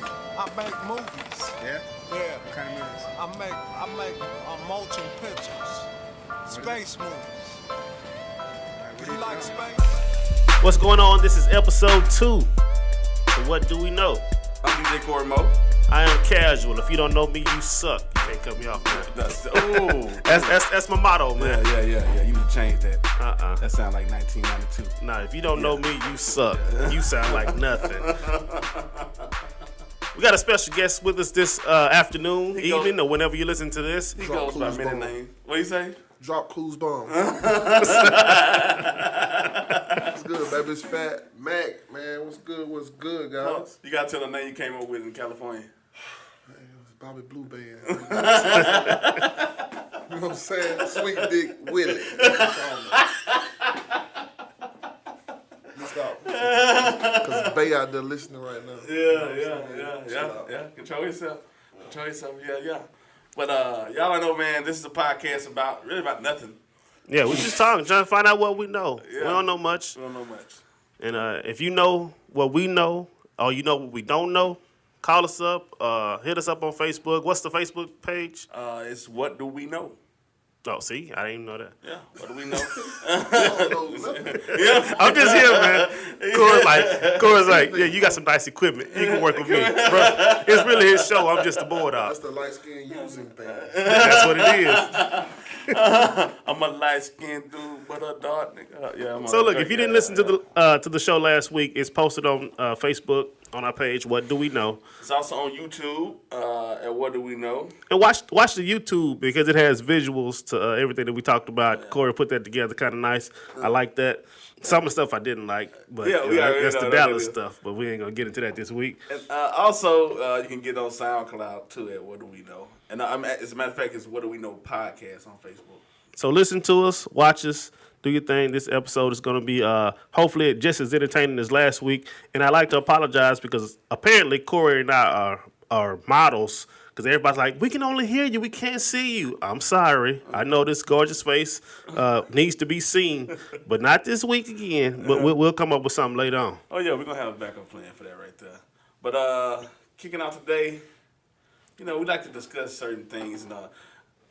I make movies. Yeah? Yeah. What kind of movies? I make motion pictures. Space movies. What You like film? space? What's going on? This is episode 2. So what do we know? I'm DJ Cory Mo. I am casual. If you don't know me, you suck. You can't cut me off, man. That's my motto, man. Yeah. You need to change that. Uh-uh. That sounds like 1992. Nah, if you don't know me, you suck. You sound like nothing. We got a special guest with us this afternoon, evening, or whenever you listen to this. He goes by many names. What do you say? Drop Clues Bomb. What's good, baby? It's Fatt Mack, man. What's good, guys? You got to tell the name you came up with in California. Man, it was Bobby Blue Band. You know what I'm saying? Sweet Dick Willie. Stop. Because Bay out there listening right now. Yeah. Control yourself. Yeah. But y'all know, man, this is a podcast about nothing. Yeah, we just talking, trying to find out what we know. Yeah. We don't know much. And if you know what we know, or you know what we don't know, call us up, hit us up on Facebook. What's the Facebook page? It's What Do We Know? Oh, see? I didn't even know that. Yeah, what do we know? I'm just here, man. Cory's like, yeah, you got some nice equipment. You can work with me. Bro, it's really his show. I'm just the board op. That's the light skin using thing. That's what it is. I'm a light-skinned dude, but a dark nigga. So look, if you didn't listen to the show last week, it's posted on Facebook on our page. What do we know? It's also on YouTube at What Do We Know? And watch the YouTube because it has visuals to everything that we talked about. Yeah. Corey put that together kind of nice. I like that. Some of the stuff I didn't like, but that's the Dallas stuff. But we ain't gonna get into that this week. And also, you can get on Soundcloud too at What Do We Know? And as a matter of fact, it's What Do We Know podcast on Facebook. So listen to us, watch us, do your thing. This episode is going to be hopefully just as entertaining as last week. And I'd like to apologize because apparently Cory and I are models because everybody's like, we can only hear you, we can't see you. I'm sorry. I know this gorgeous face needs to be seen, but not this week again. But we'll come up with something later on. Oh, yeah, we're going to have a backup plan for that right there. But kicking out today, we like to discuss certain things. And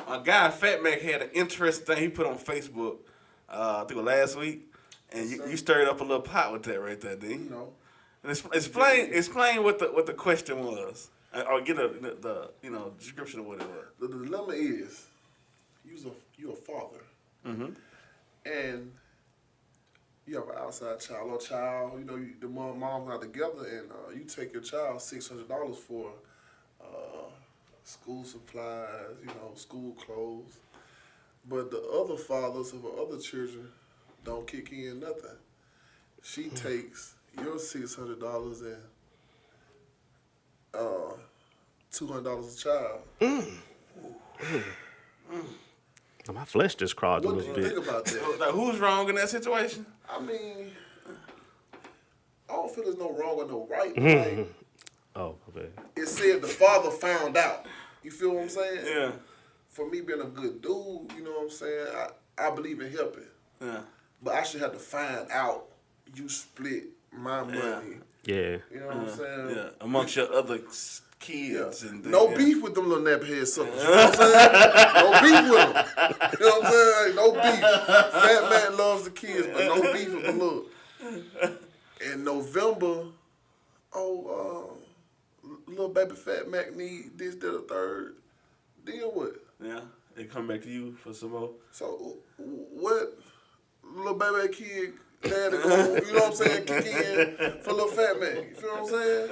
my guy, Fatt Mack, had an interesting thing he put on Facebook, I think it was last week, and you stirred up a little pot with that right there, didn't you? No. And explain what the question was, or get the description of what it was. The dilemma is, you're a father, and you have an outside child or child. The mom's not together, and you take your child $600 for school supplies, school clothes. But the other fathers of her other children don't kick in nothing. She takes your $600 and $200 a child. My flesh just crawled a What do little you bit. think about that? Now, who's wrong in that situation? I mean, I don't feel there's no wrong or no right. Like, Oh, okay. it said the father found out. You feel what I'm saying? Yeah. For me being a good dude, you know what I'm saying? I believe in helping. Yeah. But I should have to find out you split my money. Yeah. You know what I'm saying? Yeah. Amongst your other kids and things. No beef with them little nappy-head suckers. You know what I'm saying? No beef with them. You know what I'm saying? No beef. Fatt Man loves the kids, but no beef with them. Look. In November, little baby Fatt Mack need this, that, or third. Deal with it. Yeah. They come back to you for some more. So what little baby kid daddy go, you know what I'm saying, kick in for little Fatt Mack. You feel what I'm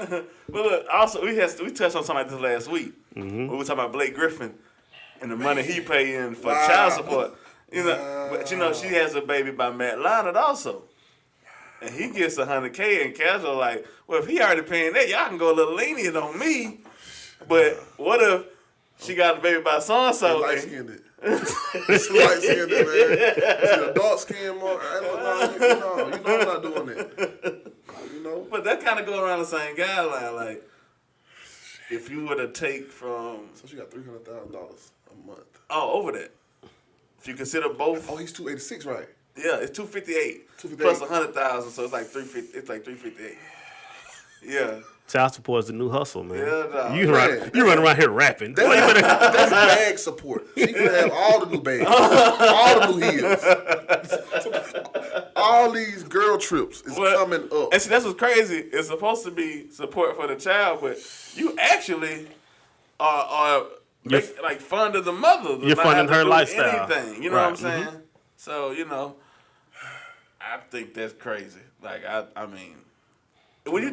saying? But look, also we touched on something like this last week. When we were talking about Blake Griffin and the money he paid in for child support. But she has a baby by Matt Leinart also. And he gets $100K and casual like, well, if he already paying that, y'all can go a little lenient on me. But what if she got a baby by so-and-so? Light-skinned. It's light-skinned, man. It's a dark skin mark. No, I'm not doing that. But that kind of go around the same guideline. Like, if you were to take from... So she got $300,000 a month. Oh, over that. If you consider both... Oh, he's 286, right? Yeah, it's 258 plus 100,000, so it's like 350. It's like 358. Yeah. Child support is the new hustle, man. Yeah, dog. You run around here rapping. That's bag support. She can have all the new bags, all the new heels. All these girl trips is coming up. And see, that's what's crazy. It's supposed to be support for the child, but you actually are like funding the mother. You're funding her lifestyle. Anything, you know what I'm saying? So, I think that's crazy. Like, I mean, let me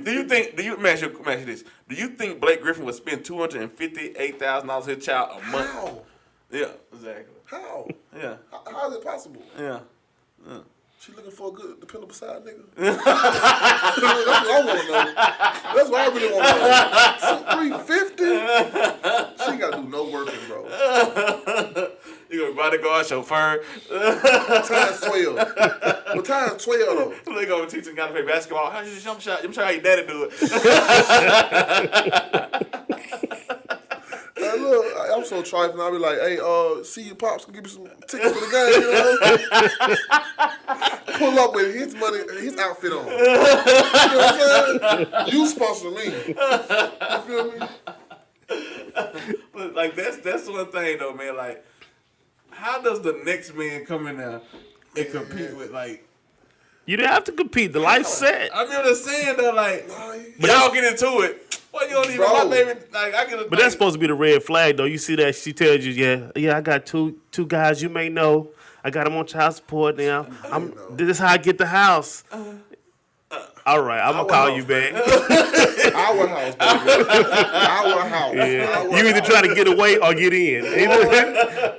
ask you this. Do you think Blake Griffin would spend $258,000 on his child a month? How? Yeah, exactly. How? Yeah. How is it possible? Yeah. She looking for a good dependable side nigga. That's what I want to know. That's what I really want to know. $350? She ain't got to do no working, bro. You gonna bodyguard, chauffeur. Times 12. Well, times 12 though. They gonna teach him how to play basketball. How you jump shot? I'm sure how your daddy do it. Hey, look, I'm so trifling. I'll be like, hey, see your pops can give me some tickets for the game. Pull up with his money, his outfit on. You know what I'm saying? You sponsor me. You feel me? But like that's one thing though, man. Like, how does the next man come in there and compete with like? You didn't have to compete. The life's set. I'm just saying though, like, but y'all get into it. Well, you don't even my baby. Like, I get. But that's supposed to be the red flag, though. You see that she tells you, yeah, I got two guys you may know. I got them on child support now. This is how I get the house. All right, I'm gonna call you back. Our house, baby. Our house. Yeah. You either try to get away or get in.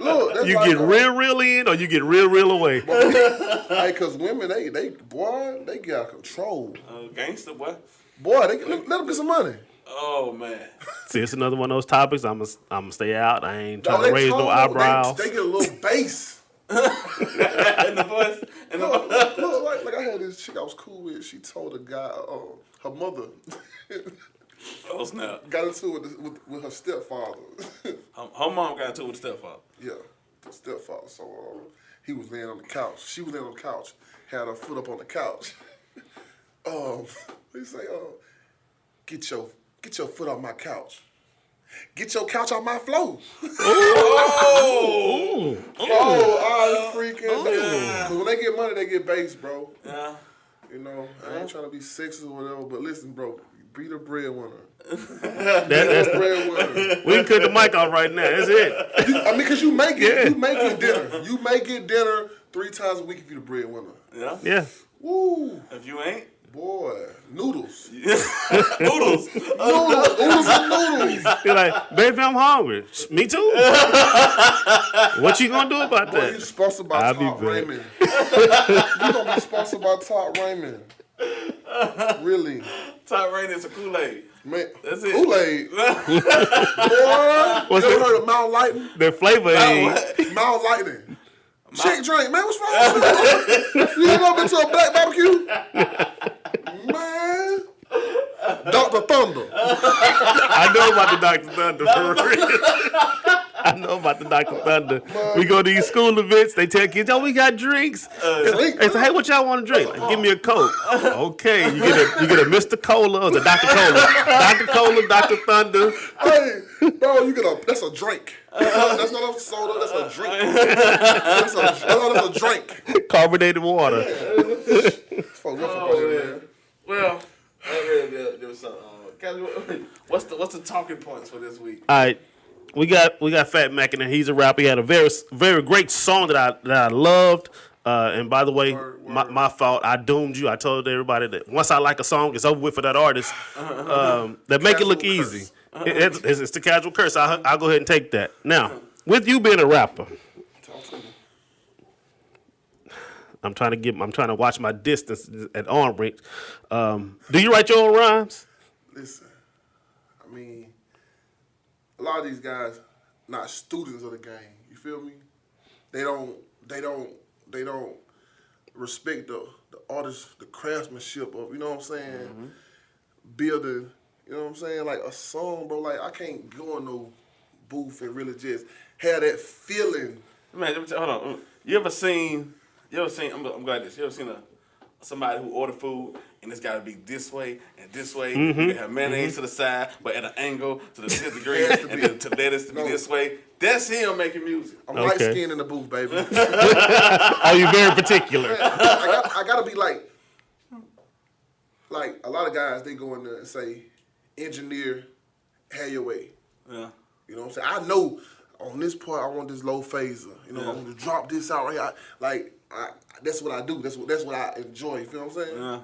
Look, that's you get real in or you get real away. Hey, cause women, they get out of control. Gangster boy. Boy, let them get some money. Oh man. See, it's another one of those topics. I'm gonna stay out. I ain't trying No, to raise no eyebrows. They get a little bass. And the voice. Look, like I had this chick I was cool with. She told a guy, her mother, Oh snap. got into it with her stepfather. Her mom got into it with the stepfather. Yeah, the stepfather. So he was laying on the couch. She was laying on the couch. Had her foot up on the couch. He say, get your foot off my couch. Get your couch off my floor. Oh, I freaking. Because when they get money, they get base, bro. Yeah. You know, I ain't trying to be sexist or whatever, but listen, bro, be the breadwinner. That's breadwinner. We can cut the mic off right now. That's it. I mean, because you make it dinner. You make it dinner 3 times a week if you the breadwinner. Yeah. Yeah. Woo. If you ain't. Boy, noodles. Noodles. Noodles and noodles. You're like, baby, I'm hungry. Me too. What you gonna do about Boy, that? you sponsored by I'll Top be back. Raymond. You gonna be sponsored by Top Raymond. Really. Top Raymond is a Kool-Aid. Man, That's it. Kool-Aid. Boy, What's you ever the- heard of Mount Lightning? Their flavor ain't. Mount Lightning. Chick drink, man. What's wrong with you? You ain't never been to a black barbecue? Man. Dr. Thunder. I know about the Dr. Thunder for real. I know about the Dr. Thunder. We go to these school events. They tell kids, "Oh, we got drinks." They say, "Hey, what y'all want to drink?" Like, give me a Coke. Okay, you get a Mr. Cola or the Dr. Cola. Dr. Cola, Dr. Thunder. Hey, bro, that's a drink. That's not a soda. That's a drink. That's a drink. Carbonated water. Fuck, man. Well, there was some. What's the talking points for this week? All right, we got Fatt Mack in there. He's a rapper. He had a very great song that I loved. And by the way, my fault. I doomed you. I told everybody that once I like a song, it's over with for that artist. That make it look easy. It's the casual curse. I'll go ahead and take that. Now, with you being a rapper, I'm trying to watch my distance at arm reach. Do you write your own rhymes? Listen, I mean, a lot of these guys not students of the game. You feel me? They don't respect the artist, the craftsmanship of, you know what I'm saying? Building, you know what I'm saying? Like a song, bro. Like I can't go in no booth and really just have that feeling. Man, hold on. You ever seen? I'm glad this. You ever seen somebody who order food and it's got to be this way and this way. You can have mayonnaise to the side, but at an angle to the 10th degree, and then to lettuce to be this way. That's him making music. I'm light skinned in the booth, baby. Are you very particular? I gotta be like a lot of guys, they go in there and say, engineer, have your way. Yeah. You know what I'm saying? I know on this part I want this low phaser. You know, I want to drop this out right here. That's what I do. That's what I enjoy. You feel what I'm saying? Yeah.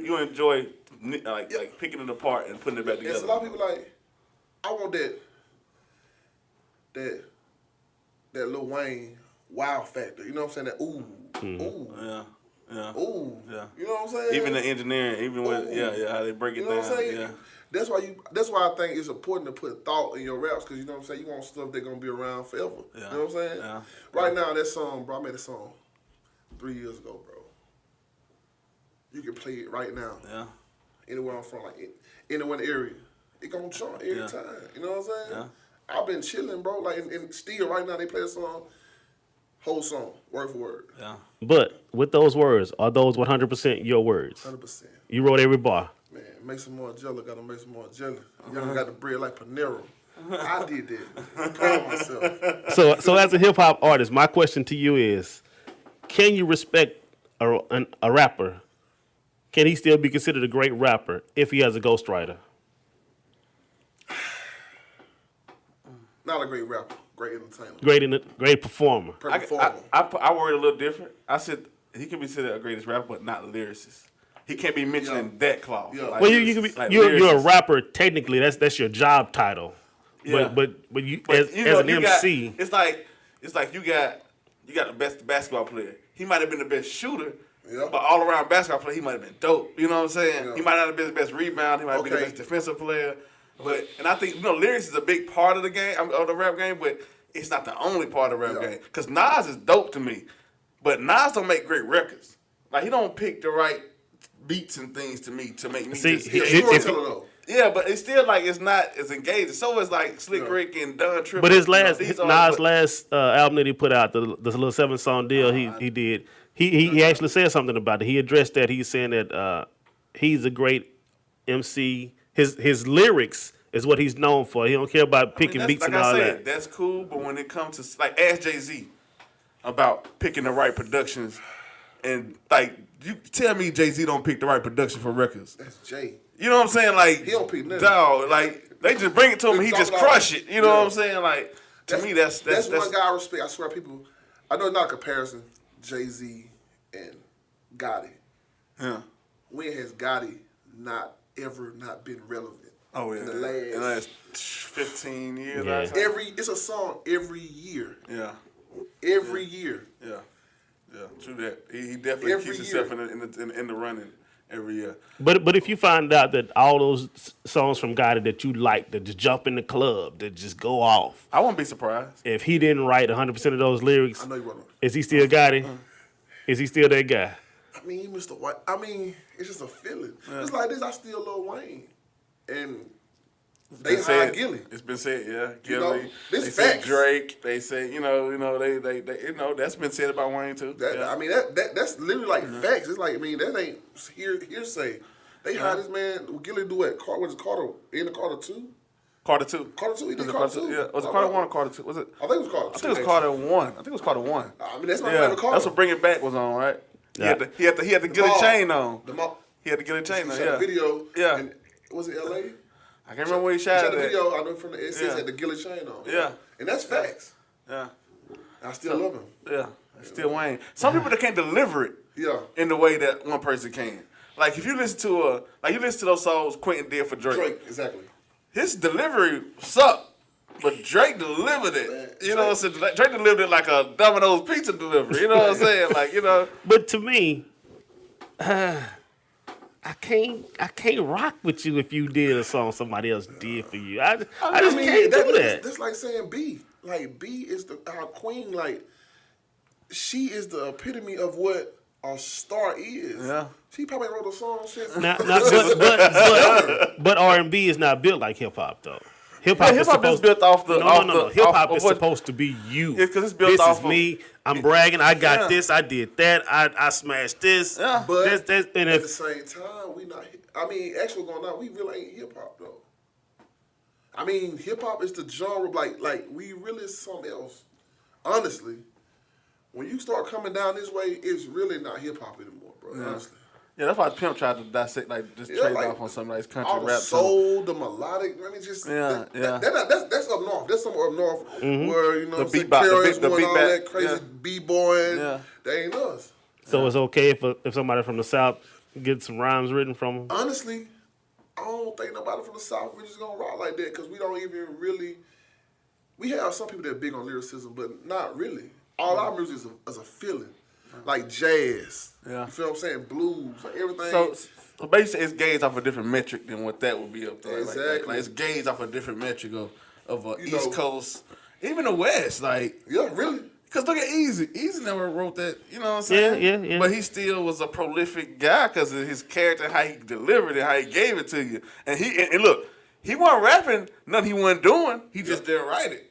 You enjoy like picking it apart and putting it back together. It's a lot of people like, I want that Lil Wayne wow factor. You know what I'm saying? That ooh. Yeah. Ooh. Yeah. You know what I'm saying? Even the engineering, even with how they break it You know down. what I'm saying? Yeah. That's why I think it's important to put thought in your raps, because you know what I'm saying, you want stuff that's gonna be around forever. Yeah. You know what I'm saying? Yeah. Right now, that song, bro, I made a song 3 years ago, bro. You can play it right now. Yeah. Anywhere I'm from, like anywhere in the area. It gonna chart every time. You know what I'm saying? Yeah. I've been chilling, bro. Like and still right now they play a song, whole song, word for word. Yeah. But with those words, are those 100% your words? 100%. You wrote every bar. Man, make some more jelly, gotta make some more jelly. Y'all got the bread like Panero. I did that. I'm proud of myself. So as a hip hop artist, my question to you is, can you respect a rapper? Can he still be considered a great rapper if he has a ghostwriter? Not a great rapper, great entertainer. Great performer. I word a little different. I said he can be considered a greatest rapper, but not lyricist. He can't be mentioned in that clause. Yeah. Like, Well, you can be. like You're a lyricist. rapper technically. That's your job title. Yeah. But you But, as you know, an you MC. it's like you got the best basketball player. He might have been the best shooter, Yeah. but all around basketball player, he might have been dope. You know what I'm saying? Yeah. He might not have been the best rebound. He might be the Okay. best defensive player. And I think lyrics is a big part of the game, of the rap game, but it's not the only part of the rap Yeah. game. Because Nas is dope to me, but Nas don't make great records. Like he don't pick the right beats and things to make me See, just he- hit. He's a if- storyteller though. Yeah, but it's still like it's not as engaging. So it's like Slick Yeah. Rick and Don Triple. But his you know, last these are- Nas' but- last album that he put out, the little 7-song deal he did. He actually said something about it. He addressed that. He's saying that he's a great MC. His lyrics is what he's known for. He don't care about picking that's- beats like and I all said, that. that's cool. But when it comes to like, ask Jay-Z about picking the right productions, and like you tell me Jay-Z don't pick the right production for records. That's Jay. You know what I'm saying? Like He don't pick nothing. dog. Like they just bring it to him, and he just crush it. You know Yeah. what I'm saying? Like to me, that's one guy I respect. I swear, people. I know it's not a comparison. Jay-Z and Gotti. Yeah. When has Gotti not been relevant? Oh yeah. In the In the last, last 15 years. Yeah. I'd say. it's a song every year. Yeah. Every year. Yeah. Yeah. True that. He definitely Every keeps year. himself in the running every year. But if you find out that all those songs from Gotti that you like, that just jump in the club, that just go off, I wouldn't be surprised. if he didn't write 100% of those lyrics, I know you want to. is he still Gotti? Is he still that guy? I mean, Mr. White. I mean, it's just a feeling. It's like this. I still Lil Wayne, and they hired Gilly. It's been said, yeah. You know, Gilly. this They say facts. Drake. They say, they that's been said about Wayne too. That, yeah. I mean, that's literally like facts. It's like, I mean, that ain't hearsay. They hired this man. Gilly do what? Was it Carter? In the Carter 2? Carter 2. Carter 2? He did Was it Carter 2? Yeah. Was it Carter 1 or Carter 2? Was it? I think it was Carter 2. I think it was Carter 1. I think it was Carter 1. I mean, that's my Yeah. favorite Carter. That's what Bring It Back was on, right? Yeah. He had the Gilly mall. chain on. The mall. He had the Gilly chain He on. shot Yeah. a video. Yeah. And, was it L.A.? I can't remember where he He shot shot it the at. video. I know from the SS Yeah. had the Gilly chain on. Yeah. And that's facts. Yeah. I still love him. Yeah. Still Wayne. Some people that can't deliver it. Yeah. In the way that one person can. Like if you listen to those songs Quentin did for Drake, exactly. his delivery sucked, but Drake delivered it. Man, You know what I'm saying? Drake delivered it like a Domino's pizza delivery. You know what I'm saying? Like, But to me, I can't rock with you if you did a song somebody else did for you. I just can't do that. That's like saying B. Like B is our queen. Like she is the epitome of what a star is. Yeah. She probably wrote a song since. But R&B is not built like hip hop though. Hip hop is supposed built off the no. Hip hop is what, supposed to be you. Yeah, 'cause it's built this off is of me. I'm bragging. I got Yeah. this. I did that. I smashed this. Yeah. But and at if the same time, we not. I mean, actually going on, we really ain't hip hop though. I mean, hip hop is the genre. Like we really is something else. Honestly, when you start coming down this way, it's really not hip hop anymore, bro. Yeah. Honestly. Yeah, that's why Pimp tried to dissect, like, just trade off on some nice country all the rap. soul, the melodic. I mean, just Yeah, that's up north. That's somewhere up north where you know The what I'm saying, beat bop- the Carol's beat- the doing beat all back, that crazy yeah. b-boying. Yeah. That ain't us. so, it's okay if somebody from the South gets some rhymes written from them. Honestly, I don't think nobody from the South we just gonna rock like that because we don't even really. We have some people that are big on lyricism, but not really. All our music is a feeling, like jazz. Yeah. You feel what I'm saying? Blues, like everything. So basically, it's gauged off a different metric than what that would be up there. Exactly. Like it's gauged off a different metric of You East know. Coast, even the West. Like, yeah, really. cause look at Easy. Easy never wrote that. You know what I'm saying? Yeah. But he still was a prolific guy because of his character, how he delivered it, how he gave it to you. And and look, he wasn't rapping nothing he wasn't doing. He just didn't write it.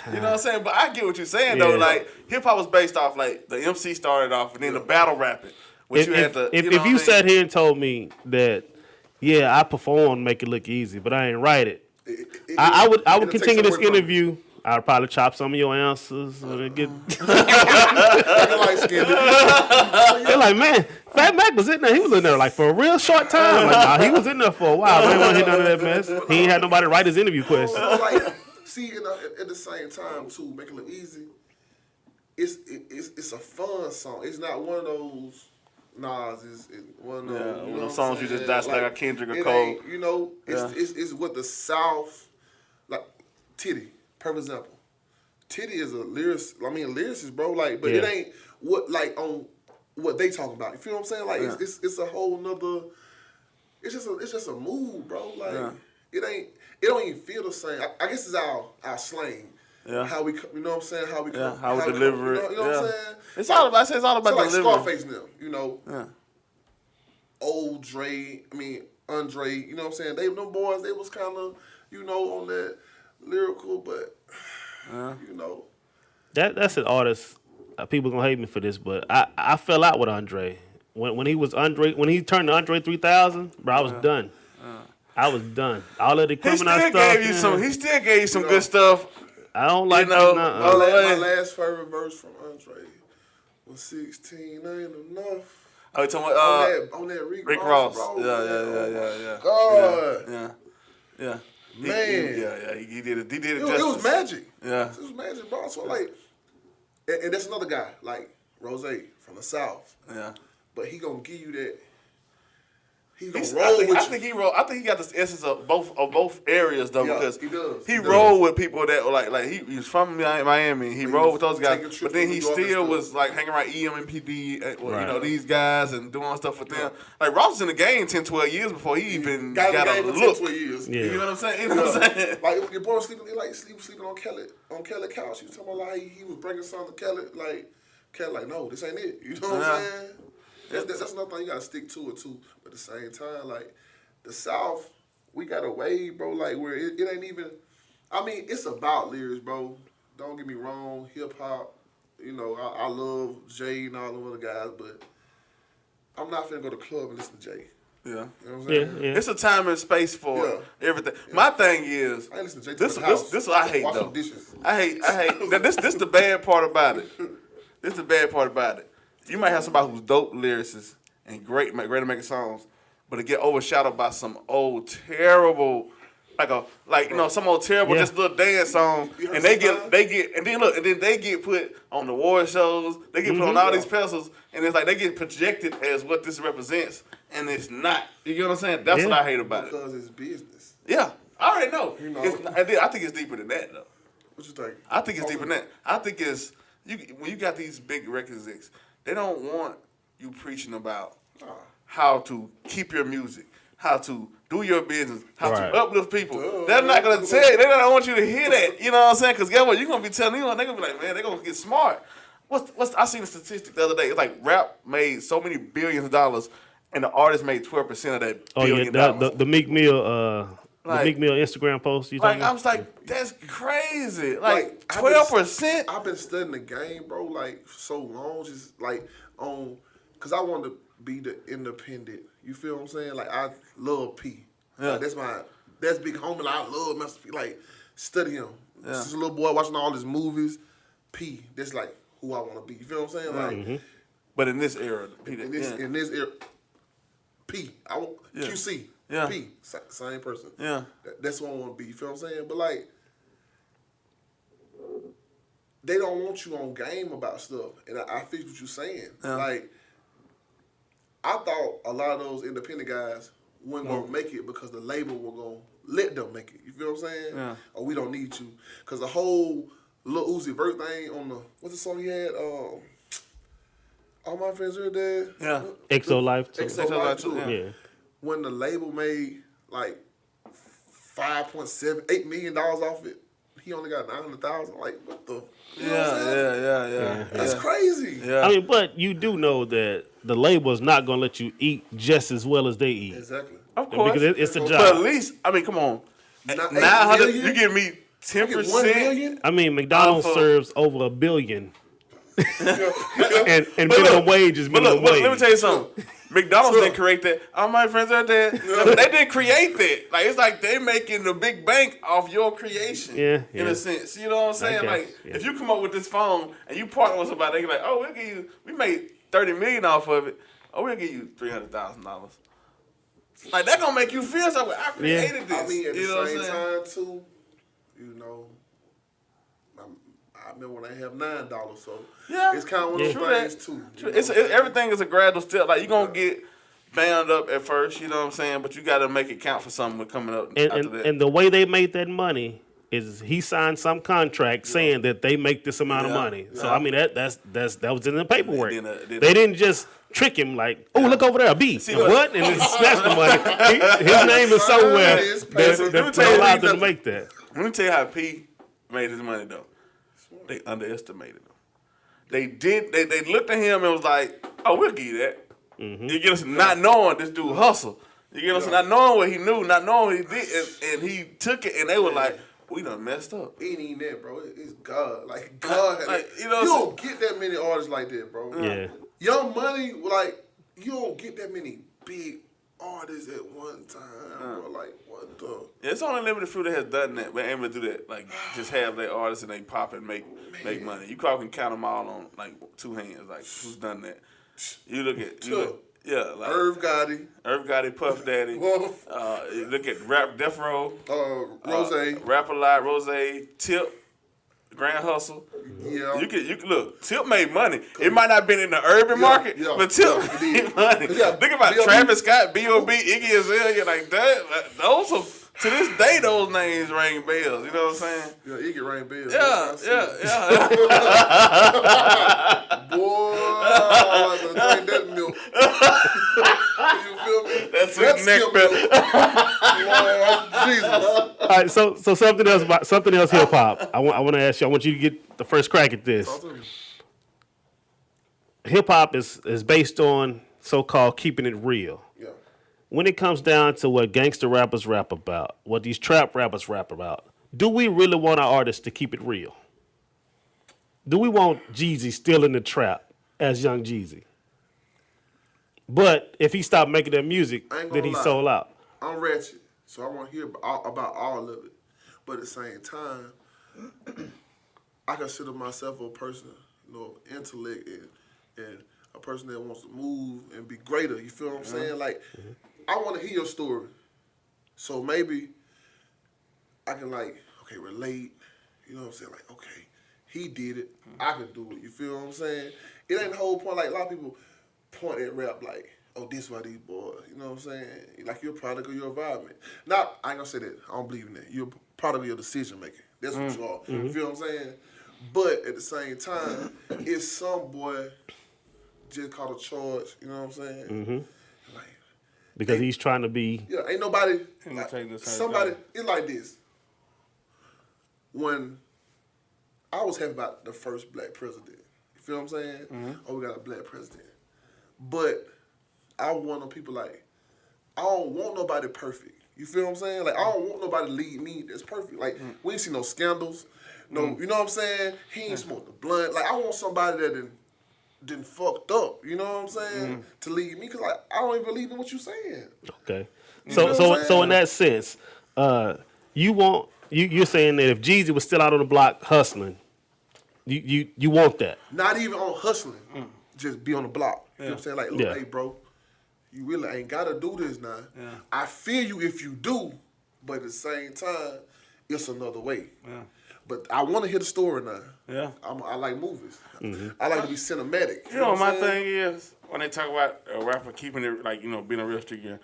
You know what I'm saying? But I get what you're saying though. Yeah. Like hip hop was based off like the MC started off and then the battle rapping. Which you had to, If know what I you mean? sat here and told me that, yeah, I performed, make it look easy, but I ain't write it, I would it'll take continue this some work from interview. I'd probably chop some of your answers when it get. Light-skinned. They're like, man, Fatt Mack was in there. He was in there like for a real short time. Like, nah, he was in there for a while. But he wasn't hit none of that mess. He ain't had nobody write his interview questions. Like, see, at the same time too, make it look easy. It's a fun song. It's not one of those. Nas is one of those. Yeah, You one know of what those I'm songs you saying? just dance like a Kendrick or it Cole. ain't, you know, Yeah. it's what the South, like Titty, perfect example. Titty is a lyricist, bro. Like, but it Yeah. ain't what like on what they talking about. You feel what I'm saying? Like, Yeah. it's a whole nother. It's just a mood, bro. Like, Yeah. it don't even feel the same. I guess it's our slang. Yeah. How we, you know what I'm saying? How we, Yeah, how we deliver it. You know what I'm Yeah. saying? It's all about like delivery. Scarface now, you know. Yeah. Old Dre, Andre, you know what I'm saying? Them boys, they was kind of, you know, on that lyrical, but, you know. That's an artist. People gonna hate me for this, but I fell out with Andre when he was Andre when he turned to Andre 3000. Bro, I was done. I was done. All of the He criminal still stuff. gave you some. He still gave you some You good know. stuff. I don't like You know, nuh-uh. My last favorite verse from Andre was 16 ain't enough. Oh, you talking about On that Rick Ross? bro. Yeah. God. Yeah. Man. He did it. He did it. It was magic. Yeah. It was magic, bro. So, like, and that's another guy, like Rose from the South. Yeah. But he gonna give you that. He gonna He's- roll with you. I think he got the essence of both areas though, Yeah, because he does. he He does. rolled with people that were like he's from Miami. He He rolled was with those guys, taking trips but then to he New York and still stuff. was like hanging around EMPD, you Right. know, these guys and doing stuff with them. Like Ross was in the game 10, 12 years before he even Got got the a game for look. 10, 12 years. Yeah. You know what I'm saying? You know what I'm saying? Like your boy was sleeping, he like sleeping on Kelly couch. He was talking about like he was bringing something to Kelly, like no, this ain't it. You know what I'm saying? That's another thing you gotta stick to it too. But at the same time, like the South, we got a way, bro. Like where it ain't even. I mean, it's about lyrics, bro. Don't get me wrong, hip hop. You know, I love Jay and all the other guys, but I'm not finna go to the club and listen to Jay. Yeah. You know what I'm Yeah, saying? yeah. It's a time and space for Yeah. everything. My thing is, I ain't listen to Jay. this to the house. this what I hate Wash though. some dishes. I hate that this the bad part about it. This the bad part about it. You might have somebody who's dope lyricist and great at making songs, but it get overshadowed by some old terrible, some old terrible Yeah. just little dance song, You heard and they sometimes? get and then they get put on the award shows. They get put on all these pedestals, and it's like they get projected as what this represents, and it's not. You get what I'm saying? That's what Yeah. I hate about it. Because it's business. Yeah, I already know. You know. I think it's deeper than that though. What you think? I think it's deeper than that. I think it's when you got these big record execs, they don't want you preaching about how to keep your music, how to do your business, how Right. to uplift people. They're not gonna tell you. They don't want you to hear that. You know what I'm saying? Because guess what? You're gonna be telling them. They're gonna be like, man, they're gonna get smart. What's I seen a statistic the other day. It's like rap made so many billions of dollars, and the artist made 12% of that Oh yeah, billion dollars. the Meek Mill The Meek Mill Instagram post. You Like talking I about? was like, that's crazy. Like, 12%. I've been studying the game, bro, like for so long, just like cause I want to be the independent. You feel what I'm saying? Like I love P. Yeah. Like, that's big homie. Like, I love Master P. Like study him. Yeah. Just a little boy watching all his movies. P. That's like who I want to be. You feel what I'm saying? Like But in this era, in this era, P. QC. Yeah. P. Same person. Yeah. That's what I want to be. You feel what I'm saying? But like, they don't want you on game about stuff, and I feel what you're saying. Yeah. Like, I thought a lot of those independent guys weren't gonna make it because the label were gonna let them make it. You feel what I'm saying? Yeah. Or we don't need you, because the whole Lil Uzi Vert thing on the what's the song he had? All My Friends Are Dead. Yeah. XO Life too. XO Life too. Yeah. When the label made like $8 million off it, he only got 900,000. Like, what the? You know what I'm saying? Yeah. That's crazy. Yeah. I mean, but you do know that the label is not going to let you eat just as well as they eat. Exactly. Of course. Because it's a But job. at least, I mean, come on. Not 900, 8 million? you give me I get 1 10%. million? I mean, McDonald's Alpha. serves over $1 billion. and But minimum look, wage is But minimum look, wage. let me tell you something. McDonald's didn't create that. All my friends are dead. They didn't create that. Like, it's like they making the big bank off your creation. Yeah, In yeah. a sense. You know what I'm saying? guess, Like, yeah. if you come up with this phone and you partner with somebody, they be like, oh, we made $30 million off of it. Oh, we'll give you $300,000. Like, that gonna make you feel something. I created this. I mean, at you know the what I'm same saying? time, too, you know, I remember when I have $9, so Yeah. it's kind of one of True those that. things, too. True. Everything is a gradual step. Like, you're gonna get bound up at first, you know what I'm saying? But you got to make it count for something coming up after that. And the way they made that money is he signed some contract saying that they make this amount of Yeah. money. So I mean that was in the paperwork. They They didn't just trick him like, oh look over there, a B. See And what- what? And then snatch the money. His name is somewhere Let me that tell you allowed them to something. make that. Let me tell you how P made his money though. They underestimated him. They looked at him and was like, "Oh, we'll give you that." You get us not knowing this dude hustle. You get us not knowing what he knew, not knowing what he did, and he took it, and they were like, "We done messed up." It ain't even that, bro. It's God. Like, God. Like, you know you what I'm don't get that many artists like that, bro. Yeah. Young Money, like, you don't get that many big artists at one time, bro. Like, what the? Yeah, it's only limited few that has done that, but able to do that, like just have their artists and they pop and make money. You probably can count them all on like two hands, like who's done that. You look at like Irv Gotti, Puff Daddy. Wolf, You look at Rap Death Row, Rose. Rap a Lot, Rose, Tip, Grand Hustle. Yeah. You can look. Tip made money. It might not have been in the urban market, yeah, but Tip yeah, it made did. money. Yeah, Think about B.O.B. Travis Scott, B.O.B., Iggy Azalea, like that. Those are, to this day, those names ring bells. You know what I'm saying? Yeah, Iggy Rain Bills. Yeah. Boy, I like to drink that milk. You feel me? That's sweet neck skimmed milk. Lord Jesus. All right, so something else hip hop. I want to ask you. I want you to get the first crack at this. Talk to me. Hip hop is based on so-called keeping it real. Yeah. When it comes down to what gangster rappers rap about, what these trap rappers rap about, do we really want our artists to keep it real? Do we want Jeezy still in the trap as Young Jeezy? But if he stopped making that music, I ain't then gonna he lie. sold out. I'm ratchet, so I want to hear about all of it. But at the same time, I consider myself a person, of intellect and a person that wants to move and be greater. You feel what I'm saying? Like, I want to hear your story. So maybe I can relate. You know what I'm saying? Like, okay, he did it. I can do it. You feel what I'm saying? It ain't the whole point. Like, a lot of people point at rap like, oh, this why these boys. You know what I'm saying? Like, you're a product of your environment. Now, I ain't gonna say that. I don't believe in that. You're a product of your decision making. That's what you are. You feel what I'm saying? But at the same time, it's some boy just caught a charge. You know what I'm saying? Like, Because he's trying to be. yeah, ain't nobody. gonna take this Somebody. same It's like this. When I was happy about the first black president. You feel what I'm saying? Oh, we got a black president. But I want people like, I don't want nobody perfect. You feel what I'm saying? Like, I don't want nobody to lead me. That's perfect. Like, we ain't see no scandals. No, you know what I'm saying? He ain't smoked the blunt. Like, I want somebody that didn't fucked up. You know what I'm saying? To lead me, because I don't even believe in what you saying. Okay. You know what I'm So saying? in that sense, you're saying that if Jeezy was still out on the block hustling, you want that. Not even on hustling. Just be on the block. You know what I'm saying? Like, look, Yeah. hey, bro, you really ain't got to do this now. Yeah. I feel you if you do, but at the same time, it's another way. Yeah. But I want to hear the story now. Yeah. I like movies. Mm-hmm. I like to be cinematic. You know what my I'm saying? thing is? When they talk about a rapper keeping it, like, being a real street guy,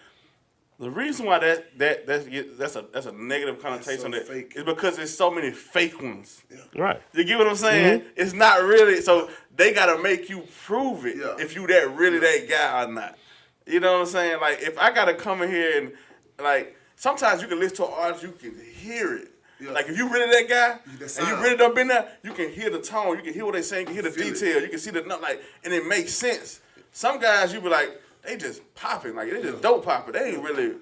the reason why that's a negative connotation so that fake. is because there's so many fake ones. Right. You get what I'm saying? Mm-hmm. It's not really, so they gotta make you prove it Yeah. if you that guy or not. You know what I'm saying? Like, if I gotta come in here and, like, sometimes you can listen to an artist, you can hear it. Yeah. Like, if you really that guy, that and you sound. really done been there, you can hear the tone, you can hear what they saying, you can hear the Feel it. detail, you can see the, like, and it makes sense. Some guys, you be like, they just popping, like, they just dope popping. They ain't really,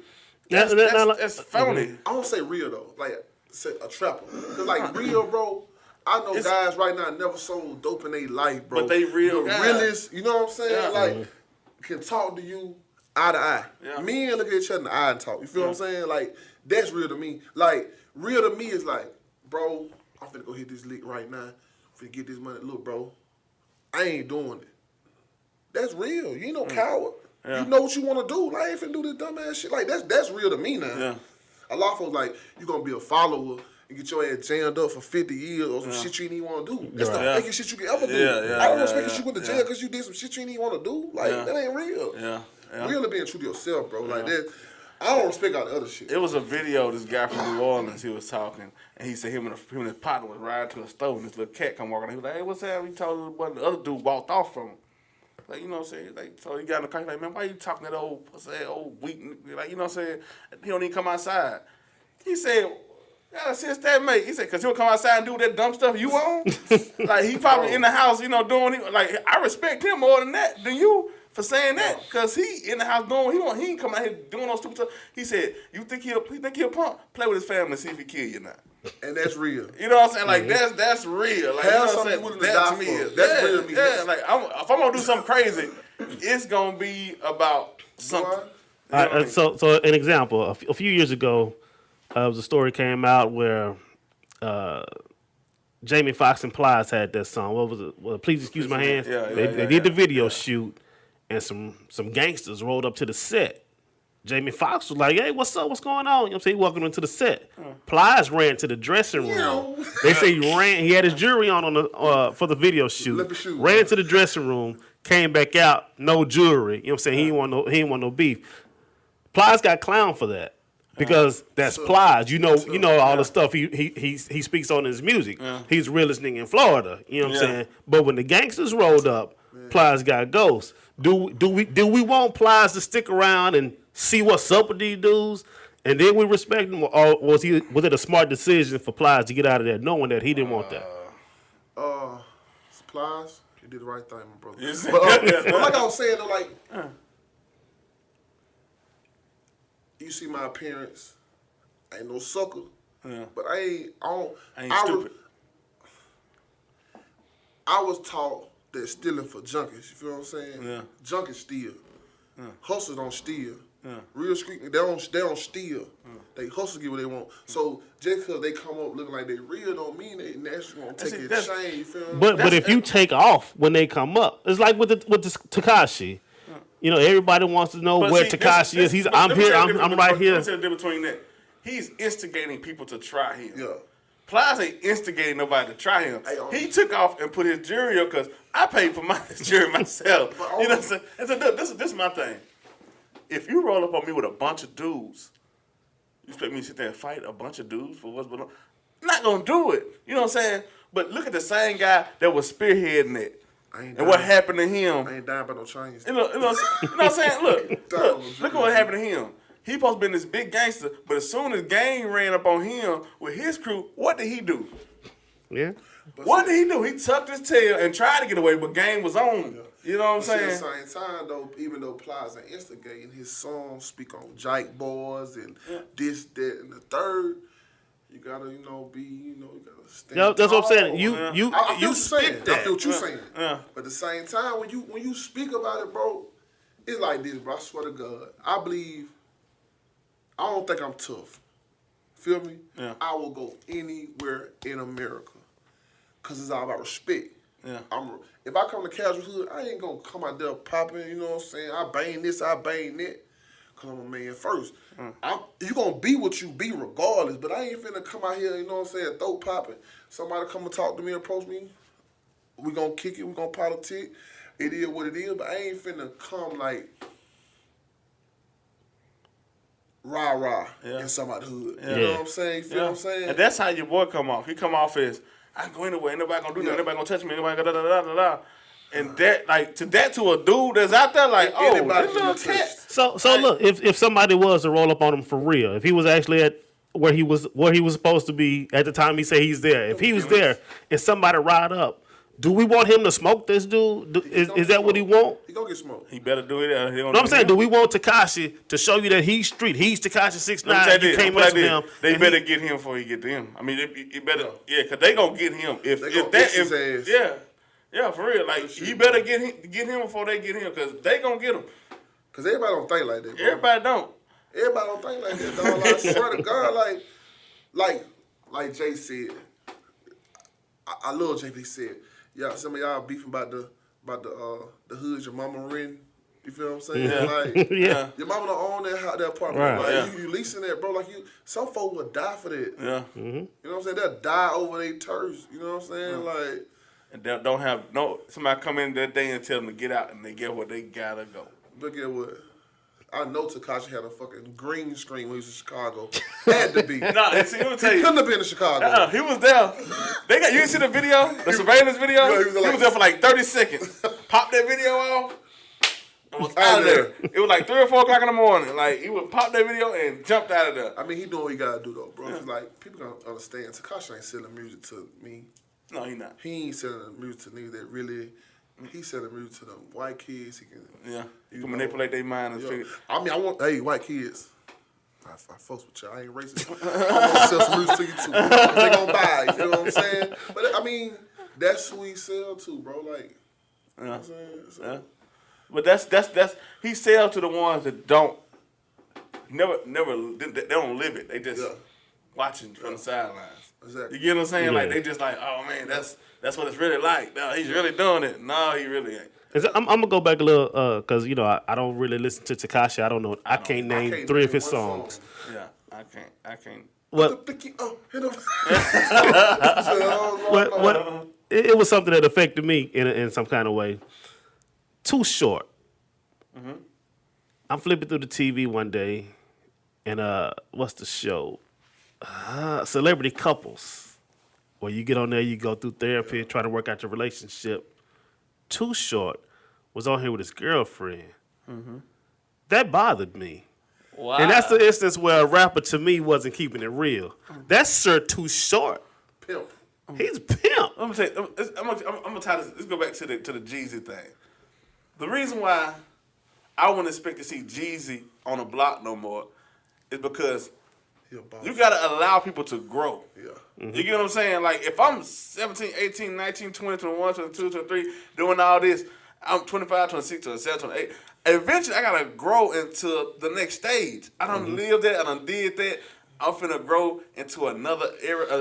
that's phony. I don't say real, though. Like, say a trapper. Because, like, real, bro, I know guys right now never sold dope in their life, bro. But they real the guys. realest, you know what I'm saying? Yeah. Like, can talk to you eye to eye. Yeah. Men look at each other in the eye and talk. You feel what I'm saying? Like, that's real to me. Like, real to me is like, bro, I'm finna go hit this lick right now. Finna get this money. Look, bro, I ain't doing it. That's real. You ain't no coward. Yeah. You know what you want to do. Like, I ain't finna do this dumbass shit. Like, that's real to me now. Yeah. A lot of folks like, you gonna be a follower and get your ass jammed up for 50 years or some shit you ain't even want to do. That's the Yeah. fakest shit you can ever do. Yeah, I don't yeah, respect yeah, you went to jail because you did some shit you ain't even want to do. Like, Yeah. that ain't real. Yeah. Yeah. Real to being true to yourself, bro. Like, that, I don't respect all the other shit. It was a video of this guy from New Orleans. He was talking, and he said him and his partner was riding to a store, and this little cat come walking. He was like, "Hey, what's happening?" He told him, the other dude walked off from him. Like, you know what I'm saying? Like, so he got in the car. He's like, "Man, why you talking that old weak?" Like, you know what I'm saying? He don't even come outside. He said, "Yeah, since that mate," he said, "Cause he'll come outside and do that dumb stuff you on." Like, he probably in the house, doing. Like, I respect him more than you. For saying that, because he in the house doing, he ain't coming out here doing those stupid stuff. He said, "You think he'll punk? Play with his family and see if he kill you or not." And that's real. You know what I'm saying? Like, that's real. Like, Have you know what I'm something saying? you willing to That die to me for. is That's real to me. Yeah, like, if I'm gonna do something crazy, it's gonna be about something. Boy, You know what I mean? So an example, a few years ago, was a story came out where Jamie Foxx and Plies had that song. What was it? Well, Please Excuse My Hands. They did the video shoot, and some gangsters rolled up to the set. Jamie Foxx was like, "Hey, what's up? What's going on?" You know what I'm saying? He walking into the set. Plies ran to the dressing room. They say he ran. He had his jewelry on the for the video shoot. Let me shoot. Ran to the dressing room. Came back out, no jewelry. You know what I'm saying? He didn't want no beef. Plies got clowned for that because that's Plies. You know all the stuff he speaks on in his music. He's the realest nigga in Florida. You know what I'm saying? But when the gangsters rolled up, Plies got ghosts. Do we want Plies to stick around and see what's up with these dudes, and then we respect him, or was it a smart decision for Plies to get out of there, knowing that he didn't want that? Supplies, you did the right thing, my brother. Yes. But like I was saying, though, like, you see my appearance, I ain't no sucker, but I ain't stupid. I was taught that stealing for junkies. You feel what I'm saying? Yeah. Junkies steal. Hustlers don't steal. Real street, they don't steal. They hustle get what they want. So just because they come up looking like they real don't mean they naturally gonna take your chain. You feel me? But if you take off when they come up, it's like with the Tekashi. You know, everybody wants to know where Tekashi is. I'm here. I'm right here. What's the difference between that? He's instigating people to try him. Yeah. Plies ain't instigating nobody to try him. Hey, He took off and put his jury up because I paid for my jury myself. You know what I'm saying? This is my thing. If you roll up on me with a bunch of dudes, you expect me to sit there and fight a bunch of dudes for what's going on? I'm not going to do it. You know what I'm saying? But look at the same guy that was spearheading it. And what happened to him. I ain't dying by no chains. You know what I'm saying? Look what happened to him. He supposed to be this big gangster, but as soon as gang ran up on him with his crew, what did he do? Yeah. What did he do? He tucked his tail and tried to get away, but gang was on him. You know what I'm But at saying? the same time, though, even though Plies ain't instigating, his songs speak on Jike boys and this, that, and the third. You gotta, you gotta stand Yeah, that's what I'm saying. tall. You I feel you what you're saying. speak that. I feel what you're saying. Yeah. But at the same time, when you speak about it, bro, it's like this, bro. I swear to God. I don't think I'm tough. Feel me? Yeah. I will go anywhere in America. Cause it's all about respect. Yeah. If I come to Casual Hood, I ain't gonna come out there popping, you know what I'm saying? I bang this, I bang that. Cause I'm a man first. You gonna be what you be regardless, but I ain't finna come out here, you know what I'm saying, throat popping. Somebody come and talk to me, approach me. We gonna kick it, we gonna politic. It is what it is, but I ain't finna come like rah-rah in somebody's hood. You know what I'm saying? You feel what I'm saying? And that's how your boy come off. He come off as, I can go anywhere, ain't nobody gonna do nothing, nobody gonna touch me, nobody gonna da-da-da-da-da. And that, to a dude that's out there, like, oh, Anybody this can little be cat. touched. So look, if somebody was to roll up on him for real, if he was actually at where he was supposed to be at the time he said he's there, if he was there and somebody ride up, do we want him to smoke this dude? Is that what he want? He gonna get smoked. He better do it. No, I'm saying, do we want Tekashi to show you that he's street? He's Tekashi 6ix9ine. You can't mess with him. They better get him before he get to him. I mean, it better, because they gonna get him if They gonna that fix his ass. yeah, for real. Like you better get him before they get him, because they gonna get him. Cause everybody don't think like that, bro. Everybody don't. Everybody don't think like that, dog. Like, I swear to God, like Jay said, I love Jay. He said, some of y'all beefing about the hood your mama renting. You feel what I'm saying? Yeah. Like, Yeah. your mama don't own that apartment. Right. Like, Yeah. you leasing that, bro. Like, some folk would die for that. Yeah. You know what I'm saying? They'll die over their turfs. You know what I'm saying? Like, And they don't have somebody come in that day and tell them to get out, and they get where they gotta go. look at what. I know Tekashi had a fucking green screen when he was in Chicago. Had to be. No, see, let me tell He you. couldn't have been in Chicago. He was there. You didn't see the video? The surveillance video? Yeah, he was there for like 30 seconds. Popped that video off and was out of there. It was like 3 or 4 o'clock in the morning. Like, he would pop that video and jumped out of there. I mean, he doing what he gotta do though, bro. 'Cause, like, people gotta understand. Tekashi ain't selling music to me. No, he not. He ain't selling music to niggas that really. He's selling music to them white kids. He can. Yeah. You can manipulate their mind and Yo, figure. I mean, white kids. I fucks with y'all. I ain't racist. I want to sell some music to you too. They gonna buy. You feel what I'm saying? But I mean, that's who he sell to, bro. Like, you know what I'm saying? So, Yeah. But that's he sell to the ones that don't they don't live it. They just watching from the sidelines. Exactly. You get what I'm saying? Like Yeah. they just like, oh man, that's what it's really like. No, he's really doing it. No, he really ain't. I'm gonna go back a little because I don't really listen to Tekashi. I don't know. I can't name 3 of his name one songs. song. Yeah, I can't. What Hit him. it was something that affected me in some kind of way. Too Short. I'm flipping through the TV one day, and what's the show? Celebrity Couples, where you get on there, you go through therapy, try to work out your relationship. Too Short was on here with his girlfriend. That bothered me. Wow. And that's the instance where a rapper to me wasn't keeping it real. That's Sir Too Short. Pimp. He's a pimp. I'm gonna tie this. Let's go back to the Jeezy thing. The reason why I wouldn't expect to see Jeezy on the block no more is because He a boss. you gotta allow people to grow. Yeah. You get what I'm saying? Like, if I'm 17, 18, 19, 20, 21, 22, 23, doing all this, I'm 25, 26, 27, 28. Eventually, I got to grow into the next stage. I done lived that. I done did that. I'm finna grow into another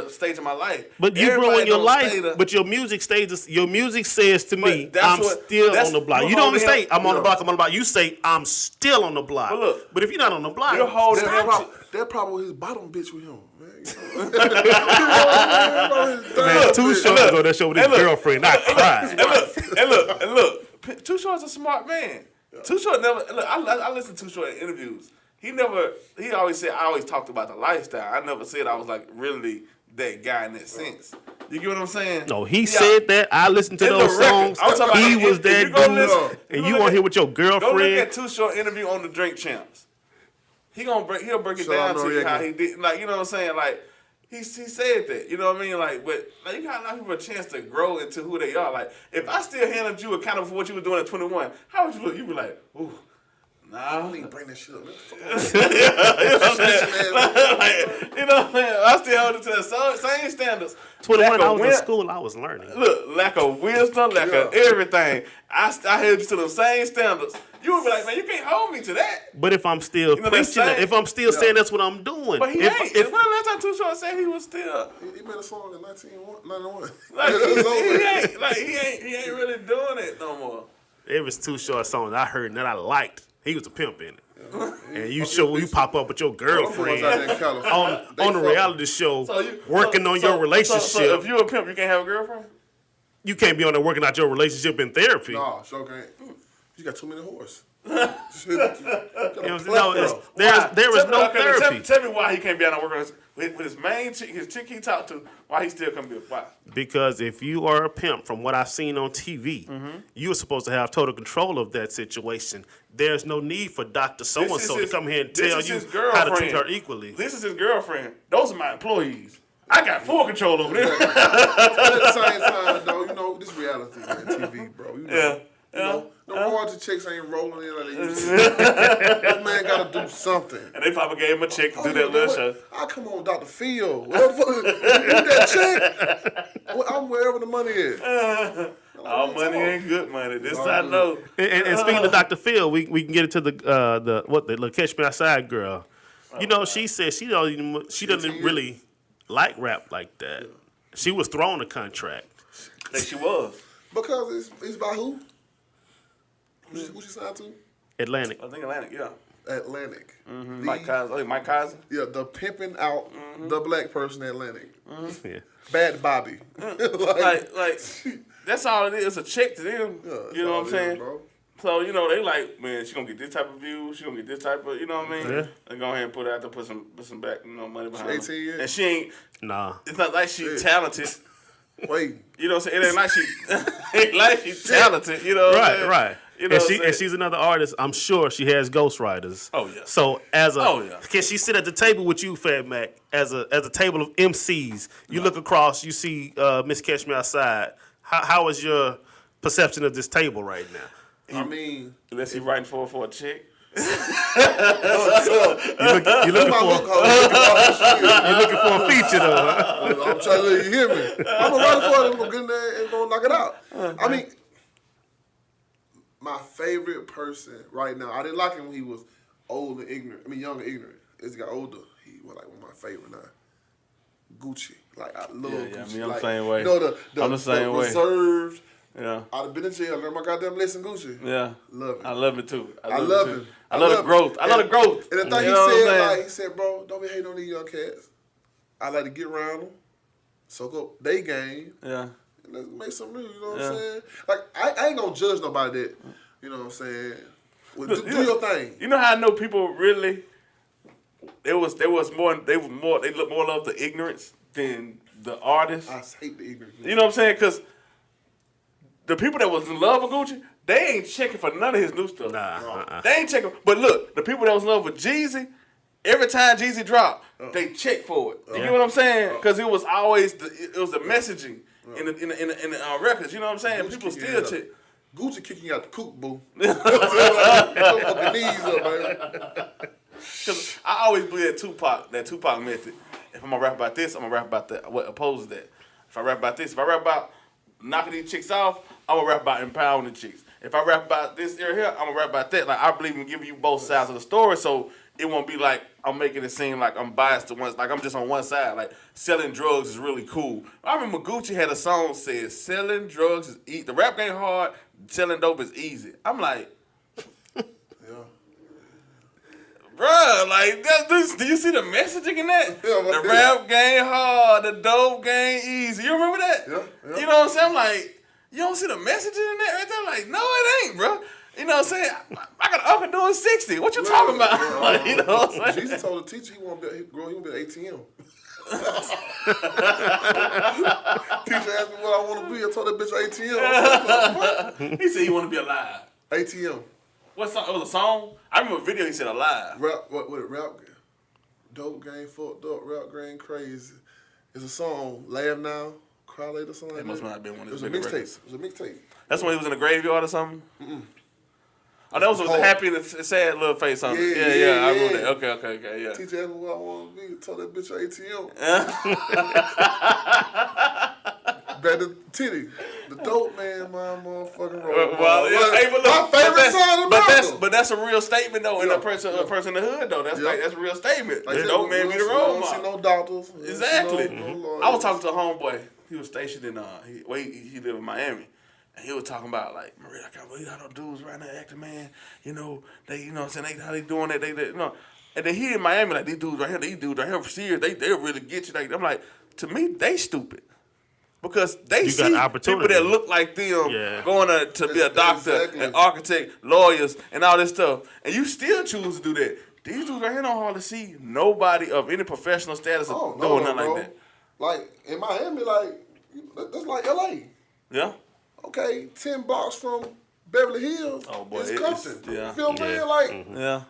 stage of my life. But you Everybody grow in your don't life, stay there. but your music says to me, that's I'm what- still that's- on the block. you're You don't holding say, him- I'm on the block, I'm on the block. You say, I'm still on the block. But look, but if you're not on the block, you're holding stop him it. That probably was his bottom bitch with him, man. Man, Too Short was on that show with his girlfriend, not crying. And look. Too Short's a smart man. Too Short never. Look, I listen to Too Short in interviews. He always said, I always talked about the lifestyle. I never said I was like really that guy in that sense. You get what I'm saying? No, he said that. I listened to In the those record. songs. I'm talking about He was if that you go dude. listen- And go you look want at- here with your Go look girlfriend. at Too Short interview on the Drink Champs. He'll break it So I down know to you how he he did. Like, you know what I'm saying? Like, he said that. You know what I mean? Like, but like, you got to allow people a chance to grow into who they are. Like, if I still handled you accountable for what you were doing at 21, how would you look? You'd be like, ooh. Nah, I don't even bring that shit up. you know what I'm saying? Like, you know what I'm saying? I still hold it to the same standards. 21, I was in school, I was learning. Look, lack of wisdom, lack of everything. I held you to the same standards. You would be like, man, you can't hold me to that. But if I'm still preaching, if I'm still saying that's what I'm doing, but he ain't. When the last time Too Short said he was still? He made a song in 1991. Like he ain't really doing it no more. It was Too Short songs I heard and that I liked. He was a pimp in it. And you pop up with your girlfriend on the reality show working on your relationship. So if you a pimp, you can't have a girlfriend? You can't be on there working out your relationship in therapy. No, sure can't. You got too many whores. There was no therapy. Tell me why he can't be on there working with his main chick, his chick he talked to, why he still can't be a why? Because if you are a pimp, from what I've seen on TV, you are supposed to have total control of that situation. There's no need for Dr. So-and-so to come here and tell you how to treat her equally. This is his girlfriend. Those are my employees. I got full control over this. But at the same time, though, you know, this reality, man, TV, bro. You know, the royalty chicks ain't rolling in like they used to. This man got to do something. And they probably gave him a check to do that little show. I come on, Dr. Phil. What the fuck? You need that check? I'm wherever the money is. All money ain't good money. This I know. And speaking of Dr. Phil, we can get into the Catch Me Outside girl. You know, she said she doesn't really like rap like that. She was thrown a contract. I think she was. Because it's by who? Who she signed to? Atlantic. I think Atlantic, yeah. Atlantic. Mm-hmm. Mike Kaiser. Yeah, the pimping out the black person at Atlantic. Yeah. Bad Bobby. like that's all it is. It's a check to them. Yeah, you know what I'm saying? Bro. So, you know, they like, man, she gonna get this type of view. She gonna get this type of, you know what I mean? Yeah. They go ahead and put it out there, put some back, money behind her. 18 years? And she ain't. Nah. It's not like she talented. Wait. You know what I'm saying? It ain't like she talented. You know what I'm saying? Right. You know and she's another artist. I'm sure she has ghostwriters. Oh yeah. So can she sit at the table with you, Fatt Mack, as a table of MCs? You look across, you see Miss Catch Me Outside. How is your perception of this table right now? I mean, unless he's writing for a check. You're looking for a feature though. Huh? I'm trying to let you hear me. I'm gonna run for it. I'm gonna get in there and gonna knock it out. I mean, my favorite person right now. I didn't like him when he was old and ignorant. I mean, young and ignorant. As he got older, he was like one of my favorite now. Gucci, like I love Gucci. I mean, I'm like, the same way. You know, I'm the same way. Reserved. Yeah. I'd have been in jail. I learned my goddamn lesson, Gucci. Yeah. Love it. I love it too. I love it. I love the growth. I love the growth. And the thing he said, bro, don't be hating on these young cats. I like to get around them, soak up they game. Yeah. And let's make some news, you know what I'm saying? Like, I ain't gonna judge nobody that, you know what I'm saying? Well, do your thing. You know how I know people really, they look more love the ignorance than the artist. I hate the ignorance. You know what I'm saying? Because the people that was in love with Gucci, they ain't checking for none of his new stuff. Nah. They ain't checking. But look, the people that was in love with Jeezy, every time Jeezy dropped, they check for it. You get what I'm saying? Because it was always the messaging in the records. You know what I'm saying? Gucci people still check. Gucci kicking out the coop, boo. Don't fucking knees up, man. Because I always believe that Tupac method. If I'm gonna rap about this, I'm gonna rap about that. What opposes that? If I rap about this, if I rap about knocking these chicks off, I'm gonna rap about empowering the chicks. If I rap about this area here, I'm gonna rap about that. Like, I believe in giving you both sides of the story, so it won't be like I'm making it seem like I'm biased to one. Like I'm just on one side. Like selling drugs is really cool. I remember Gucci had a song that said selling drugs is easy. The rap game hard, selling dope is easy. I'm like, bruh, like, do you see the messaging in that? The rap game hard, the dope game easy. You remember that? Yeah. You know what I'm saying? I'm like, you don't see the messaging in that right there? Like, no, it ain't, bro. You know what I'm saying? I got an uncle doing 60. What you talking about? Like, you know what I'm saying? Jesus told the teacher he won't be an ATM. Teacher asked me what I want to be. I told that bitch ATM. He said he want to be alive. ATM. What song? It was a song? I remember a video he said alive. Rap game? Dope game fucked up. Rap game crazy. It's a song, Laugh Now, Cry Later, something like That that. must not have been one It of was a his bigger mixtape. records. It was a mixtape. That's when he was in the graveyard or something? Oh, that was a Hard. happy and sad little face on it. Yeah, I remember yeah. that. Okay, yeah. Teacher asked me what I want to be. Told that bitch ATM. Back to Titty. The dope man, my motherfucking role. Well, hey, but look, my favorite song about but that's a real statement though. In Yeah. a person in the hood though, that's Yeah. that's a real statement. Like, The dope man be the we role don't see model. no doctors. We don't see Exactly. no lawyers. I was talking to a homeboy. He was stationed in he lived in Miami. And he was talking about like, Maria, I can't believe how those dudes right now acting, man. They what I'm saying, how they doing that, And then he in Miami, like these dudes right here for serious, they'll really get you. Like, I'm like, to me, they stupid. Because they see got opportunity. people that look like them going to be a doctor, Exactly. an architect, lawyers, and all this stuff. And you still choose to do that. These dudes right here don't hardly see nobody of any professional status doing nothing bro. like that. Like, in Miami, like, that's like LA. Yeah? Okay, 10 blocks from Beverly Hills. Oh, boy, it's it is- Compton. yeah. You feel what I'm Yeah. saying? Like, Yeah.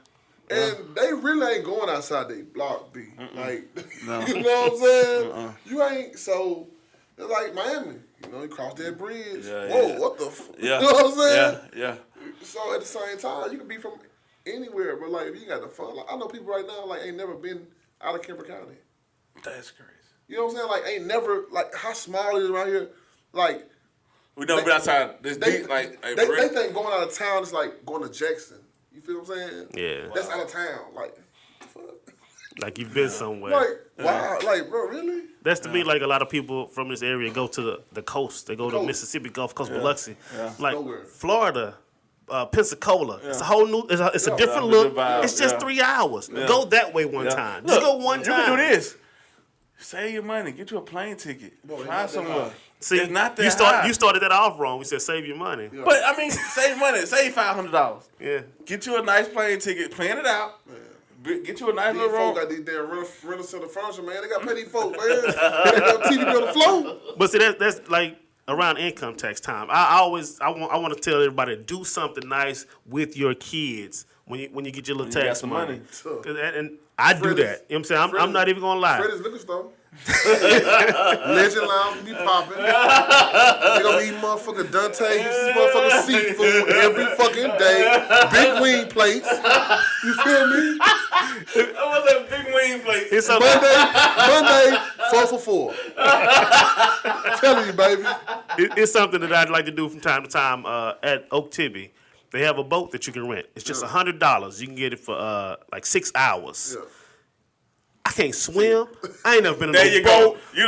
and they really ain't going outside they block B. Like, No. you know what I'm saying? You ain't, so, it's like Miami. You cross that bridge. Yeah, Whoa, yeah. what the Yeah. You know what I'm saying? Yeah. So at the same time, you can be from anywhere, but like if you got the fun, like I know people right now like ain't never been out of Kemper County. That's crazy. You know what I'm saying? Like ain't never like how small it is right here. Like We never been outside this they deep, like, hey, they, for real? they think going out of town is like going to Jackson. You feel what I'm saying? Yeah. That's out of town. Like, what the fuck? Like you've been somewhere. Like wow, like bro, really? That's to me like a lot of people from this area go to the coast. They go to Coast. Mississippi Gulf Coast, Biloxi. Yeah. Like Nowhere. Florida, Pensacola. It's a whole new. It's a different Yeah. look. Vibe, It's just yeah. 3 hours. Yeah. Go that way one Yeah. time. Look, Just go one you time. can do this. Save your money. Get you a plane ticket. Bro, it's Fly not that somewhere. high. See, It's not that you high. started that off wrong. We said save your money. Yeah. But I mean, save money. Save $500. Yeah. Get you a nice plane ticket. Plan it out. Get you a nice These little folks room. got these damn rental center furniture, man. They got to pay these folks, man. They got TV be on the floor. But see, that's like around income tax time. I want to tell everybody, do something nice with your kids when you get your little you got tax some money. money. And I do Freddy's- that. You know what I'm saying? I'm not even gonna lie. Freddy's liquor store. Legend Lounge be popping. They gonna be eating motherfucking Dante, motherfucking seafood every fucking day. Big wing plates. You feel me? That was a big wing plate. It's a, Monday, 4 for 4. Telling you, baby. it's something that I'd like to do from time to time at Oak Tibby. They have a boat that you can rent. It's just $100. You can get it for like 6 hours. Yeah. I can't swim. I ain't never been in There no you boat. go. You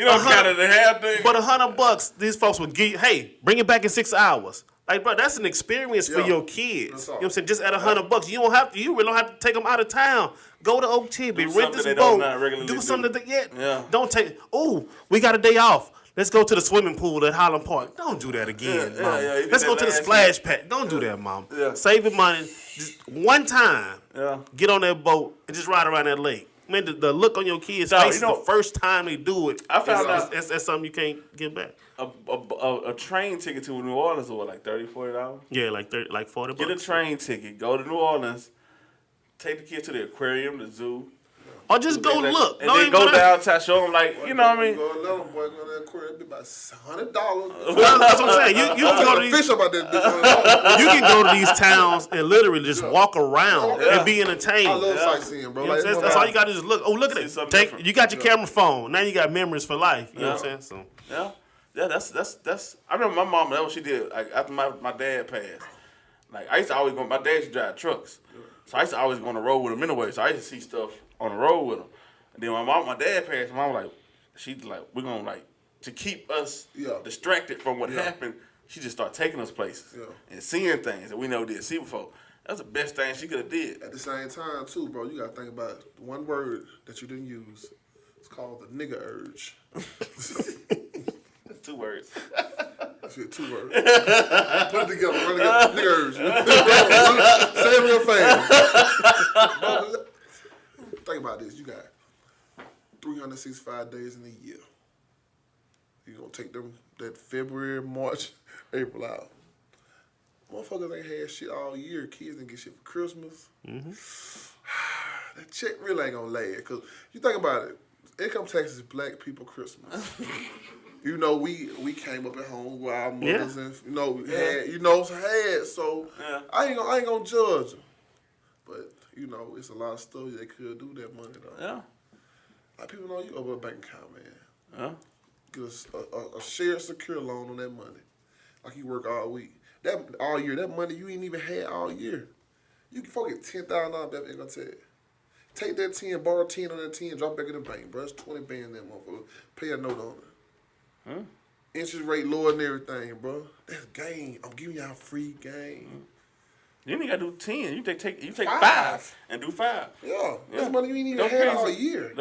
don't kind of the half thing. But $100, these folks would give you, hey, bring it back in 6 hours. Like, bro, that's an experience for Yeah. your kids. That's You all. know what I'm saying? Just at $100, you really don't have to take them out of town. Go to Oak Tibby, Do rent something this they boat, don't regularly do something that Yeah. Don't take. Oh, we got a day off. Let's go to the swimming pool at Highland Park. Don't do that again, Yeah, mom. yeah, you did Let's that go to the last splash pad. Don't do that, mom. Yeah. Save your money. Just one time, Yeah. get on that boat and just ride around that lake. Man, the look on your kids' Dog, faces the first time they do it. I found out- that's something you can't get back. A train ticket to New Orleans was like $30, $40. Yeah, like $40. Get a train ticket. Go to New Orleans. Take the kids to the aquarium, the zoo. Or just go And then- look. And No, then ain't go gonna- downtown, show them like, you know what I mean? Go little boy, go to that aquarium, it'd be about $100. That's what I'm saying. You can go to Fish these, up out that bitch. you can go to these towns and literally just walk around and be entertained. I love You sightseeing, bro. know what I'm Like, saying? That's all you got to just look. Oh, look at See it. something Take different. you got your camera phone. Now you got memories for life. You know what Yeah. I'm saying? So Yeah, that's. I remember my mom. That's what she did. Like after my dad passed, like I used to always go. My dad used to drive trucks, so I used to always go on the road with him anyway. So I used to see stuff on the road with him. And then when my dad passed, my mom was like, she's like, we're gonna like to keep us Yeah. distracted from what Yeah. happened. She just started taking us places Yeah. and seeing things that we never did see before. That's the best thing she could have did. At the same time, too, bro, you gotta think about one word that you didn't use. It's called the nigga urge. That's 2 words. Shit, 2 words. Put it together, run together. Nigga urge. Say it real fast. Bro, think about this. You got 365 days in a year. You gonna take them that February, March, April out. Motherfuckers ain't had shit all year. Kids didn't get shit for Christmas. That check really ain't gonna last. Cause you think about it, income tax is black people Christmas. You know, we came up at home where our mothers and had. So Yeah. I ain't gonna judge them. But you know, it's a lot of stuff they could do with that money though. Yeah. Like people know you over a bank account, man. Yeah. Get a shared secure loan on that money. Like you work all week. All year, that money you ain't even had all year. You can fucking get $10,000 back income tax. Take that 10, borrow 10 on that 10, drop back in the bank, bro. It's 20 bands that motherfucker. Pay a note on it. Huh? Interest rate lower and everything, bro. That's game. I'm giving y'all free game. You ain't gotta do 10. You take 5. 5 and do 5. Yeah. That's money you ain't even Don't had kill all yourself. year.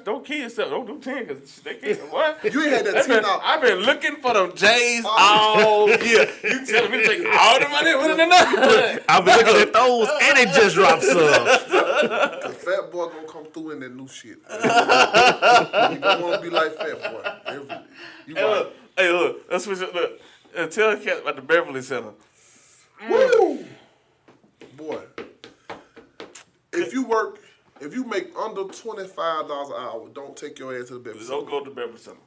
Don't kill yourself. Don't do 10 because they can't. What? You ain't had that 10 out. I've been looking for them J's all year. You telling me to take all the money? I've been looking at those, and they just dropped some. The fat boy gonna come through in that new shit. You don't want to be like fat boy. You right. Hey, look. Let's switch it. Look. Tell the cat about the Beverly Center. Woo! Boy, if you make under $25 an hour, don't take your ass to the Beverly Center. Don't go to the Beverly Center.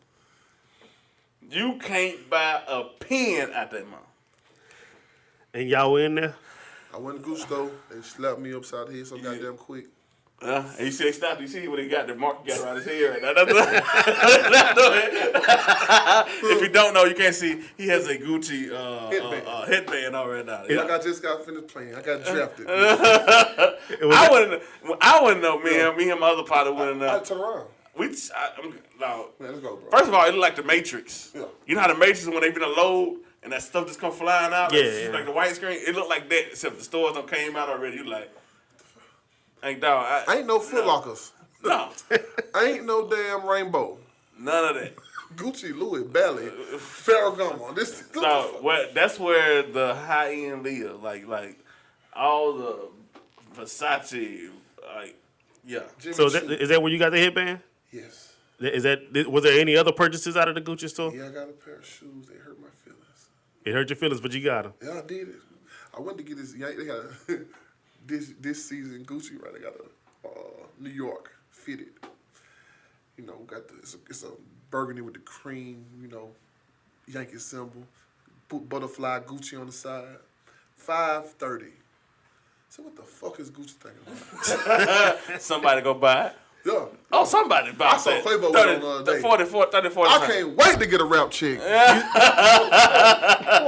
You can't buy a pen at that mall. And y'all were in there? I went to Gusto. They slapped me upside the head so goddamn quick. And you see they stopped. You see what he got the mark got around his hair. If you don't know, you can't see. He has a Gucci headband on right now. Like I just got finished playing. I got drafted. I wouldn't know. Me and my other partner wouldn't know. I turn around. No. Man, let's go, bro. First of all, it looked like the Matrix. Yeah. You know how the Matrix when they finna load and that stuff just come flying out? Yeah. Like the white screen? It looked like that, except the stores don't came out already. You like, ain't dog. Ain't no Foot Lockers. No. Ain't no damn Rainbow. None of that. Gucci, Louis, Belly, Ferragamo. That's where the high end live. Like all the Versace, yeah. Jimmy So Choo. is that where you got the headband? Yes. Was there any other purchases out of the Gucci store? Yeah, I got a pair of shoes. They hurt my feelings. It hurt your feelings, but you got them. Yeah, I did it. I went to get this. They got this season Gucci, right? They got a New York fitted. You know, got it's a burgundy with the cream. You know, Yankee symbol, butterfly Gucci on the side. $530. So what the fuck is Gucci thinking about? Somebody go buy it. Yeah. Oh, somebody buy it. I saw Quavo with it on the other day. 30, 40. I can't wait to get a rap check. Boy,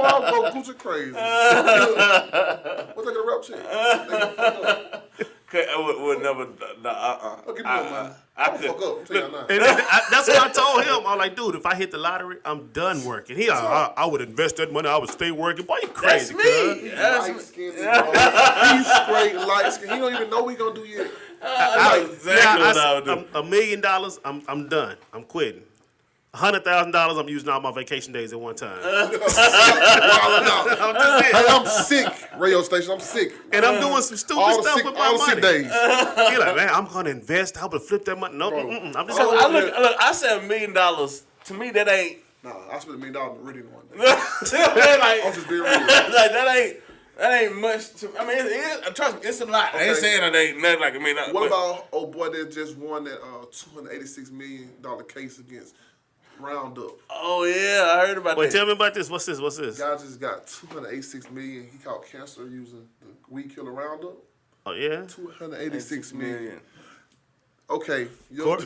I'll go Gucci crazy. What's like a rap check? Okay, I would never. I'll give you no money. I Fuck up. I'm telling you now. And that's what I told him. I'm like, dude, if I hit the lottery, I'm done working. I would invest that money. I would stay working. Boy, you crazy, That's me. cuz. Light skinned, he's straight light skin. He don't even know what he gonna do yet. Exactly what I would do. $1 million, I'm done. I'm quitting. $100,000, I'm using all my vacation days at one time. Hey, I'm sick. Radio station, I'm sick. And I'm doing some stupid All the stuff sick, with all my the sick money. days. You're like, man, I'm gonna invest. I'm gonna flip that money. No, Bro. I'm just Oh, gonna. Look, I said $1 million. To me, that ain't. Nah, I spent $1 million on reading one day. like, I'm just being real. like that ain't much. I mean, trust me, it's a lot. I ain't Okay. saying it ain't nothing like $1 million. What about old boy that just won that $286 million case against Roundup? Oh yeah, I heard about Wait, that. tell me about this. What's this? Guy just got $286 million. He caught cancer using the weed killer Roundup. Oh yeah. $286 million. Okay,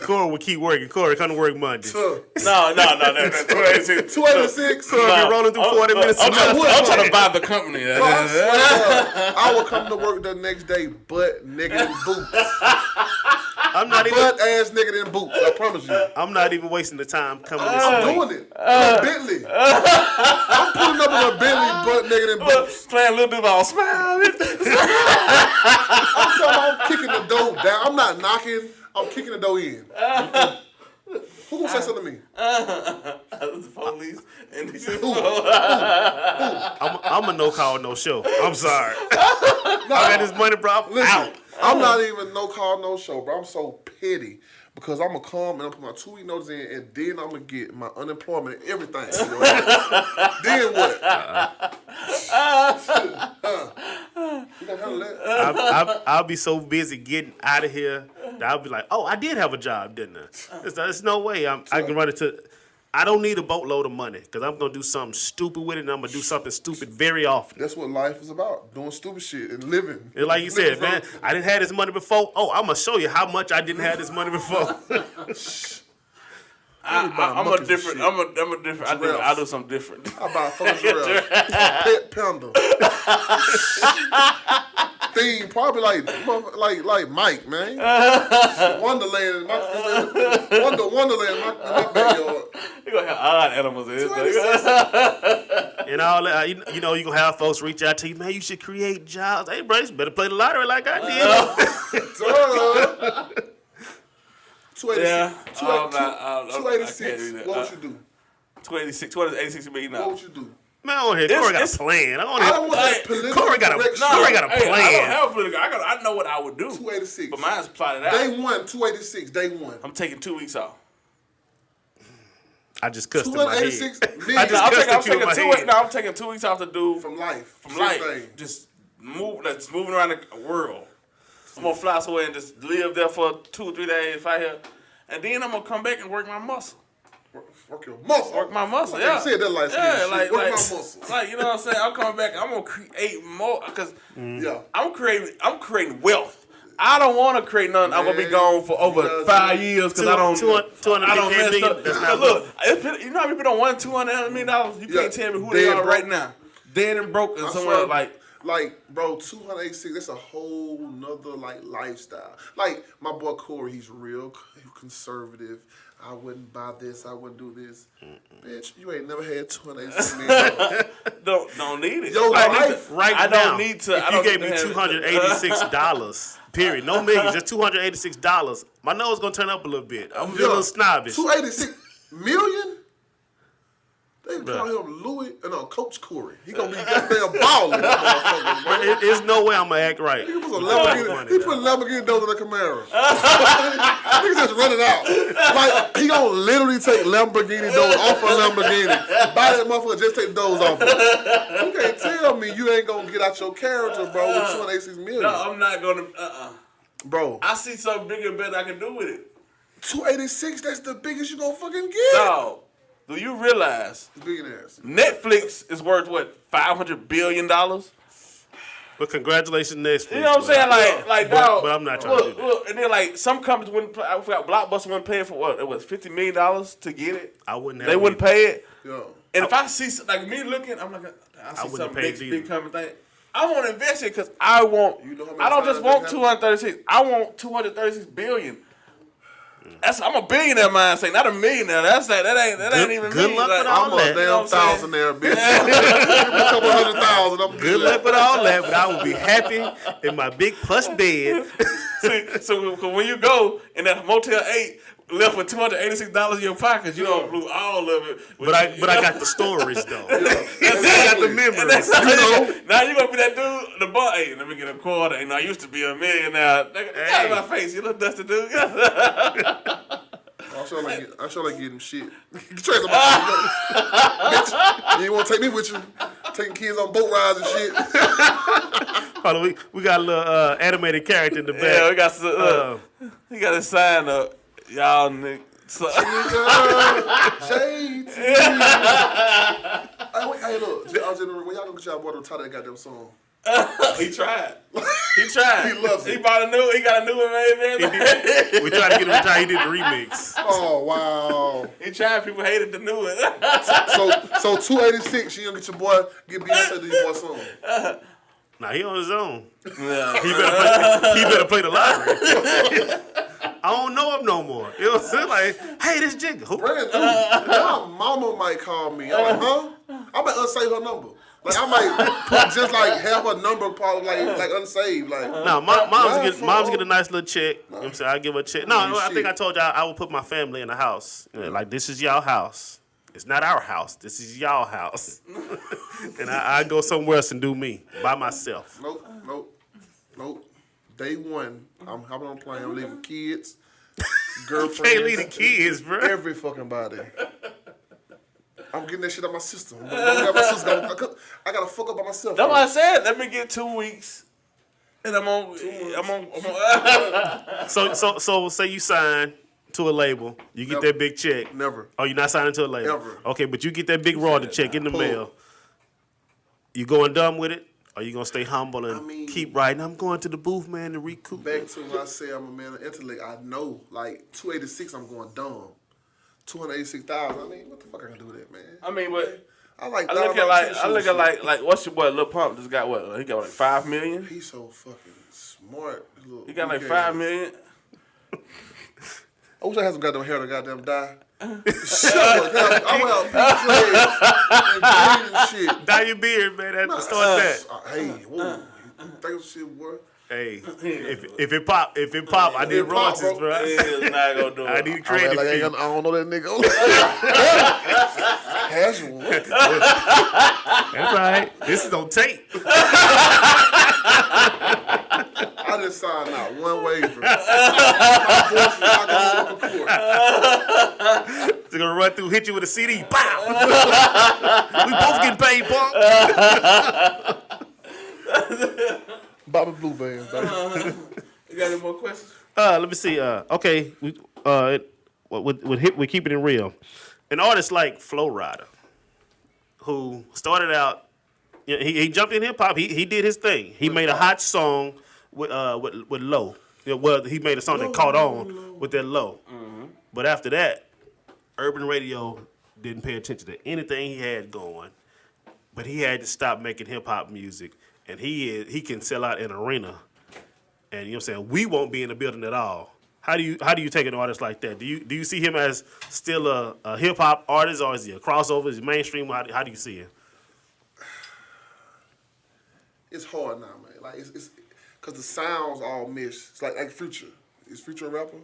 Cory will keep working. Cory, come to work Monday. No. 286. 286. Cory be rolling through 40 minutes. I'm trying to buy the company. I will come to work the next day, butt naked in boots. I'm not even. Butt ass naked in boots. I promise you. I'm not even wasting the time coming I'm this way. doing it. A Bentley. I'm pulling up in a Bentley, butt naked in boots. Playing a little bit of all smile. I'm kicking the door down. I'm not knocking. I'm kicking the door in. Who gonna say something to me? The police and they said, I'm a no call, no show. I'm sorry. I got this money, bro. I'm Listen, out. I'm not even no call, no show, bro. I'm so petty because I'm gonna come and I'm gonna put my 2 week notice in, and then I'm gonna get my unemployment and everything. You know? Then what? You gonna handle that? I'll be so busy getting out of here I'll be like, oh, I did have a job, didn't I? There's no way I can run into. I don't need a boatload of money because I'm gonna do something stupid with it, and I'm gonna do something stupid very often. That's what life is about: doing stupid shit and living. And like you said, man, I didn't have this money before. Oh, I'm gonna show you how much I didn't have this money before. I'm a different. I think I'll do something different. How about fucking giraffe? Pet panda. Thing probably like Mike, man. Wonderland in my backyard. You gonna have odd animals in this thing. And all that, you know, you gonna have folks reach out to you, man. You should create jobs. Hey, bro, you better play the lottery like I did. 286. Yeah. 286. What would you do? 286 million. What would you do? Man, I want to hear Cory got a plan. I don't want that political Cory got a correction. Cory got a plan. I don't have a political. I know what I would do. 286. But mine's plotted out. Day one, 286. Day one. I'm taking 2 weeks off. I just cussed in my head. 286 I just cussed in my head. I'm taking 2 weeks off to do from life. From life. Just moving around the world. I'm gonna fly somewhere and just live there for 2 or 3 days, fly here, and then I'm gonna come back and work my muscle. Work your muscle. Work my muscle. Yeah. You said that like like work my muscle. Like, you know what I'm saying? I'm coming back. I'm gonna create more because Yeah. I'm creating wealth. I don't want to create nothing. I'm gonna be gone for over 5 years because I don't. 258 million. That's not look, you know how many people don't want $200 million? You can't tell me who they are right now. Dead and broke and somewhere like, bro, 286, that's a whole nother, like, lifestyle. Like, my boy Cory, he's real conservative. I wouldn't buy this. I wouldn't do this. Bitch, you ain't never had $286 million. Don't need it. Yo, life. I don't need to. If you gave me $286, period, no millions, just $286, my nose gonna turn up a little bit. I'm a little snobbish. 286 million? They call him Louis, Coach Cory. He gonna be goddamn balling. There's no way I'm gonna act right. He put Lamborghini doors in the Camaro. Nigga just run it out. Like, he gonna literally take Lamborghini doors off a Lamborghini. Buy that motherfucker, just take the doors off of it. You can't tell me you ain't gonna get out your character, bro, with 286 million. No, I'm not gonna. Bro. I see something bigger and better I can do with it. 286, that's the biggest you gonna fucking get. No. Do you realize billionaires? Netflix is worth what, $500 billion? Well, congratulations, Netflix. You know what I'm saying? Like, dog. But I'm not trying to do that. Look, and then like some companies wouldn't. I forgot Blockbuster wouldn't pay for what? It was $50 million to get it. I wouldn't. They wouldn't pay it. Yo. And if I see like me looking, I'm like, I see something big company thing. I want to invest it because I want. You know how many I don't just want times 236. I want 236 billion. I'm a billionaire mindset, not a millionaire. That ain't even good me. luck Like, with all I'm that. a damn $1,000 bitch. A couple $100,000. I'm Good luck with all that, but I will be happy in my big plush bed. so when you go in that Motel 8, left with $286 in your pockets, you don't blew all of it. But I got the stories though. Yeah, I got the memories. Now you gonna be that dude, the boy. Hey, let me get a quarter. And I used to be a millionaire. Get out of my face, you little dusty dude. I sure like getting shit. Trey, bitch, you ain't want to take me with you. Taking kids on boat rides and shit. Hold on, we got a little animated character in the back. Yeah, we got some. He got his sign up. Y'all niggas. JT. Hey, look. When y'all gonna get y'all boy to tie that goddamn song? He tried. He loves it. He got a new one made. We tried to get him to tie. He did the remix. Oh wow. He tried. People hated the new one. So 286. You gonna get your boy get Beyonce to do your boy song? Nah, he on his own. Yeah. He better play the lottery. I don't know him no more. You know what I'm saying? Like, hey, this jigger. Who? Brand new. My mama might call me. I'm like, huh? I might unsave her number. Like, I might put just like half a number, probably like unsaved. Like, no, mom's get a nice little check. You know what I'm saying? I give her a check. No, I think I told y'all I would put my family in the house. You know, like, this is y'all house. It's not our house. This is y'all house. And I go somewhere else and do me by myself. Nope. Day one, I'm hopping on a plane. I'm leaving kids, girlfriends. Can't leave the kids, bro. Every fucking body. I'm getting that shit out my system. I gotta fuck up by myself. That's what I said. Let me get 2 weeks. And I'm on. So say you sign to a label, you get Never. that big check. Never. Oh, you're not signing to a label. Ever. Okay, but you get that big royalty check in the Pull. mail. You going dumb with it? Or you gonna stay humble and I mean, keep writing? I'm going to the booth, man, to recoup. Back to when I say I'm a man of intellect, I know, like, 286, I'm going dumb. 286,000, I mean, what the fuck I gonna do with that, man? I mean, but I like I look at like what's your boy Lil Pump just got what? He got like 5 million. He's so fucking smart. He got like 5 million. I wish I had some goddamn hair to goddamn die. Shut up. I went out and green and shit. Dye your beard, man. Start that. Hey, whoa. You think of shit, boy? Hey, if it pop, I need It pop, royalties, bro. bro. He's not gonna do it. I need I creative fee. don't know that nigga. Casual. That's right. This is on tape. I just signed out one waiver. My voice is not going on the court. They're gonna run through, hit you with a CD. Pow! We both getting paid, punk. Bobby Blue Band, baby. You got any more questions? Let me see. Okay, we're keeping it real. An artist like Flo Rida, who started out, you know, he jumped in hip hop. He did his thing. He made a hot song with Low. You know, well, he made a song that caught on with that Low. Mm-hmm. But after that, urban radio didn't pay attention to anything he had going. But he had to stop making hip hop music, and he can sell out an arena. And you know what I'm saying? We won't be in the building at all. How do you take an artist like that? Do you see him as still a hip hop artist, or is he a crossover? Is he mainstream? How do you see him? It's hard now, man. Like it's because the sounds all mesh. It's like Future. Is Future a rapper?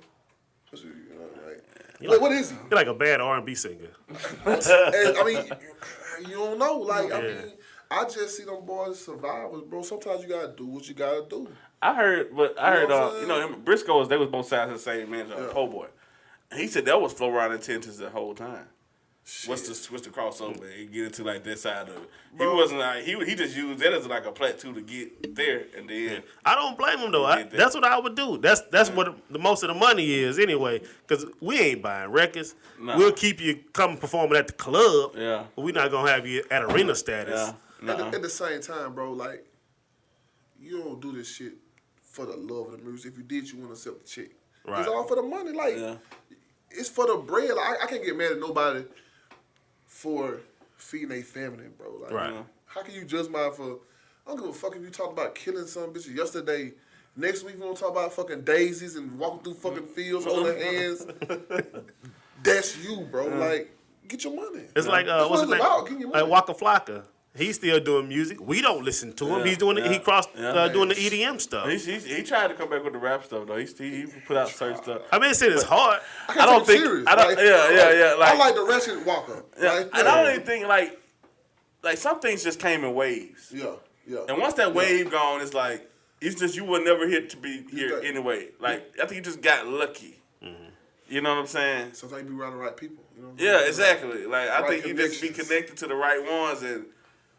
You know, like, what is he? He's like a bad R&B singer. And, I mean, you don't know. Like I Yeah. mean, I just see them boys survivors, bro. Sometimes you gotta do what you gotta do. I heard, know what I'm saying? Briscoes, they was both sides of the same man, Yeah. Po Boy. And he said that was Flo Rida intentions the whole time. What's the crossover and get into like that side of it? He wasn't like he just used that as like a plateau to get there, and then I don't blame him though. Get that. That's what I would do. That's what the most of the money is anyway. Because we ain't buying records. No. We'll keep you come performing at the club. Yeah. But we're not gonna have you at arena status. yeah, At the same time, bro, like you don't do this shit for the love of the music. If you did, you want to accept the check. Right. It's all for the money. Like Yeah. it's for the bread. Like, I can't get mad at nobody for feeding their family, bro. Like, Right. how can you judge mine for? I don't give a fuck if you talk about killing some bitches yesterday. Next week we gonna talk about fucking daisies and walking through fucking fields holding hands. That's you, bro. Like, get your money. It's like That's what's what his it's name? about, getting your money. Like Waka Flocka. He's still doing music. We don't listen to him. Yeah, He's doing he crossed yeah. doing the EDM stuff. he tried to come back with the rap stuff though. He put out certain stuff. I mean, it's hard. I don't think serious. I don't. Like, Yeah. Like, I like the Ratchet Walker. yeah, Like, and I don't even think like some things just came in waves. Yeah. And once that wave gone, it's like it's just you were never hit to be here got- anyway. Like I think you just got lucky. You know what I'm saying? Sometimes you be around the right people. You know what I'm Yeah, saying? exactly. Like I Right think you just be connections. connected to the right ones, and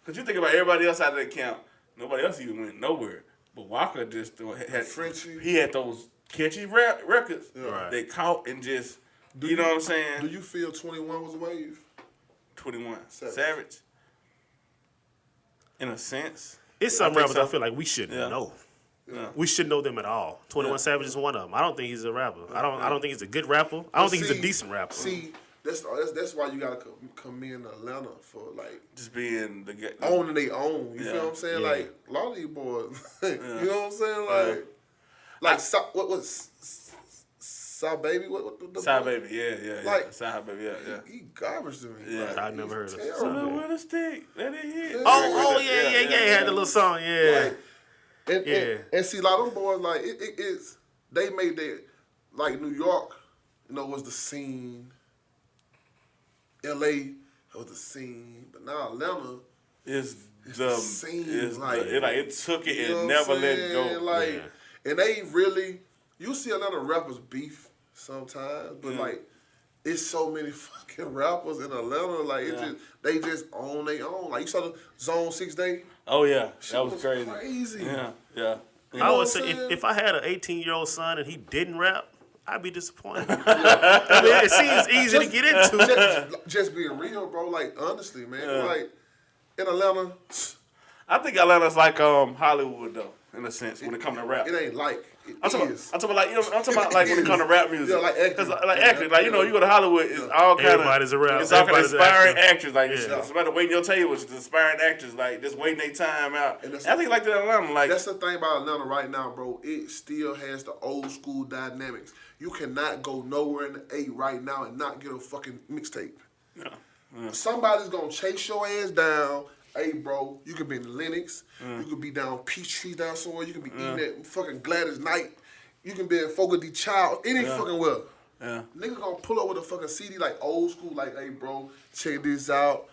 because you think about everybody else out of that camp, nobody else even went nowhere. But Walker just had Frenchie. He had those catchy records Right. they caught and just Do you know what I'm saying? Do you feel 21 was a wave? 21 Savage. Savage. In a sense, It's some I think rappers so. I feel like we shouldn't Yeah. know. Yeah. We shouldn't know them at all. 21 Yeah. Savage is one of them. I don't think he's a rapper. I don't think he's a good rapper. I don't think he's a decent rapper. See, that's why you gotta come in Atlanta for like just being the guy. owning their own. You Yeah. feel what I'm saying? Yeah. Like a lot of these boys, you know what I'm saying? Like what was Sa Baby? What the Side boy? Baby, yeah. Like- Side Baby, yeah. He garbage to me. Yeah. Like, I've never heard of he's Sa terrible. Baby. With a stick, let it hit. Oh yeah. He had the little song. Yeah. Like, Yeah. and see, a lot of them boys, like, it's, they made that, like, New York, you know, was the scene. L.A. was the scene. But now Atlanta, It's the scene, it took it you know and what I'm never let it saying? go. Like, Yeah. and they really, you see a lot of rappers beef sometimes, but, Yeah. like, it's so many fucking rappers in Atlanta, like, they just own their own. Like, you saw the Zone 6 Day? Oh yeah, Shit that was crazy. crazy. Yeah. I what would I'm say saying? if I had an 18-year-old son and he didn't rap, I'd be disappointed. I mean, it seems easy to get into. just being real, bro. Like honestly, man. Like in Atlanta, I think Atlanta's like Hollywood though, in a sense, when it comes to rap. it ain't like it I'm talking is. about like I'm talking about like when it comes to rap music. Yeah, like acting. Cause like acting, like you know, you go to Hollywood, it's all kind of Everybody's a rapper. It's all kind of Everybody's an aspiring actor. actors. Like it's about waiting your tables. It's aspiring actors, like just waiting their time out. And that's- I think like that Atlanta, like That's the thing about Atlanta right now, bro. It still has the old school dynamics. You cannot go nowhere in the A right now and not get a fucking mixtape. Somebody's gonna chase your ass down. Hey, bro, you could be in Lenox. You could be down Peachtree down somewhere. You could be eating at fucking Gladys Knight. You can be at Fogo de Chao. Any fucking well. Yeah. Nigga gonna pull up with a fucking CD like old school, like, hey, bro, check this out.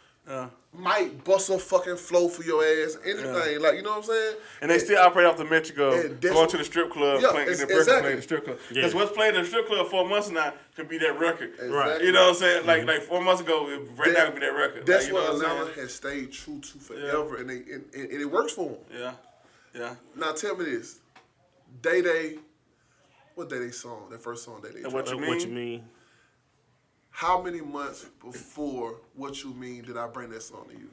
Might bust a fucking flow for your ass. Anything. Like, you know what I'm saying? and they still operate off the metric of And that's going to the strip club, Yeah, playing the exactly. playing the strip club. Because Yeah. what's playing in the strip club 4 months now could be that record. Exactly. You know what I'm saying? Like 4 months ago, right now could be that record. That's like, you know what what I'm Atlanta saying? has stayed true to forever, and it works for them. Yeah. Yeah. Now tell me this, Day, what Day song? That first song Day And what dropped. you What you mean? mean? How many months before What You Mean did I bring that song to you?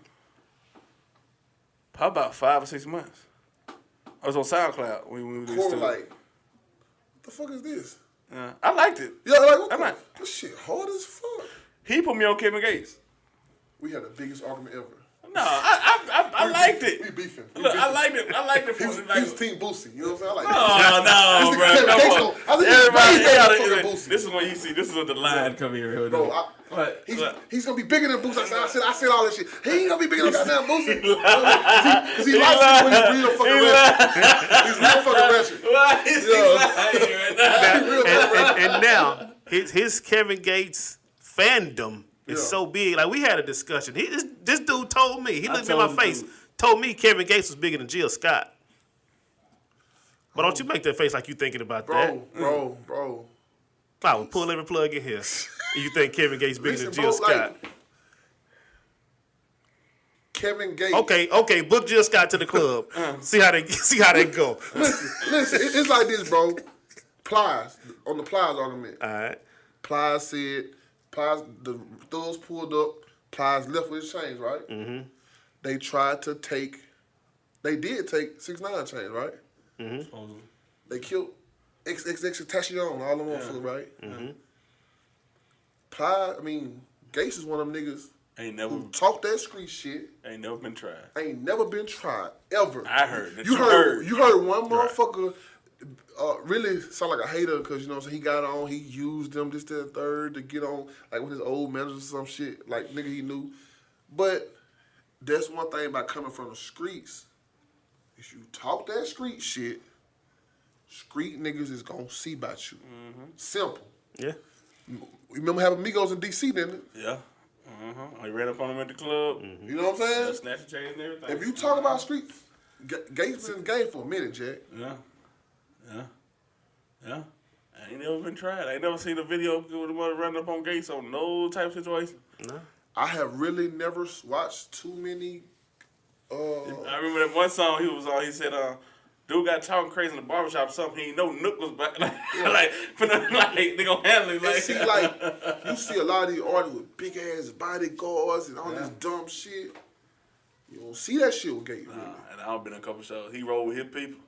Probably about 5 or 6 months. I was on SoundCloud when we Cory did like, what the fuck is this? Yeah. I liked it. Yeah, like what I'm the, like- this shit hard as fuck. He put me on Kevin Gates. We had the biggest argument ever. No, I liked We it. beefing. We Look, I beefing. liked it. I liked it. He was Team Boosie. You know what I'm saying? I like Oh, no, bro. Kevin Come Gates on. I think he's Everybody, way better than yeah, fucking Boosie. this is when you see. This is what the line come here. Bro, What? he's gonna be bigger than Boosie. I said all that shit. He ain't gonna be bigger than goddamn Boosie. Because he likes it when he's real fucking ratchet. He's real fucking ratchet. Why is he lying right now? He's real fucking ratchet. And now his Kevin Gates fandom is Yeah. so big. Like we had a discussion. This dude told me. He looked me in told my the face. dude. Told me Kevin Gates was bigger than Jill Scott. But don't you make that face like you thinking about that? Bro. I would pull every plug in here. You think Kevin Gates bigger Listen, than Jill bro, Scott? like, Kevin Gates. Okay. Book Jill Scott to the club. See how they go. Listen, it's like this, bro. Plies, on the Plies argument. All right. Plies said, the thugs pulled up, Plies left with his chains, right? Mm-hmm. They did take 6ix9ine chains, right? Mm-hmm. They killed XXXTentacion, all them motherfuckers, right? Mm-hmm. Gates is one of them niggas Ain't never who talk that street shit. Ain't never been tried. Ain't never been tried, ever. I heard that You you heard one motherfucker really sound like a hater because, you know what I'm saying, he got on, he used them this, that, and third to get on, like with his old managers or some shit, like nigga he knew. But that's one thing about coming from the streets. If you talk that street shit, street niggas is gonna see about you. Simple. Yeah. You remember having Migos in DC, didn't it? Yeah. I ran up on him at the club. You know what I'm saying? Snatch the chains and everything. If you talk about streets, Gates been in the game for a minute, Jack. Yeah. I ain't never been tried. I ain't never seen a video with the mother running up on Gates on no type of situation. No. I have really never watched too many. I remember that one song he was on. He said, dude got talking crazy in the barbershop or something. He didn't know Nook was back. They gonna handle it. And see, like, you see a lot of these artists with big ass bodyguards and all this dumb shit. You don't see that shit with Gates. Really. And I've been in a couple shows. He rolled with his people.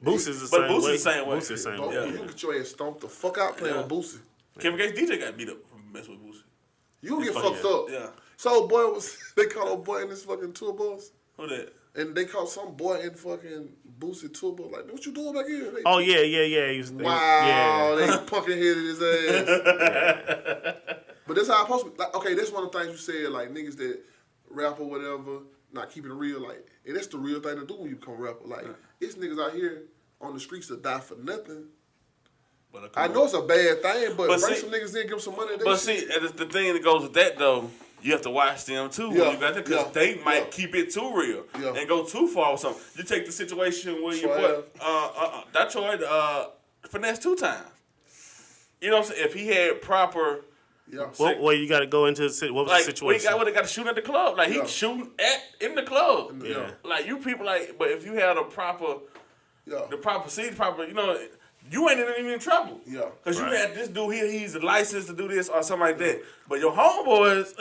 Boosie's the But same Boosie's way. the same way. Boosie's the same Bro, way. you get your ass stomped the fuck out playing with Boosie. Kevin Gates DJ got beat up from messing with Boosie. You get fuck fucked up. Yeah. So boy they caught a boy in this fucking tour bus. Who that? And they caught some boy in fucking Boosie tour bus. Like, what you doing back here? They, Oh yeah. He was, wow, Yeah. they pumpkin headed his ass. But that's how I'm supposed to be. Like, okay, that's one of the things you said, like niggas that rap or whatever, not keeping it real, like, and that's the real thing to do when you become a rapper. Like, it's niggas out here on the streets that die for nothing. But I know it's a bad thing, but bring see- some niggas in, give them some money. But see, and the thing that goes with that though, you have to watch them too when Yeah, you got that because yeah, they might yeah. keep it too real Yeah. and go too far with something. You take the situation where your boy, Detroit finessed 2 times. You know what I'm saying? If he had proper, Yeah. Well, you got to go into what was like, the situation? they got to shoot at the club. Like Yeah. he's shooting in the club. Yeah. Like you people, like, but if you had a proper the proper procedure, you ain't even in trouble. Yeah. Because you had this dude here, he's licensed to do this or something like that. But your homeboys...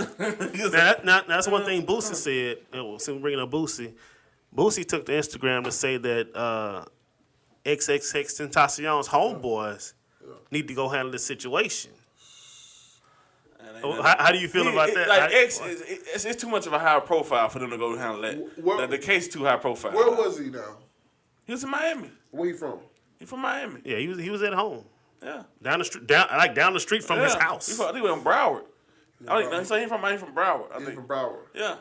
That's one thing Boosie said. Since we're bringing up Boosie took to Instagram to say that XXXTentacion's homeboys need to go handle this situation. How do you feel about that? Like it's too much of a high profile for them to go handle that. The case is too high profile. Where was he now? He was in Miami. Where he from? He from Miami. Yeah, he was at home. Yeah. Down the street from his house. He was in Broward. So he from Broward. I think From Broward. Yeah.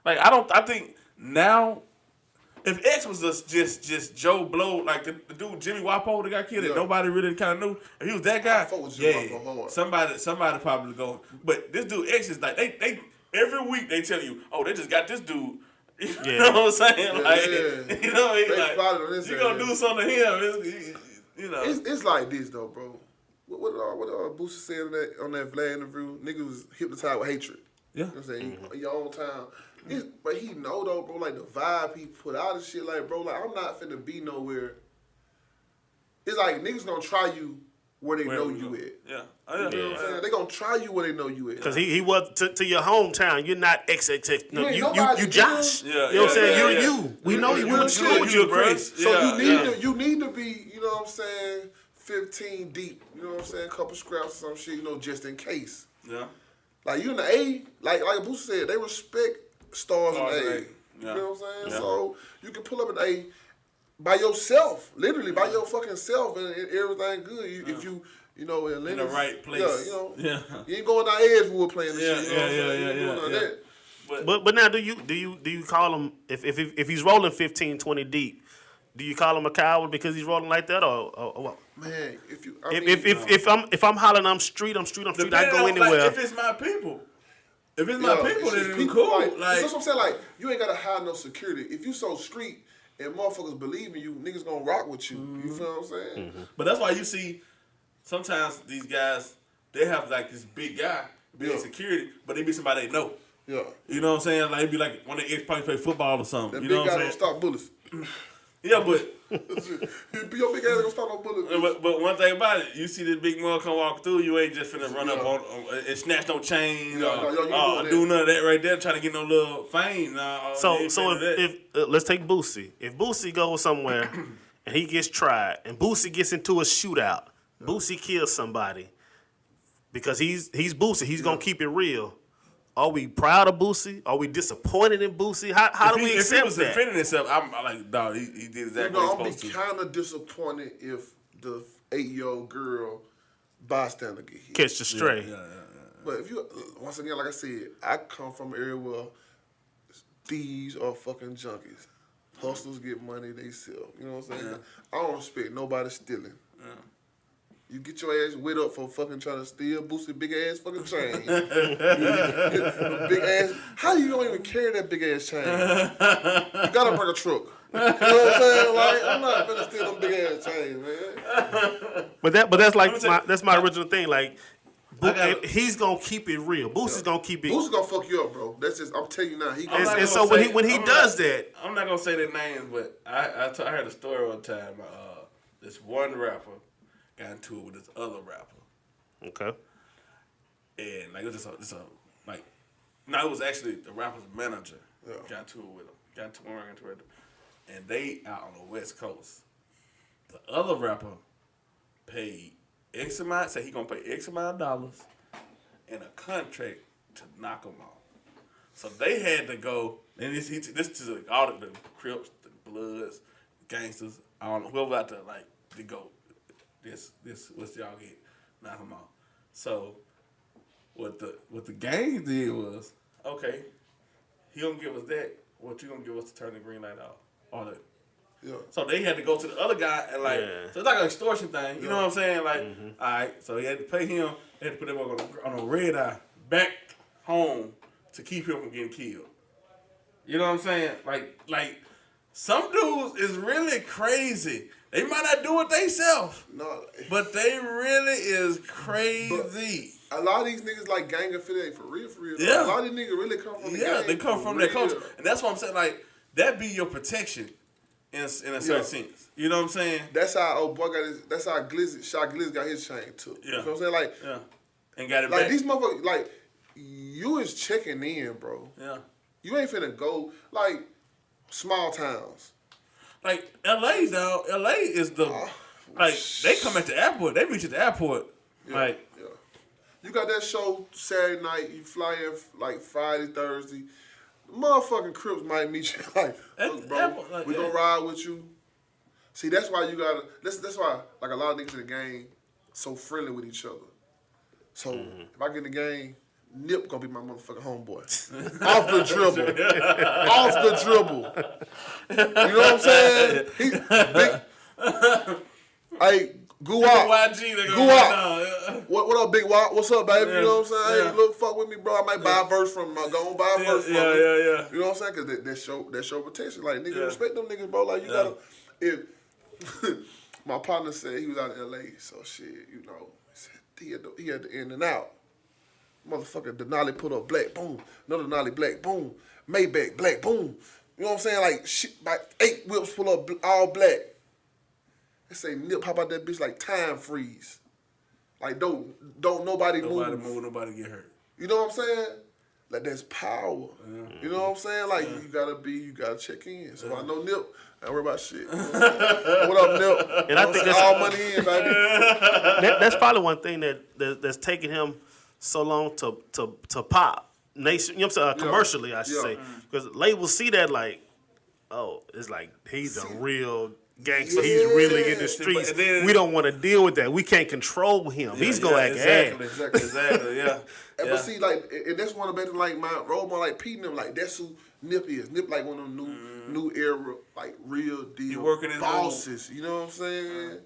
Like I think now, if X was just Joe Blow, like the dude Jimmy Wapo that got killed, that nobody really kind of knew. If he was that guy, somebody probably go. But this dude X is like they every week they tell you, oh, they just got this dude. You know what I'm saying? You know, you gonna do something to him. It's like this though, bro. What Boosie said on that Vlad interview? Niggas was hypnotized with hatred. Yeah. You know what I'm saying? In your own town. But he know though, bro, like the vibe he put out and shit, like, bro, like I'm not finna be nowhere. It's like niggas gonna try you where they know you at. Yeah. You know what I'm saying? They gonna try you where they know you at. Because he was to your hometown. You're not XXX. No, you Josh. Yeah, you know what I'm saying? You're you. We know you. We went to school with you, bro. So you need to be, you know what I'm saying, 15 deep. You know what I'm saying? A couple scraps or some shit, just in case. Yeah. Like you in the A, like Boosie said, they respect stars in the A. Yeah. You know what I'm saying? Yeah. So you can pull up an A by yourself, literally by your fucking self, and everything good. If you in the right place. Yeah, you ain't going down Edgewood playing the shit. But now, do you call him if he's rolling 15, 20 deep? Do you call him a coward because he's rolling like that, or what? Man, if I'm hollering, I'm street. I go anywhere. Like, if it's my people. If it's my people, then it's cool. Like, that's what I'm saying. Like, you ain't gotta hire no security. If you so street and motherfuckers believe in you, niggas gonna rock with you. You feel what I'm saying? Mm-hmm. But that's why you see sometimes these guys, they have like this big guy being security, but they be somebody they know. Yeah. You know what I'm saying? Like, it'd be like one of the ex-probably play football or something. That you big know what guy I'm don't saying? stop bullets. Yeah, but your big ass don't stop no bullets. But one thing about it, you see this big mother come walk through, you ain't just finna run up on and snatch no chain or do none of that right there, trying to get no little fame. So if let's take Boosie. If Boosie goes somewhere and he gets tried, and Boosie gets into a shootout, Boosie kills somebody because he's Boosie. He's gonna keep it real. Are we proud of Boosie? Are we disappointed in Boosie? How do we accept that? If he was defending himself, I'm like, dog, he did exactly what I'll he's supposed to. I'll be kind of disappointed if the 8-year-old girl bystander get hit. Catch the stray. Yeah. But if you, once again, like I said, I come from an area where thieves are fucking junkies. Hustlers get money, they sell. You know what I'm saying? Yeah. I don't respect nobody stealing. Yeah. You get your ass wet up for fucking trying to steal Boosie big ass fucking chain. Big ass. How you don't even carry that big ass chain? You gotta bring a truck. You know what I'm saying? Like, I'm not gonna steal them big ass chains, man. But that's like that's my original thing. Like, he's gonna keep it real. Boosie's gonna keep it. Boosie's gonna fuck you up, bro. That's just, I'm telling you now. And so when he does that, I'm not gonna say their names, but I heard a story one time. This one rapper got into it with this other rapper. Okay. And like it was just like, no, it was actually the rapper's manager. Yeah. Got into it with him. Got into it, and they out on the West Coast. The other rapper paid X amount. Say he gonna pay X amount of dollars in a contract to knock him off. So they had to go. And this is like all the Crips, the Bloods, gangsters, whoever out there like to go. This what's y'all get, knock him off. So what the gang did was, okay, he gonna give us that. What you gonna give us to turn the green light off? All that. Yeah. So they had to go to the other guy and like, so it's like an extortion thing. You know what I'm saying? Like, all right. So he had to pay him. They had to put him on a red eye back home to keep him from getting killed. You know what I'm saying? Like some dudes is really crazy. They might not do it themselves. No. But they really is crazy. But a lot of these niggas like gang affiliated for real. Yeah. A lot of these niggas really come from the gang. Yeah, they come from that culture. And that's what I'm saying. Like, that be your protection. in a certain sense. You know what I'm saying? That's how old boy got his. That's how Shot Glizzy got his chain too. Yeah. You know what I'm saying? Like, And got it like back. these motherfuckers, like you is checking in, bro. Yeah. You ain't finna go like small towns. Like LA, though. LA is the like they come at the airport. They meet you at the airport. Yeah. You got that show Saturday night. You fly in like Friday, Thursday. Motherfucking Crips might meet you like, look, bro, like, we gonna ride with you. See, that's why you gotta. That's why like a lot of niggas in the game so friendly with each other. So if I get in the game, Nip gonna be my motherfucking homeboy. Off the dribble. Off the dribble. You know what I'm saying? He big. Hey, go out. YG, Go out. What up, Big Wop? What's up, baby? You know what I'm saying? Hey, look, fuck with me, bro. I might buy a verse from him. Go on, buy a verse from him. Yeah. You know what I'm saying? Because that show potential. Like, niggas respect them niggas, bro. Like, you gotta. If my partner said he was out in LA, so shit, you know, he had the in and out. Motherfucker, Denali put up black, boom. Another Denali black, boom. Maybach, black, boom. You know what I'm saying? Like, shit, like 8 whips pull up all black. They say, Nip, how about that bitch like time freeze? Like, don't nobody move. Nobody get hurt. You know what I'm saying? Like, that's power. You know what I'm saying? Like, you gotta check in. So I know Nip, I don't worry about shit. You know what up, Nip? And I think that's all money in, baby. that's probably one thing that's taking him so long to pop nation. You know what I'm saying? Commercially, I should say, because labels see that like, oh, it's like he's a real gangster. He's really in the streets. We don't want to deal with that. We can't control him. He's gonna act Exactly. Yeah. But see, like, and that's one of the better, like, my role model, like, Pete and them, like, that's who Nip is. Nip, like, one of them new era, like, real deal working his bosses. You know what I'm saying?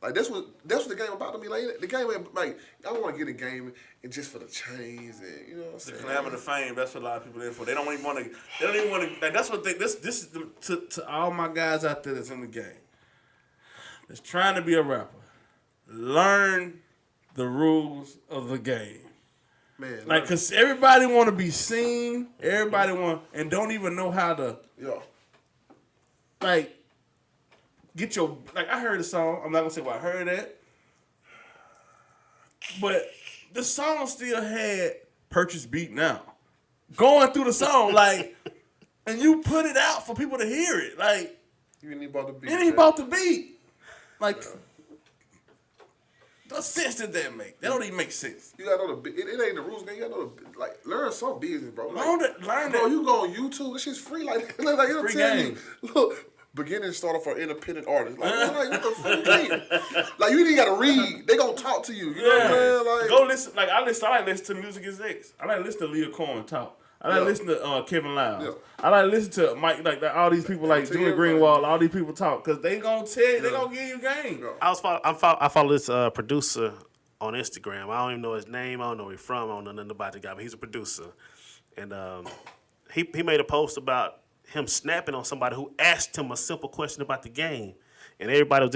Like, that's what the game about to me. Like, the game ain't, like, I don't want to get in the game and just for the chains and, you know what I'm saying? The glamour, the fame, that's what a lot of people are in for. They don't even want to, like, that's what this is to all my guys out there that's in the game. That's trying to be a rapper. Learn the rules of the game. Man, like, cause everybody want to be seen. Everybody want and don't even know how to. Like, get your like. I heard a song. I'm not gonna say why I heard that, but the song still had purchase beat now. Going through the song like, and you put it out for people to hear it. Like, you ain't about the beat. It ain't about the beat. Like. What sense did that make? That don't even make sense. You gotta know it ain't the rules, man. You gotta know like learn some business, bro. Like, learn bro, that. you go on YouTube, that shit's free. Like it'll Free tell game. you, look, beginning starter for independent artists. Like, what the fuck you mean? Like, you ain't gotta read. They gonna talk to you. You know what I'm saying? Like, go listen. Like I like listen to Music Is X. I like listen to Leah Cohen talk. I like listen to Kevin Lyles. Yeah. I like listen to Mike, like all these people, like Julie Greenwald. All these people talk because they gonna tell you, they gonna give you game. Yeah. I follow this producer on Instagram. I don't even know his name. I don't know where he's from. I don't know nothing about the guy, but he's a producer. And he made a post about him snapping on somebody who asked him a simple question about the game. And everybody was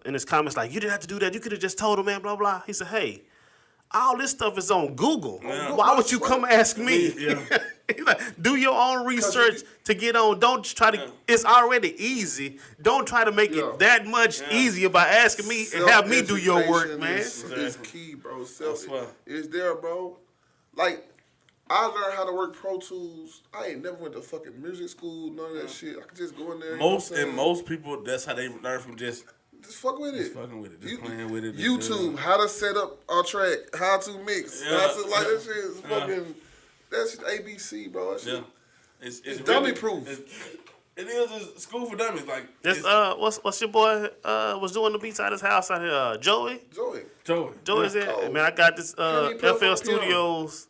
in his comments like, you didn't have to do that. You could have just told him, man, blah, blah. He said, hey, all this stuff is on Google. Yeah. Why would you come ask me? Yeah. He's like, do your own research to get on. Don't try to. It's already easy. Don't try to make it that much easier by asking me and have me do your work, man. It's key, bro. It's there, bro. Like, I learned how to work Pro Tools. I ain't never went to fucking music school, none of that shit. I could just go in there. Most people, that's how they learn from just fuck with it. Just fucking with it. Just playing with it. YouTube, how to set up a track, how to mix, how to, like, that shit is fucking, that's ABC, bro. That shit, it's dummy proof. It is a school for dummies. Like, what's your boy was doing the beats at his house out here? Joey's there. Man, I got this FL Studios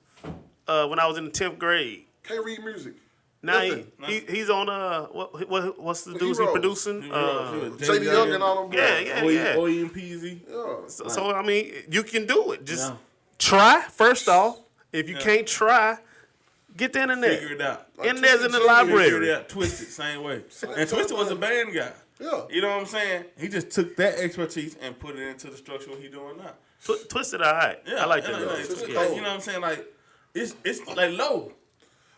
when I was in the 10th grade. Can't read music. Now he's on what's the dudes he producing? JD Young and all them. Yeah. Oye and Peasy. Yeah. So I mean, you can do it. Just try first off. If you can't try, get the internet. Figure it out. Internet's in the library. Figure it out. Twisted, same way. And Twisted was a band guy. Yeah. You know what I'm saying? He just took that expertise and put it into the structure what he doing now. Twisted, all right. Yeah, I like that. You know what I'm saying? Like it's like Low.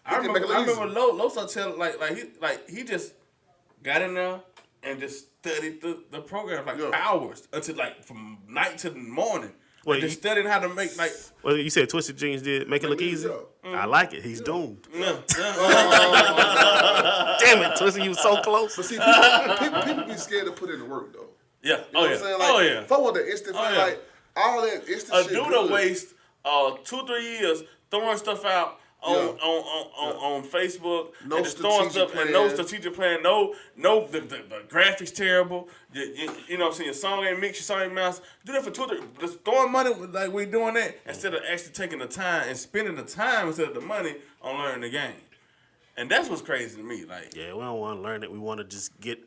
I remember Low started telling he just got in there and just studied the program like hours until like from night to the morning. Well, just studying how to make like. Well, you said Twisted Jeans did make it look easy. I like it. He's doomed. Yeah. Damn it, Twisted, you was so close. But see, people be scared to put in the work though. Yeah. You know what I'm saying? Like, if I want the instant, like all that instant A shit. dude will waste 2-3 years throwing stuff out on Facebook, No and just throwing stuff strategic and no plan. strategic plan. No, the graphics terrible. You know what I'm saying? Your song ain't mixed, your song ain't mastered. Do that for 2-3. Just throwing money like we doing that instead of actually taking the time and spending the time instead of the money on learning the game. And that's what's crazy to me. Like, Yeah, we don't want to learn it. We want to just get.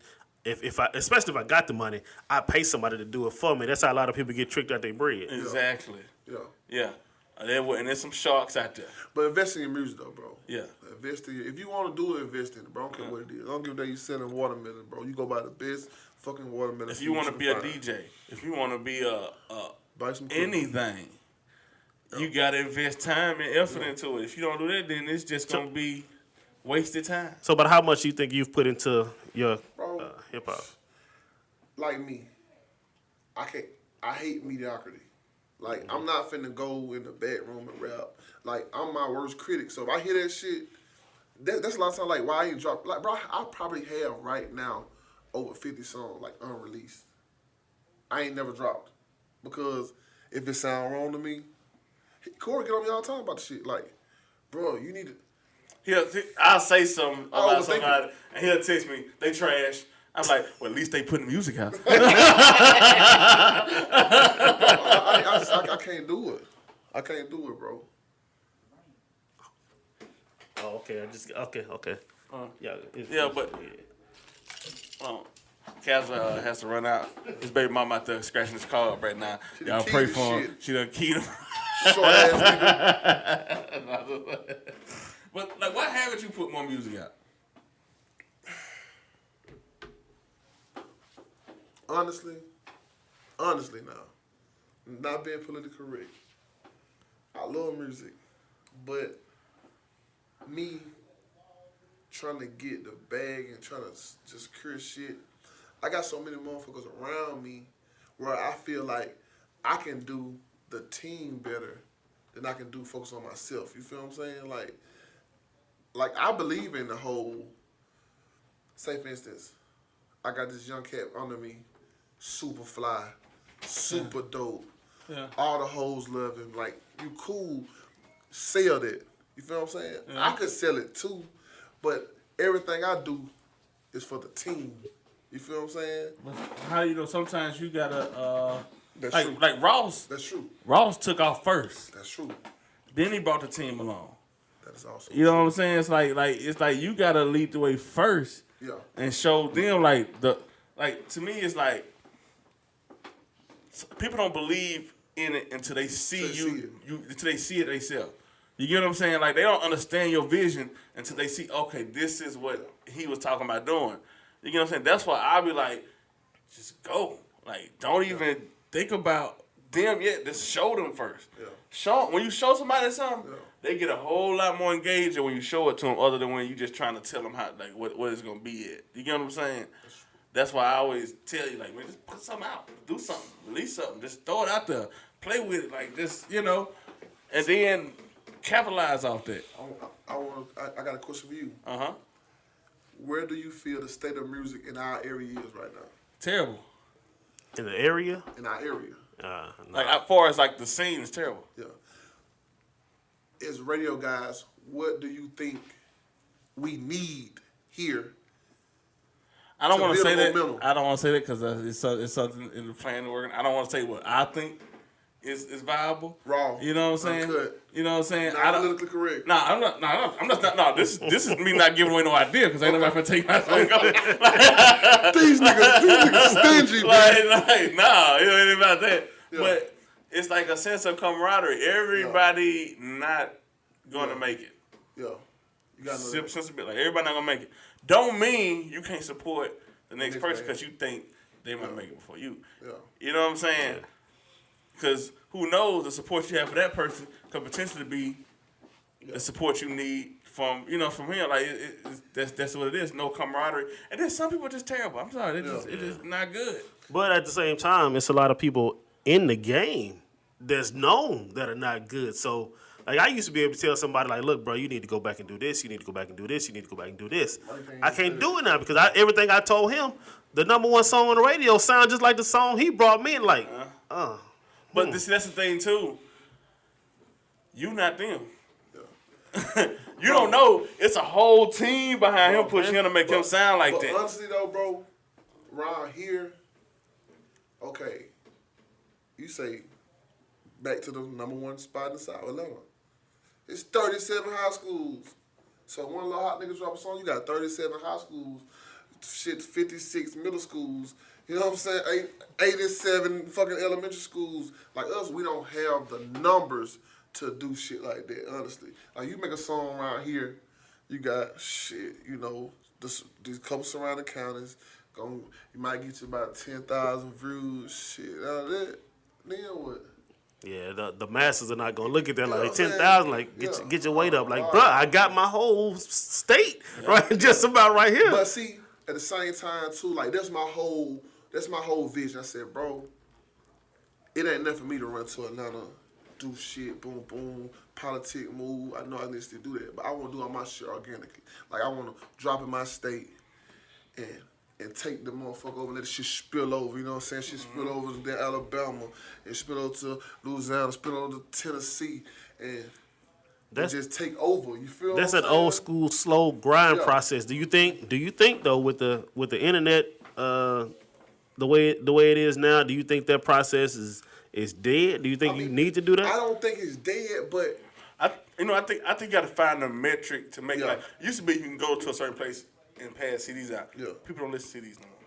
Especially if I got the money, I pay somebody to do it for me. That's how a lot of people get tricked out their bread. exactly. Yeah. And there's some sharks out there. But invest in your music though, bro. Yeah. Invest in if you want to do it, invest in it, bro. I don't care what it is. I don't give a damn you selling watermelon, bro. You go buy the best fucking watermelon. If you want to be a DJ, if you want to be buy some anything, you gotta invest time and effort into it. If you don't do that, then it's just gonna be wasted time. So, but how much you think you've put into your hip hop? Like me, I hate mediocrity. Like, I'm not finna go in the bedroom and rap. Like, I'm my worst critic. So if I hear that shit, that's a lot of times like why I ain't dropped. Like, bro, I probably have right now over 50 songs like unreleased. I ain't never dropped because if it sound wrong to me, Cory get on me all the time about the shit. Like, bro, you need to. I'll say something about overthink somebody, and he'll text me, they trash. I'm like, well, at least they putting music out. I can't do it. I can't do it, bro. Oh, okay. Okay. But Kaz has to run out. His baby mama out there scratching his car up right now. Y'all pray for him. She done keyed him. Short ass nigga. But like, why haven't you put more music out? Honestly now, not being politically correct, I love music, but me trying to get the bag and trying to just cure shit, I got so many motherfuckers around me where I feel like I can do the team better than I can do focus on myself. You feel what I'm saying? Like I believe in the whole, say for instance, I got this young cat under me, super fly, super dope. Yeah. All the hoes love him. Like, you cool, sell that. You feel what I'm saying? Yeah. I could sell it too, but everything I do is for the team. You feel what I'm saying? But how you know? Sometimes you gotta That's like true. like Ross. That's true. Ross took off first. That's true. Then he brought the team along. That is awesome. You know what I'm saying? It's like you gotta lead the way first. Yeah. And show them to me it's like people don't believe in it until they see until they see it themselves. You get what I'm saying? Like, they don't understand your vision until they see, okay, this is what he was talking about doing. You get what I'm saying? That's why I be like, just go. Like, don't even think about them yet. Just show them first. Yeah. When you show somebody something, Yeah. they get a whole lot more engaged when you show it to them, other than when you just trying to tell them how, like, what it's gonna be at. You get what I'm saying? That's why I always tell you, like, man, just put something out, do something, release something, just throw it out there, play with it, like, just, and then capitalize off that. I got a question for you. Uh-huh. Where do you feel the state of music in our area is right now? Terrible. In the area? In our area. Like, as far as, like, the scene is terrible. Yeah. As radio guys, what do you think we need here? I don't want to say that. momentum. I don't want to say that because it's something in the plan working. I don't want to say what I think is viable. Raw. You know what I'm saying? Uncut. You know what I'm saying? Not politically correct. Nah, I'm not. Nah, I'm just not. No, this is me not giving away no idea because ain't nobody gonna take my song. These niggas stingy, man. like, nah, it ain't about that. Yeah. But it's like a sense of camaraderie. Everybody not gonna make it. Yeah. You got to know that. Like, everybody not gonna make it. Don't mean you can't support the next Next person man. because you think they might make it before you. Yeah. You know what I'm saying? Because who knows, the support you have for that person could potentially be the support you need from him, like that's what it is. No camaraderie, and then some people are just terrible. I'm sorry, it's just not good. But at the same time, it's a lot of people in the game that's known that are not good. So, like, I used to be able to tell somebody, like, look, bro, you need to go back and do this. You need to go back and do this. You need to go back and do this. I can't do it now because everything I told him, the number one song on the radio sound just like the song he brought me in. Like, But that's the thing, too. You not them. You don't know. It's a whole team behind him pushing him to make him sound like that. Honestly, though, bro, around here, okay, you say back to the number one spot in the South, Atlanta. It's 37 high schools. So one little hot nigga drop a song, you got 37 high schools, 56 middle schools. You know what I'm saying? 87 fucking elementary schools. Like us, we don't have the numbers to do shit like that, honestly. Like, you make a song around here, you got shit, these couple surrounding counties, you might get you about 10,000 views, shit. Out of that, then what? Yeah, the masses are not gonna look at that like 10,000. Like, get your weight up. Like, bro, I got my whole state right, just about right here. But see, at the same time too, like that's my whole vision. I said, bro, it ain't nothing for me to run to Atlanta, do shit, boom, boom, politic move. I know I need to do that, but I want to do all my shit organically. Like, I want to drop in my state and take the motherfucker over and let the shit spill over, you know what I'm saying? Shit spill over to Alabama, and spill over to Louisiana, spill over to Tennessee, and just take over. You feel? That's what an I'm old saying? school slow grind process. Do you think though with the internet the way it is now, do you think that process is dead? Do you think you need to do that? I don't think it's dead, but I think you got to find a metric to make like. Used to be you can go to a certain place and pass CDs out. Yeah. People don't listen to CDs no more.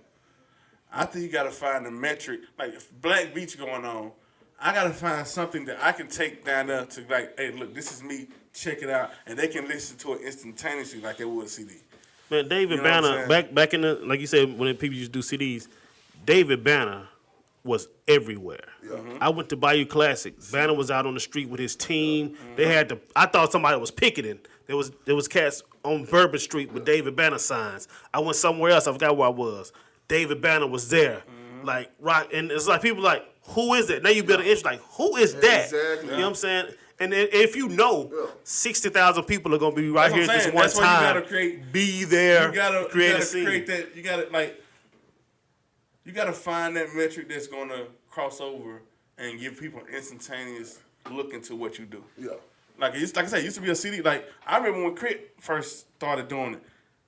I think you got to find a metric. Like, if Black Beach going on, I got to find something that I can take down there to, like, hey, look, this is me. Check it out, and they can listen to it instantaneously like they would a CD. Man, David Banner, back in the, like you said, when people used to do CDs, David Banner was everywhere. Yeah. Mm-hmm. I went to Bayou Classic. Banner was out on the street with his team. Mm-hmm. They had I thought somebody was picketing. There was cats on Bourbon Street with David Banner signs. I went somewhere else. I forgot where I was. David Banner was there. Mm-hmm. Like, right, and it's like people like, who is that? Now you build an interest, like, who is that? Exactly. You know what I'm saying? And if you know, 60,000 people are gonna be right here at this one time. You gotta be there. You gotta create that. You gotta find that metric that's gonna cross over and give people an instantaneous look into what you do. Yeah. Like I said, it used to be a CD. Like, I remember when Crit first started doing it.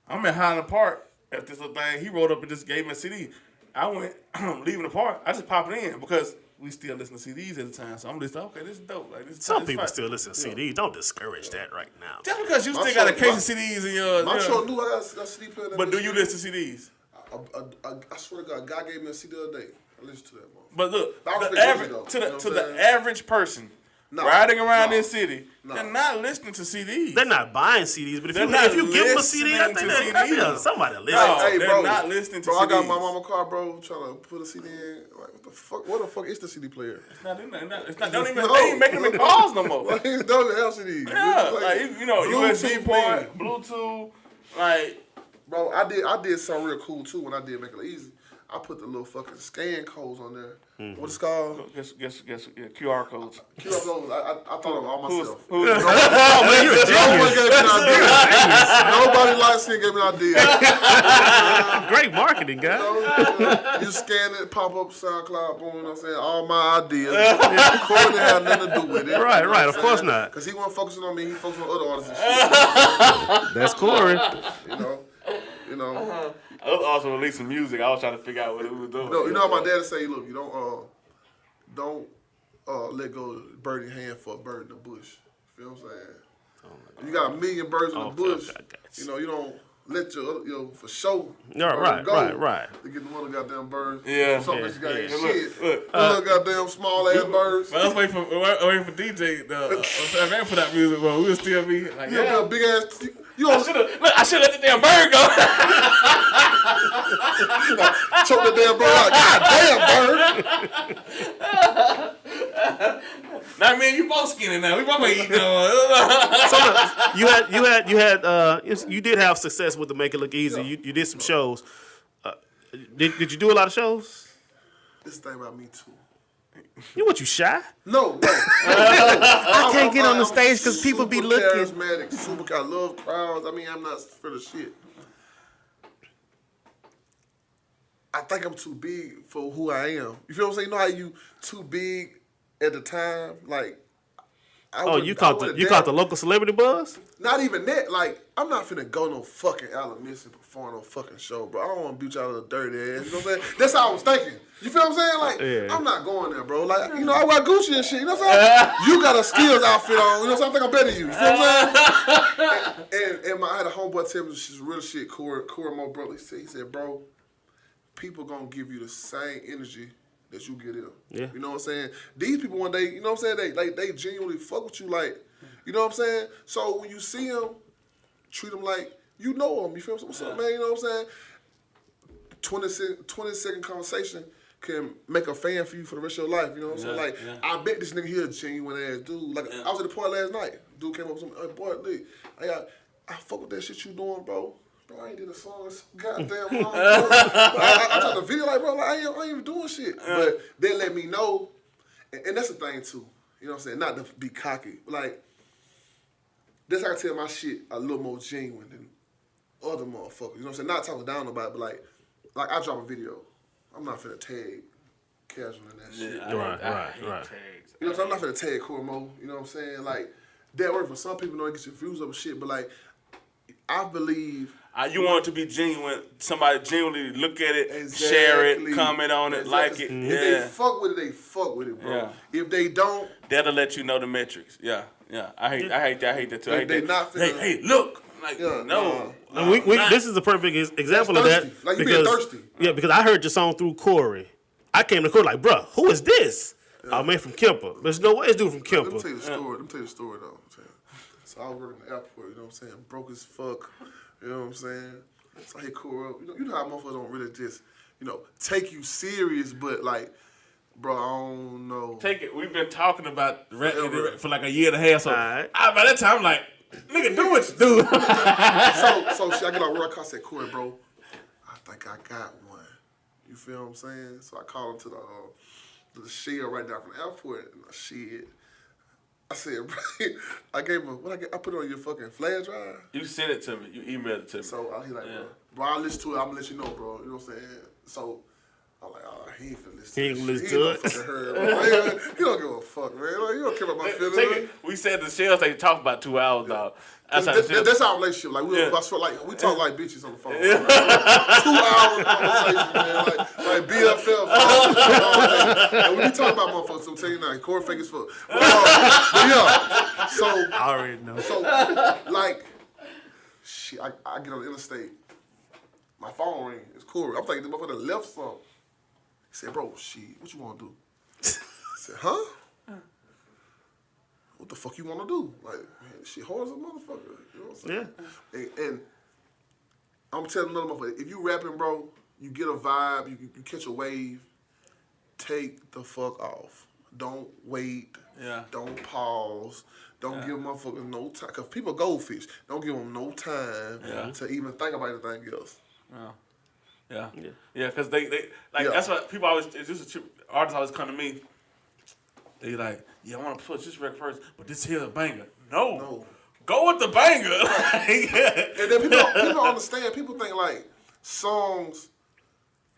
I'm at Highland Park at this little thing. He rolled up and just gave me a CD. I went leaving the park. I just popped it in because we still listen to CDs at the time. So I'm listening. Okay, this is dope. Like, some people still listen to CDs. Don't discourage that right now. Just because you still got a case of CDs in your. My show knew I got a CD player. But do you listen to CDs? I swear to God, a guy gave me a CD the other day. I listened to that motherfucker. But look, the average person riding around this city, they're not listening to CDs. They're not buying CDs, but if you give them a CD, I think somebody listen. No, they're not listening to CDs. I got my mama car, bro, trying to put a CD in. Like, what the fuck? What the fuck is the CD player? It's not. They ain't making them in cars no more. Like, it's don't have CDs. Yeah, like USB port, Bluetooth, like. Bro, I did something real cool too when I did Make It Easy. I put the little fucking scan codes on there. Mm-hmm. What's it called? Guess QR codes. QR codes. I thought of all myself. Oh man, you're a genius. Nobody likes it, gave me an idea. Great marketing, guy. You scan it, pop up SoundCloud, boom, you know what I'm saying? All my ideas. Cory didn't have nothing to do with it. Right, of course not. Because he wasn't focusing on me, he focused on other artists and shit. That's Cory. You know. I was also releasing music. I was trying to figure out what we were doing. No, you know what my dad say? Look, you don't let go of the bird in your hand for a bird in the bush. Feel what I'm saying? You got a million birds in the bush. You don't let your for sure. Right. To get the one goddamn birds. Yeah. Some bitch got shit. Look, goddamn small ass birds. I was waiting for DJ. I ran for that music, but we would still be like, a big ass. I should let the damn bird go. Choke the damn bird out. God damn bird. Now, man, you both skinny now. We both ain't eating no. So you did have success with the Make It Look Easy. You did some shows. Did you do a lot of shows? This thing about me too. You shy? No. I can't get on the stage because people be looking. Charismatic, super. I love crowds. I mean, I'm not for the shit. I think I'm too big for who I am. You feel what I'm saying? You know how you too big at the time? Like, you caught the local celebrity buzz? Not even that. Like, I'm not finna go no fucking Altimas and perform no fucking show, bro. I don't want to beat y'all with a dirty ass. You know what I'm saying? That's how I was thinking. You feel what I'm saying? Like, yeah. I'm not going there, bro. Like, you know, I wear Gucci and shit. You know what I'm saying? You got a skills outfit on. You know what I'm saying? I think I'm better than you. You feel what I'm saying? and I had a homeboy tell me she's real shit. Cory, my brother. He said, bro, people gonna give you the same energy that you get in. Yeah. You know what I'm saying? These people one day, you know what I'm saying? They genuinely fuck with you, like, you know what I'm saying? So when you see them, treat them like you know them. You feel what's up, man? You know what I'm saying? 20-second conversation can make a fan for you for the rest of your life. You know what I'm saying? Like, I bet this nigga here a genuine ass dude. Like, I was at the party last night. Dude came up with some, boy, Lee, I fuck with that shit you doing, bro. Bro, I ain't did a song in so goddamn long. I tried to video like, bro, like, I ain't even doing shit. But they let me know, and that's the thing too. You know what I'm saying? Not to be cocky. Like, that's how I tell my shit a little more genuine than other motherfuckers. You know what I'm saying? Not talking down nobody, but like I drop a video. I'm not finna tag casual in that shit. Yeah, Right. You know what I'm saying? I'm not finna tag Cory Mo. You know what I'm saying? Like, that work for some people, know they get your views up and shit, but like, I believe. You want it to be genuine. Somebody genuinely look at it, share it, comment on it, like it. If Yeah. they fuck with it, they fuck with it, bro. Yeah. If they don't, That'll let you know the metrics. Yeah. I hate that too. I hate They that. not finna- Hey, look. Like, Yeah, no. And this is a perfect example of that. Like, you being thirsty. Yeah, because I heard your song through Cory. I came to Cory like, bruh, who is this? Oh, man, from Kemper. There's no way it's dude from Kemper. Let me tell you the story, though. So I was working at the airport, you know what I'm saying? Broke as fuck, you know what I'm saying? So I hit Cory up. You know how motherfuckers don't really just, take you serious, but like, bro, I don't know. Take it. We've been talking about for like a year and a half. So Right. by that time, I'm like, nigga, do what you do. So shit, I get out work, I said, Cory, bro, I think I got one. You feel what I'm saying? So I called him to the shed right down from the airport, and I said, bro, I gave him, I put it on your fucking flash drive. You sent it to me. You emailed it to me. So he like, bro, I'll listen to it. I'm gonna let you know, bro. You know what I'm saying? So I'm like, he ain't finna listen. He ain't to gonna this listen shit. to He it. ain't fucking heard, bro. He don't give a fuck, man. Like, you don't care about my feelings. Take it. We said the shells they talked about 2 hours, dog. That's That's our relationship. Like we talk like bitches on the phone. Like, 2 hours conversation, man. Like BFF. And we be talking about motherfuckers. So I'm telling you now, Cory fake as fuck. But yeah. So I already know. So like, shit. I get on the interstate. My phone ring. It's Cory. I'm thinking the motherfucker left some. He said, "Bro, shit, what you want to do?" I said, "Huh? What the fuck you want to do? Like, man, shit hard as a motherfucker." You know what I'm saying? Yeah. And I'm telling another motherfucker, if you rapping, bro, you get a vibe, you catch a wave, take the fuck off. Don't wait. Yeah. Don't pause. Don't give motherfuckers no time. Because people goldfish. Don't give them no time to even think about anything else. Yeah, because they that's what people always. Artists always come to me. They like, I want to push this record first, but this here a banger. No. Go with the banger. And then people don't understand. People think like songs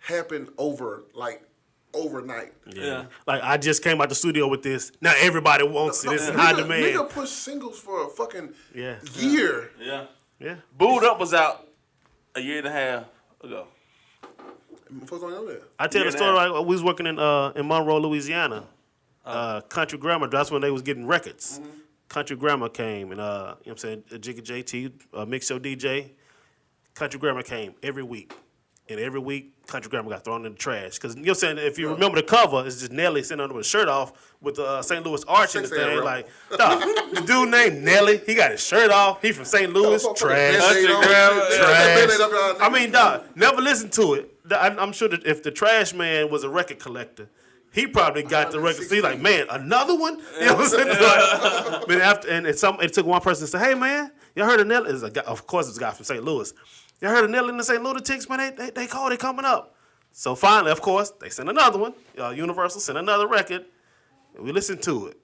happen overnight. Yeah. Like, I just came out the studio with this. Now everybody wants it. It's in high demand. Nigga push singles for a fucking year. Yeah. Booed Up was out a year and a half ago. Folks don't know that. I tell the story, like, we was working in Monroe, Louisiana. Country Grammar, that's when they was getting records. Mm-hmm. Country Grammar came, and you know what I'm saying, Jigga JT, Mix Show DJ. Country Grammar came every week. And every week, Country Grammar got thrown in the trash. Because, you know what I'm saying, if you remember the cover, it's just Nelly sitting under his shirt off with the St. Louis Arch in the thing. Like, dog, the dude named Nelly, he got his shirt off. He from St. Louis, trash. I mean, dog, never listen to it. I'm sure that if the Trash Man was a record collector, he probably got the record. So he's like, man, another one? You know what I'm saying? But after, it took one person to say, hey, man, you heard of Nelly? Of course, it's a guy from St. Louis. You heard of Nelly and the St. Lunatics, man? They called it coming up. So finally, of course, they sent another one. Universal sent another record, and we listened to it.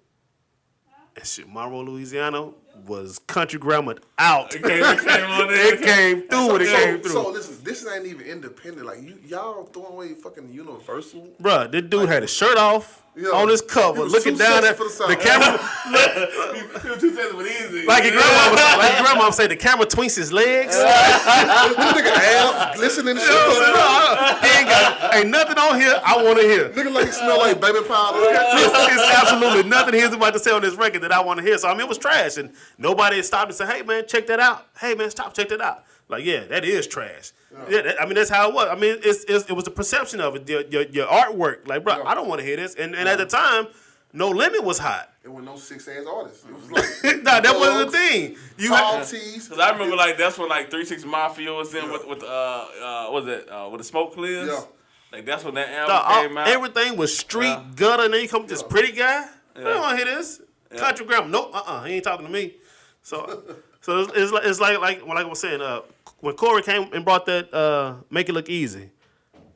And shit, Monroe, Louisiana was country grammared out. It came through. So listen, this ain't even independent. Like y'all throwing away fucking Universal. Bruh, this dude had his shirt off on his cover, looking down at the camera. Like your grandma would say, the camera twinks his legs. Nigga abs glistening and shit. Ain't nothing on here I want to hear. Nigga like he smell like baby powder. It's absolutely nothing he's about to say on this record that I want to hear. So I mean, it was trash, and nobody stopped and said, "Hey man, check that out. Hey man, stop, check that out." Like, yeah, that is trash. Yeah, I mean, that's how it was. I mean, it was the perception of it, your artwork. Like, bro, I don't want to hear this. And at the time, No Limit was hot. It was no 6-ass artists. It was like nah, that wasn't the thing. Tall tees. Cause I remember like that's when like 3 6 Mafia was in with with the Smoke Clears. Yeah. Like that's when that album came out. Everything was street gutter, and then you come with this pretty guy. I don't want to hear this. Country grammar. Nope. He ain't talking to me. So it's like I was saying. When Cory came and brought that Make It Look Easy,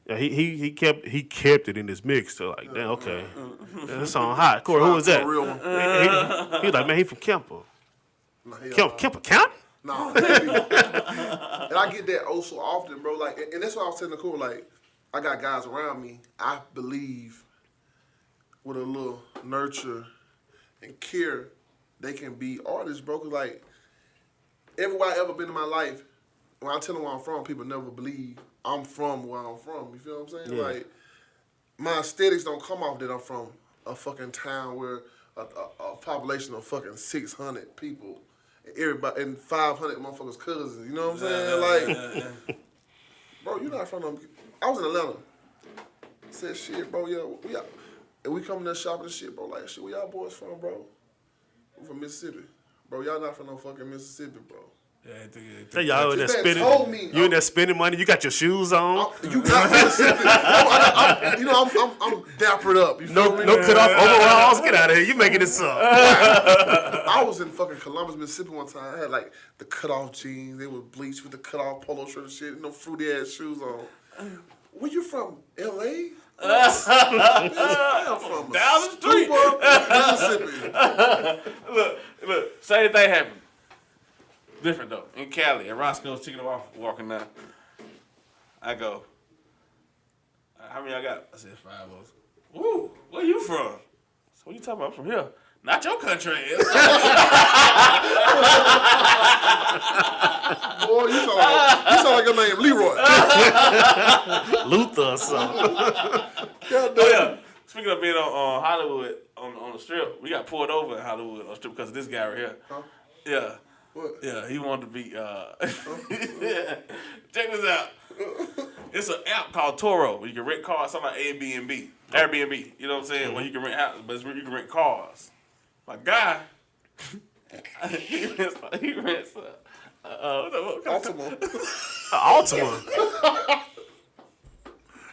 he kept it in his mix. So like, damn, okay, that song hot. Cory, who was that? Real one. He was like, man, he from Kemper. Kemper County? No. And I get that oh so often, bro. Like, and that's why I was telling Cory, like, I got guys around me. I believe with a little nurture and care, they can be artists, bro. Cause like, everywhere I ever been in my life, when I tell them where I'm from, people never believe I'm from where I'm from. You feel what I'm saying? Yeah. Like, my aesthetics don't come off that I'm from a fucking town where a population of fucking 600 people, everybody, and 500 motherfuckers cousins. You know what I'm saying? Like, bro, you're not from them. I was in Atlanta. Said, shit, bro, and we come there shopping and shit, bro. Like, shit, where y'all boys from, bro? We from Mississippi. Bro, y'all not from no fucking Mississippi, bro. Hey, y'all in there spending. Told me, You in there spending money. You got your shoes on. You got Mississippi. I'm dappered up. You feel me? No cut off overalls. Get out of here. You making this up. I was in fucking Columbus, Mississippi one time. I had like the cut off jeans. They were bleached with the cut off polo shirt and shit. No fruity ass shoes on. Where you from? L.A.? I'm from down the street, Mississippi. Look, same thing happened. Different though. In Cali, and Roscoe's chicken walking down. I go, how many I got? I said 5 of us. Woo, where you from? So what you talking about? I'm from here. Not your country. Boy, you sound like your name Leroy. Luther or something. God damn. Oh yeah. Speaking of being on Hollywood on the strip, we got pulled over in Hollywood on the strip because of this guy right here. Huh? Yeah. What? Yeah, he wanted to be. Check this out. It's an app called Toro where you can rent cars. Something like Airbnb. You know what I'm saying? Where you can rent houses, but you can rent cars. My guy, he rents Altima. Altima.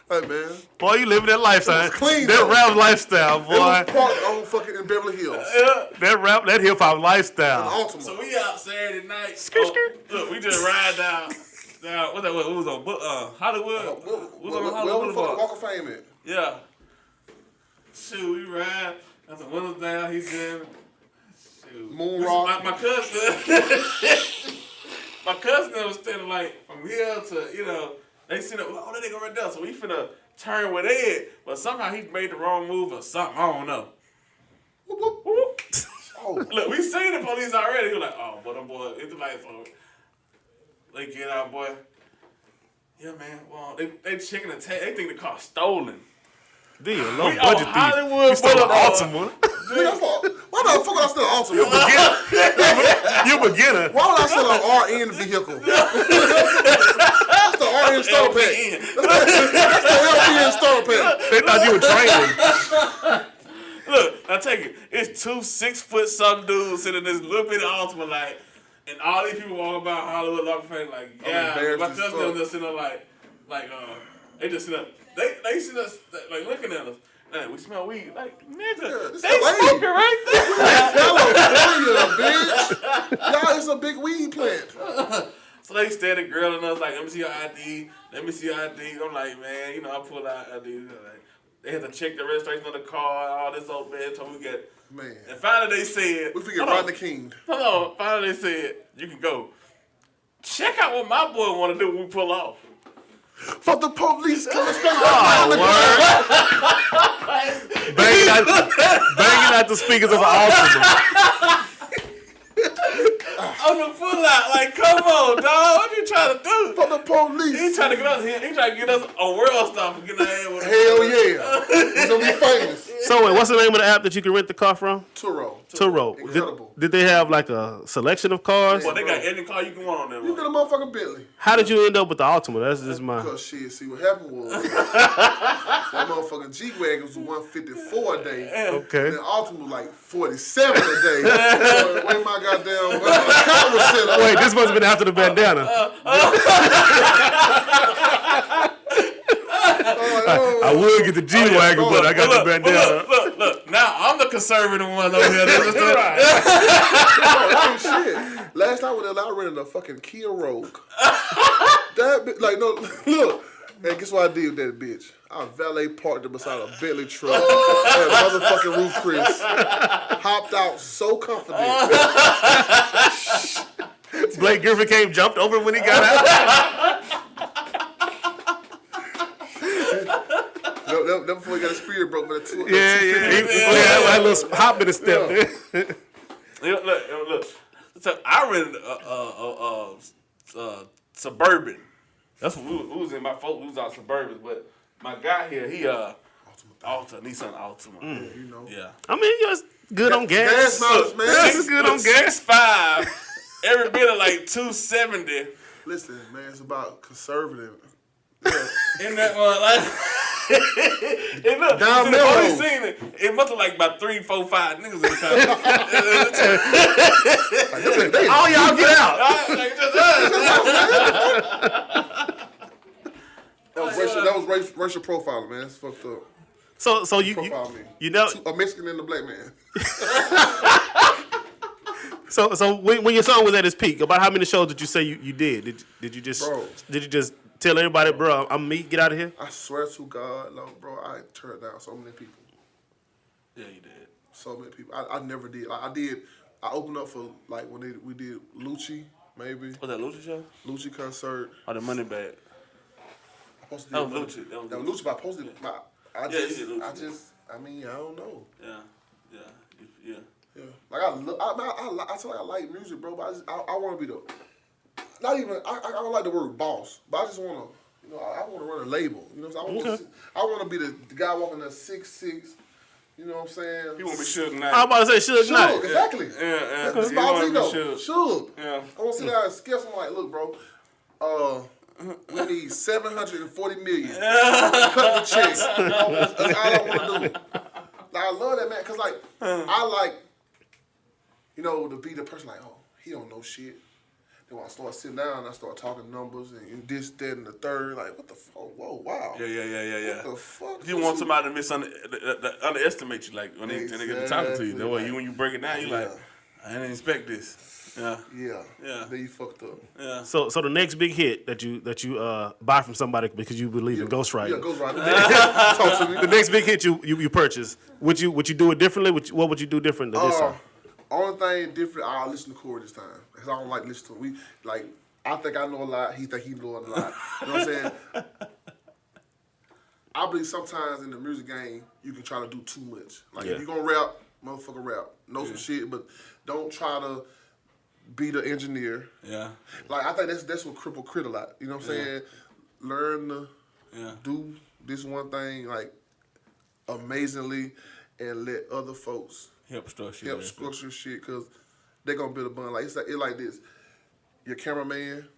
Hey man. Boy, you living that lifestyle. Clean that though. rap lifestyle, boy. It was parked on fucking in Beverly Hills. That hip hop lifestyle. Altima. So we out Saturday night. Skirt. Look, we just ride down. What that was? It was on Hollywood. We was on Hollywood. Where the Walk of Fame at? Yeah. Shoot, we ride. Got the windows down. He's in. Shoot. Moon rock. My cousin. My cousin was standing like from here to they see that that nigga right there. So we finna turn with Ed, but somehow he made the wrong move or something. I don't know. Whoop, whoop, whoop. Oh. Look, we seen the police already. He was like, oh, but them boy, it's like, so they get out, boy. Yeah, man. Well, they checking the tape. They think the car's stolen. Dude, a low We budget on Hollywood thief. You stole an Boulevard. Altima. Why the fuck would I still an Altima? You a beginner. Why would I still an RN vehicle? That's the RN starter pack. That's the LPN starter pack. They thought you were training. Look, now take it. It's 2 6-foot-something dudes sitting in this little bit of Altima, like, and all these people walking about Hollywood, like, yeah. embarrassed My as cousin fuck. just sitting there, like, they just sit up. They see us, like, looking at us. Man, we smell weed. Like, nigga, this they LA. smoking right there. California, bitch. Y'all, it's a big weed plant. So they steady grilling us like, let me see your ID. Let me see your ID. I'm like, man, you know, I pull out ID. Like, they had to check the registration of the car, all this old man told we get. Man. And finally they said, We forget Rodney King. Hold on. Finally they said, you can go. Check out what my boy want to do when we pull off. For the police coming straight Banging out the speakers of an Altima. On the pull out, like, come on, dog. What you trying to do? For the police. He trying to get us here. He trying to get us a world star for getting our head with Hell yeah. We're going to be famous. So wait, what's the name of the app that you can rent the car from? Turo. Turo. Incredible. Did they have like a selection of cars? Well, they got any car you can want on them. You get a motherfucking Bentley. How did you end up with the Altima? That's just my. Because shit, see what happened was that motherfucking G-Wagon was 154 a day. Okay. And the Altima was like 47 a day. So when my goddamn car was set up. Wait, this must have been after the bandana. I would get the G-Wagon, but I got the bandana. Look. Now I'm the conservative one over here. Oh, shit. Last time I rented a fucking Kia Rogue. That bitch, like, no, look. And guess what I did with that bitch? I valet parked it beside a Bentley truck. That motherfucking roof Chris. Hopped out so confident. Blake Griffin came, jumped over when he got out. That before he got his spirit broke by the two. Yeah. He had a little hop in his step. Yeah. Look. So I rented a Suburban. That's what we was in. My folks, we was out Suburban, but my guy here, he Nissan Altima. You know. Yeah. I mean, you're good on gas. Gas mileage, man. This is good on gas. 6.5, every bit of like 270. Listen, man, it's about conservative. In that one, like, and look, Down the Melrose. police seen it. It must have like about 3, 4, 5 niggas in the car. Oh, y'all get out. That was racial profiling, man. It's fucked up. So you Profile me. you know. A Mexican and a black man. So when your song was at its peak, about how many shows did you say you did? Did you just tell everybody, bro, I'm me, get out of here? I swear to God, Lord, bro, I turned down so many people. Yeah, you did. So many people. I never did. I opened up for like when we did Lucci, maybe. Was that Lucci show? Lucci concert. Or the Money Bag? I posted That was Lucci. That was Lucci, but I posted it. I you did Lucci. I don't know. Yeah. Yeah. Like I feel like I like music, bro, but I want to be the. Not even. I don't like the word boss, but I just want to. You know, I want to run a label. You know what I'm saying? I want to be the guy walking at 6'6". You know what I'm saying? He won't be Suge Knight. I'm about to say Suge Knight. Exactly. Yeah. That's He my wanna be ego. Suge. Suge. Yeah. I want to sit down and scare someone like, look, bro. We need 740 million. Cut the check. That's all I want to do. Like, I love that man, cause like I like, you know, to be the person like, oh, he don't know shit. Then when I start sitting down, I start talking numbers and this, that, and the third. Like, what the fuck? Whoa, wow. Yeah. What the fuck? You want somebody to underestimate you, like when they get to talking to you. That way, when you break it down, you like, I didn't expect this. Yeah. Then you fucked up. Yeah. So the next big hit that you buy from somebody because you believe in ghostwriting. Yeah, ghostwriting. Talk to me. The next big hit you purchase. Would you do it differently? What would you do different than this song? Only thing different, I'll listen to Cory this time. Because I don't like listening to him. I think I know a lot. He think he know a lot. You know what I'm saying? I believe sometimes in the music game, you can try to do too much. Like, if you're going to rap, motherfucker rap. Know some shit, but don't try to be the engineer. Yeah. Like, I think that's what cripple crit a lot. You know what I'm saying? Learn to do this one thing, like, amazingly, and let other folks help structure shit, because they're going to build a bond. Like, it's like this. Your cameraman,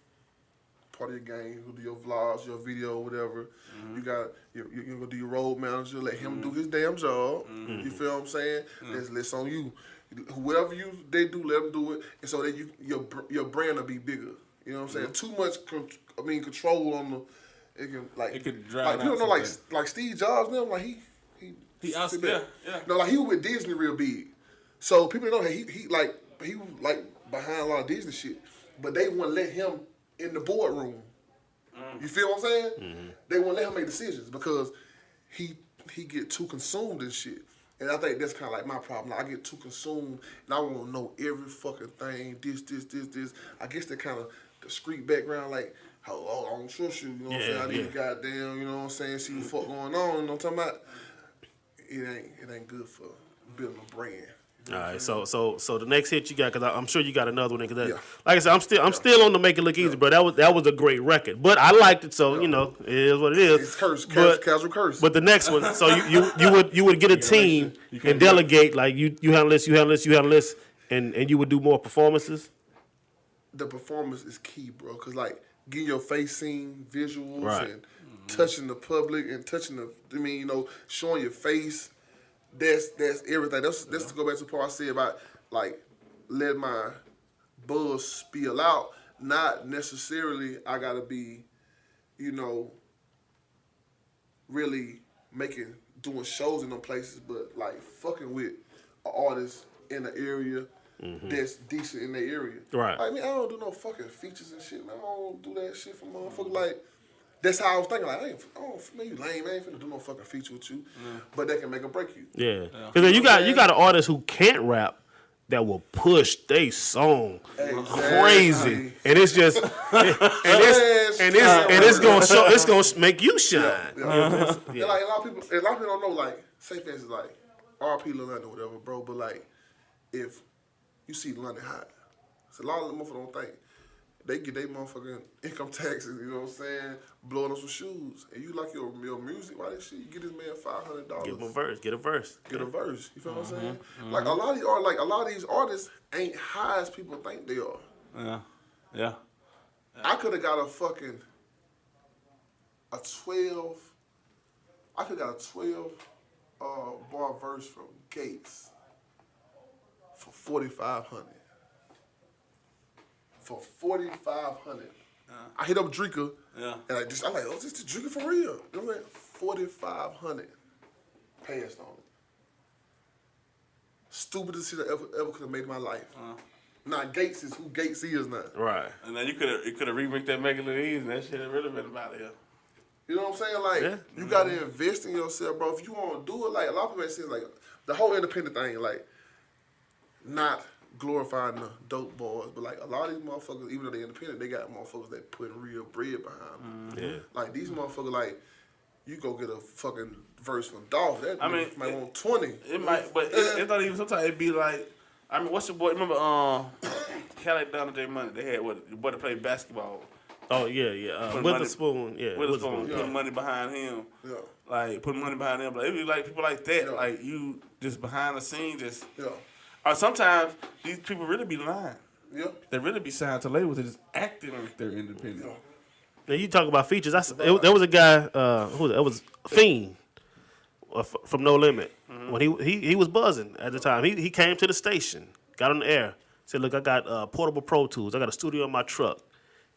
part of your game, who do your vlogs, your video, whatever. You got, you're going to do your road manager, let him do his damn job. You feel what I'm saying? That's on you. Whoever they do, let them do it, and so that your brand will be bigger. You know what I'm saying? Too much, control on the, it can drive. like, you don't know, like Steve Jobs, them, like he He out Sit there. back. Yeah. No, like he was with Disney real big. So people know that he was like behind a lot of Disney shit. But they wouldn't let him in the boardroom. You feel what I'm saying? Mm-hmm. They wouldn't let him make decisions because he get too consumed in shit. And I think that's kind of like my problem. Like, I get too consumed and I want to know every fucking thing. This. I guess that kind of discreet background, like, oh, I don't trust you. You know what I'm saying? I need to goddamn, you know what I'm saying? See what the fuck going on. You know what I'm talking about? It ain't good for building a brand. All right, so the next hit you got, because I'm sure you got another one. Cause Yeah. Like I said, I'm still on the Make It Look Easy, bro. That was a great record, but I liked it, so you know it is what it is. It's curse, casual curse. But the next one, so you would get a team and delegate, like you handle this, and you would do more performances. The performance is key, bro, because like getting your face seen, visuals, Right. and touching the public and showing your face. That's everything. That's to go back to the part I said about like let my buzz spill out. Not necessarily I gotta be, really doing shows in them places, but like fucking with an artist in the area that's decent in their area. Right. I mean, I don't do no fucking features and shit, man. I don't do that shit for motherfuckers. Like, that's how I was thinking. Like, man, you lame. I ain't finna do no fucking feature with you. But that can make or break you. Yeah, because then you got an artist who can't rap that will push they song crazy, and it's just it's gonna make you shine. Yeah. And like a lot of people don't know. Like, say for instance, like R.P. Lil London or whatever, bro. But like, if you see London hot, so a lot of them motherfuckers don't think. They get their motherfucking income taxes, you know what I'm saying? Blowing up some shoes. And you like your music, why that shit? You get this man $500. Give him a verse. Get a verse. Get a verse. You feel what I'm saying? Like a lot of these artists ain't high as people think they are. Yeah. I could have got a 12 bar verse from Gates for $4,500. For $4,500. I hit up Drika. Yeah. And I'm like, oh, this is Drika for real. You know what I'm saying? $4,500. Passed on it. Stupidest shit I ever could have made in my life. Now Gates is who Gates is now. Right. And then you could have remixed that Make It Look Easy, and that shit really been about here. You know what I'm saying? Like, you gotta invest in yourself, bro. If you want to do it, like, a lot of people say, like, the whole independent thing, like, not glorifying the dope boys, but like a lot of these motherfuckers, even though they're independent, they got motherfuckers that put real bread behind them. Yeah. Like these motherfuckers, like you go get a fucking verse from Dolph, that might want 20. It might, but it's not even. Sometimes it be like, I mean, what's your boy? Remember, Cali Down to J Money? They had your boy that played basketball. Oh yeah. Witherspoon, yeah. Witherspoon, put money behind him. Yeah. Like put money behind him. Like it be like people like that. Yeah. Like you just behind the scenes, just. Yeah. Or sometimes these people really be lying. Yeah. They really be signed to labels. They just acting like they're independent. Yeah. Now you talk about features. There was a guy who was it? It was Fiend from No Limit. When he was buzzing at the time. He came to the station, got on the air, said, "Look, I got portable Pro Tools. I got a studio in my truck.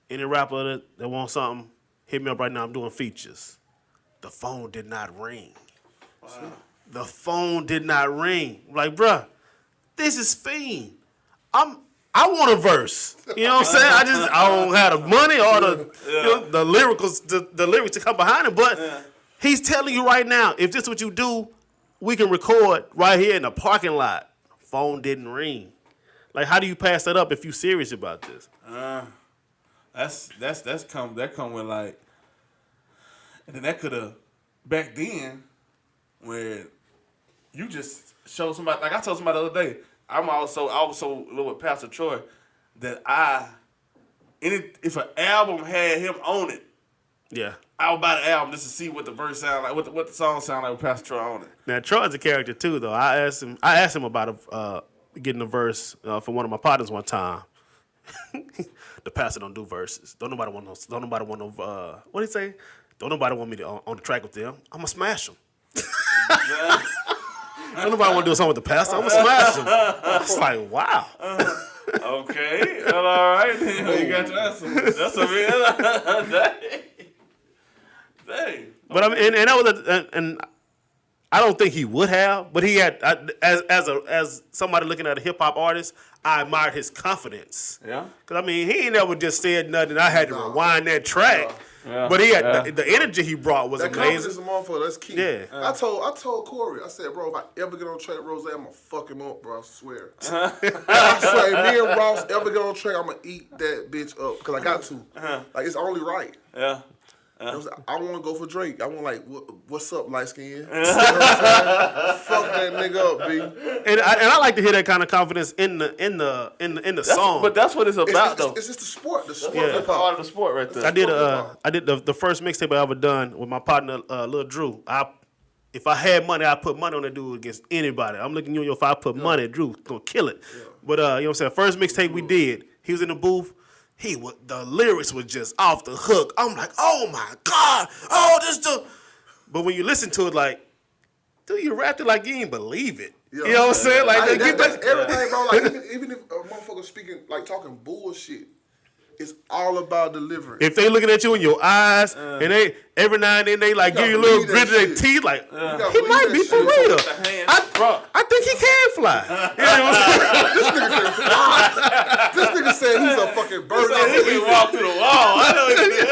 Any rapper that wants something, hit me up right now. I'm doing features." The phone did not ring. Wow. The phone did not ring. Like, bruh, this is Fiend. I want a verse. You know what I'm saying? I don't have the money or the lyrics to come behind it. But he's telling you right now, if this is what you do, we can record right here in the parking lot. Phone didn't ring. Like, how do you pass that up if you serious about this? That come with like, and then that could have back then where you just show somebody, like I told somebody the other day, I was so little with Pastor Troy that if an album had him on it, Yeah. I would buy the album just to see what the verse sound like, what the song sound like with Pastor Troy on it. Now Troy's a character too, though. I asked him about getting a verse from one of my partners one time. The pastor don't do verses. Don't nobody want no. What did he say? Don't nobody want me to on the track with them. I'ma smash them. Don't nobody want to do a song with the pastor. I'ma smash them. It's like, wow. Okay, well, all right. You got your answer. That's a real dang. But I mean, and that was and I don't think he would have, but he had as somebody looking at a hip hop artist, I admired his confidence. Yeah. Cause I mean, he ain't never just said nothing. I had to rewind that track, but he had the energy he brought was That confidence amazing. is a motherfucker. That's key. Yeah. I told Cory, I said, bro, if I ever get on track with Rose, I'm gonna fuck him up, bro. I swear. I swear, if me and Ross ever get on track, I'm gonna eat that bitch up because I got to. Like it's only right. Yeah. You know what I'm saying? I want to go for Drake. I want like, what's up, light skin? You know what I'm saying? Fuck that nigga up, B. And I like to hear that kind of confidence in the song. But that's what it's about, though. It's just the sport. The sport. Yeah. Hip Part hop. of the sport right there. I did the first mixtape I ever done with my partner Lil Drew. If I had money, I'd put money on that dude against anybody. I'm looking at you, if I put money, Drew gonna kill it. Yeah. But you know what I'm saying? First mixtape we did, he was in the booth. The lyrics were just off the hook. I'm like, oh my God, this dude. But when you listen to it, like, dude, you rapped it like you ain't believe it. Yeah. You know what I'm saying? Like, that's everything, bro. Like even if a motherfucker speaking, like talking bullshit, it's all about delivering. if they looking at you in your eyes, and they every now and then they like give you a little grit of their teeth, like he might be for real. I think he can fly. You know what I'm saying? This nigga can fly. This nigga said he's a fucking bird. He can walk through the wall. I know he can.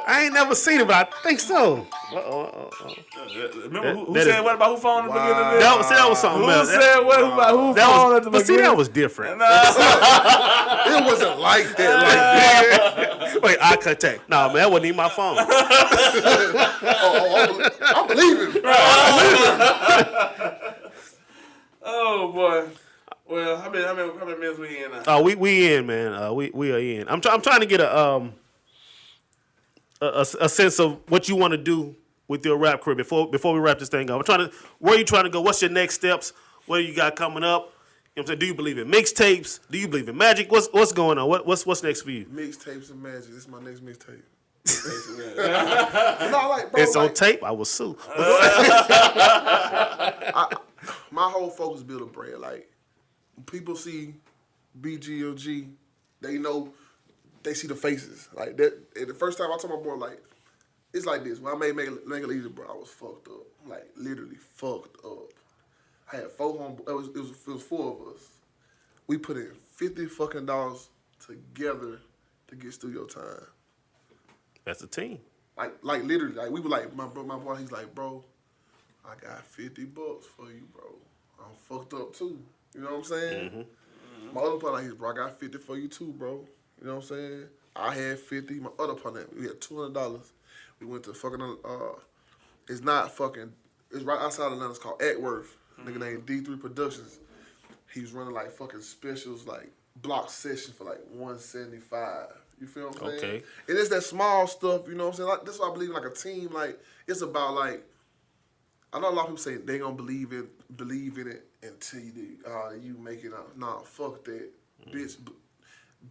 I ain't never seen it, but I think so. Remember who that said is- what about who phone at the beginning of this? That was something Who else. said what about who That phone was, at the but see, beginning? that was different. It wasn't like that. Wait, eye contact. Nah, man, that wasn't even my phone. I'm leaving. Oh boy. Well, how many minutes we in now? Oh, we in, man. We are in. I'm trying to get a sense of what you want to do with your rap career before we wrap this thing up. Where are you trying to go? What's your next steps? What do you got coming up? You know what I'm saying? Do you believe in mixtapes? Do you believe in magic? What's going on? What's next for you? Mixtapes and magic. This is my next mixtape. No, like, bro, It's like, on tape. I will sue. my whole focus is build a brand. Like, people see BGOG, they know, they see the faces. Like that. And the first time I told my boy, like, it's like this. When I made Make It Easy, bro, I was fucked up. Like, literally fucked up. I had 4 homeboys. It was 4 of us. We put in $50 fucking together to get studio time. That's a team. Like literally, like we were like, my boy, he's like, bro, I got $50 for you, bro. I'm fucked up too. You know what I'm saying? Mm-hmm. My other partner, he's, bro, I got 50 for you too, bro. You know what I'm saying? I had 50. My other partner, we had $200. We went to fucking, it's right outside of Atlanta. It's called Atworth. Nigga named D3 Productions. He was running like fucking specials, like block sessions for like $175. You feel what I'm saying? Okay. And it's that small stuff, you know what I'm saying? Like, that's why I believe in like a team. Like, it's about like, I know a lot of people say they gonna believe in it until you make it out. Nah, fuck that. Bitch,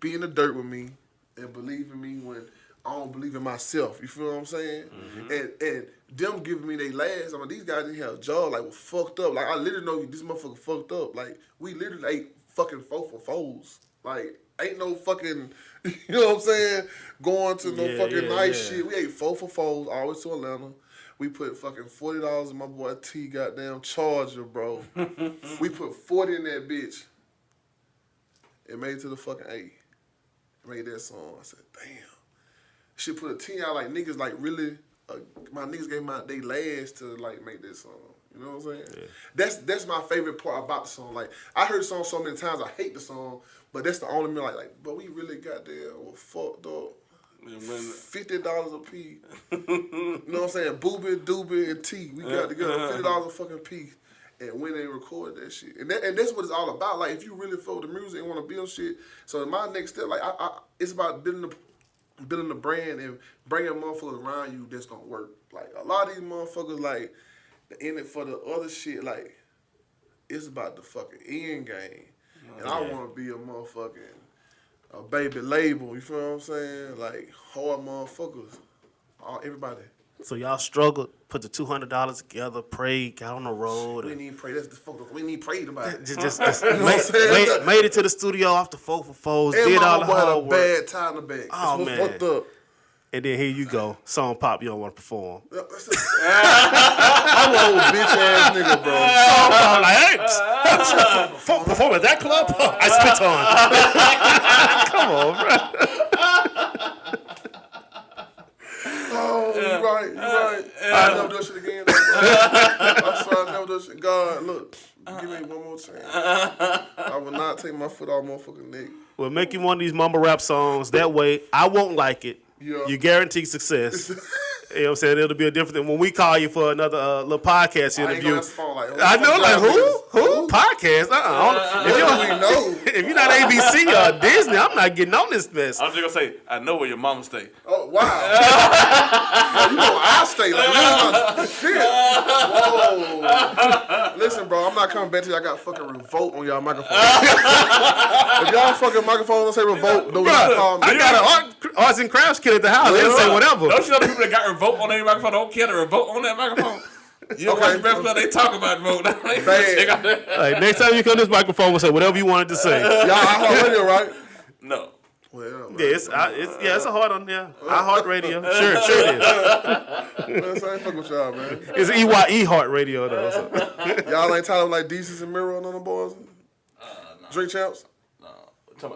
be in the dirt with me and believe in me when I don't believe in myself. You feel what I'm saying? Mm-hmm. And them giving me their last, I mean, these guys didn't have a job, like, was fucked up. Like, I literally know this motherfucker fucked up. Like, we literally ate fucking 4 for 4s. Like, ain't no fucking, you know what I'm saying, going to no fucking nice shit. We ate 4 for 4s, always to Atlanta. We put fucking $40 in my boy T goddamn Charger, bro. We put 40 in that bitch. It made it to the fucking A. Made that song. I said, damn. Shit put a 10 out, like niggas like really, my niggas gave they last to like make this song. You know what I'm saying? Yeah. That's my favorite part about the song. Like, I heard the song so many times, I hate the song, but that's the only me like, but we really got there. Well, fucked up. $50 a piece. You know what I'm saying? Boobie, Doobie, and T. We got together $50 a fucking piece. And when they record that shit. And that's what it's all about. Like, if you really feel the music and want to build shit. So my next step, like, it's about building the brand and bringing motherfuckers around you that's going to work. Like, a lot of these motherfuckers, like, in it for the other shit, like, it's about the fucking end game. And I want to be a baby label, you feel what I'm saying? Like, hard motherfuckers. Everybody. So y'all struggled, put the $200 together, prayed, got on the road. We didn't even pray. That's the fuck up. We didn't even pray about it. Just You know what I'm saying? made it to the studio off the 4 for 4s, And did my all the boy had hard a work. bad time in the back. Oh, That's what man. fucked up. and then here you go, song pop, you don't want to perform. I'm an old bitch ass nigga, bro. Song pop, like, hey, perform at that club? I spit on. Come on, bro. Oh, you're right. I'll never do that shit again, though, bro. I swear I'll never do that shit. God, look, give me one more chance. I will not take my foot off motherfucking neck. We'll make you one of these mumble rap songs. That way, I won't like it. Yeah. You guarantee success. You know what I'm saying? It'll be a different thing when we call you for another little podcast interview. I know, like, who? Podcast? If you're not ABC or Disney, I'm not getting on this mess. I'm just gonna say, I know where your mama stay. Oh, wow. You know I stay like shit. Whoa. Listen, bro, I'm not coming back to y'all. I got fucking revolt on y'all microphone. If y'all fucking microphone don't say revolt, don't call me. I got an arts and crafts kid at the house. They'll say whatever. Don't you know the people that got revolt on their microphone don't care to revolt on that microphone? You know what they talk about revolt. Like, next time you come to this microphone, we'll say whatever you wanted to say. Y'all iHeart Radio, right? No. Well, Yeah, it's a hard on there. iHeart Radio. Sure it is. Man, so I ain't fuck with y'all, man. It's EYE Heart Radio though. So. Y'all ain't tired of like Desus and Miro and them boys? No. Drink champs? No.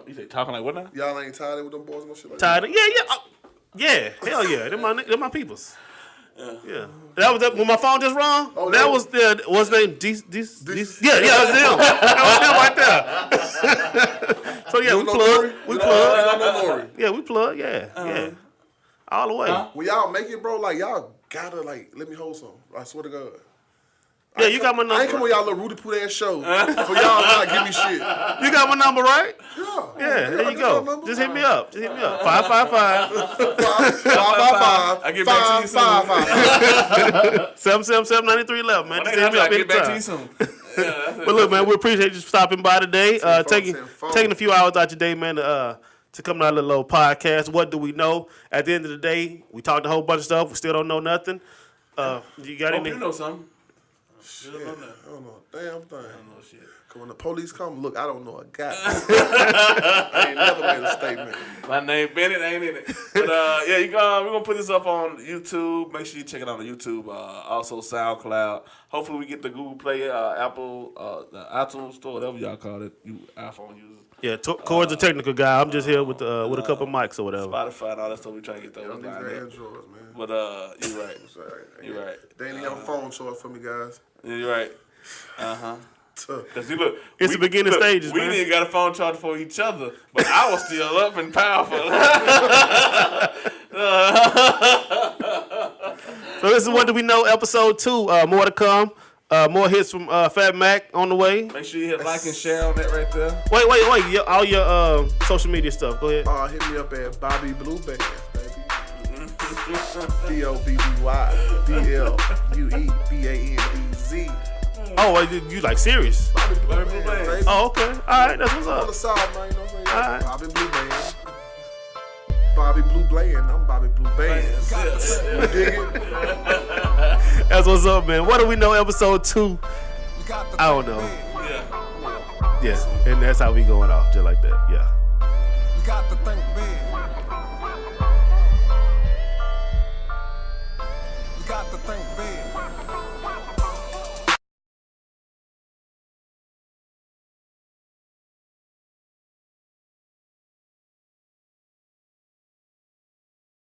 You say talking like what now? Y'all ain't tired with them boys and no shit like Tired of, yeah, hell yeah. They're my peoples. Yeah. That was when my phone just rung. Oh, that was the what's his name? Yeah, that was them. That was them right there. So yeah, we plug. Yeah, we plug. Yeah. All the way. When y'all make it, bro, like y'all gotta like let me hold some. I swear to God. Yeah, you got my number. I ain't come on y'all little Rudy Poo ass show for y'all not give me shit. You got my number, right? Yeah, there you go. Just hit me up. 555. 555. I get back to you soon. 777-9311, man. Just hit me up I get back to you anytime. soon. But look, man, we appreciate you stopping by today. Taking a few hours out your day, man, to come to our little old podcast. What do we know? At the end of the day, we talked a whole bunch of stuff. We still don't know nothing. You got any? You know something. Shit, I don't know a damn thing. I don't know shit. Cause when the police come, look, I don't know a guy. I ain't never made a statement. My name Bennett ain't in it. But yeah, we're gonna put this up on YouTube. Make sure you check it out on YouTube. Also Soundcloud. Hopefully we get the Google Play, Apple, the iTunes Store, whatever y'all call it, you iPhone users. Yeah, Cory's a technical guy. I'm just here with a couple mics or whatever. Spotify and all that stuff. We try to get those Y'all lined niggas got up. Androids, man. But you're right. You're right. They ain't got a phone short for me, guys. You're right. Cause you look, It's the beginning stages, we man. didn't got a phone charger for each other, but I was still up and powerful. So this is What Do We Know, episode 2. More to come. More hits from Fatt Mack on the way. Make sure you hit like and share on that right there. Wait. All your social media stuff. Go ahead. Hit me up at Bobby Blue Band, baby. BOBBYBLUEBANDZ. Oh, you like serious? Bobby Blue Bobby Band, Blue Band. baby. Oh, okay. All right, that's what's On the up. side, man, you know what I'm saying? All right. Bobby Blue Band. Bobby Blue Bland. I'm Bobby Blue Band. You dig it? That's what's up, man. What Do We Know, episode 2. I don't know. Yeah. Yeah, and that's how we going off, just like that. Yeah. You got to think big.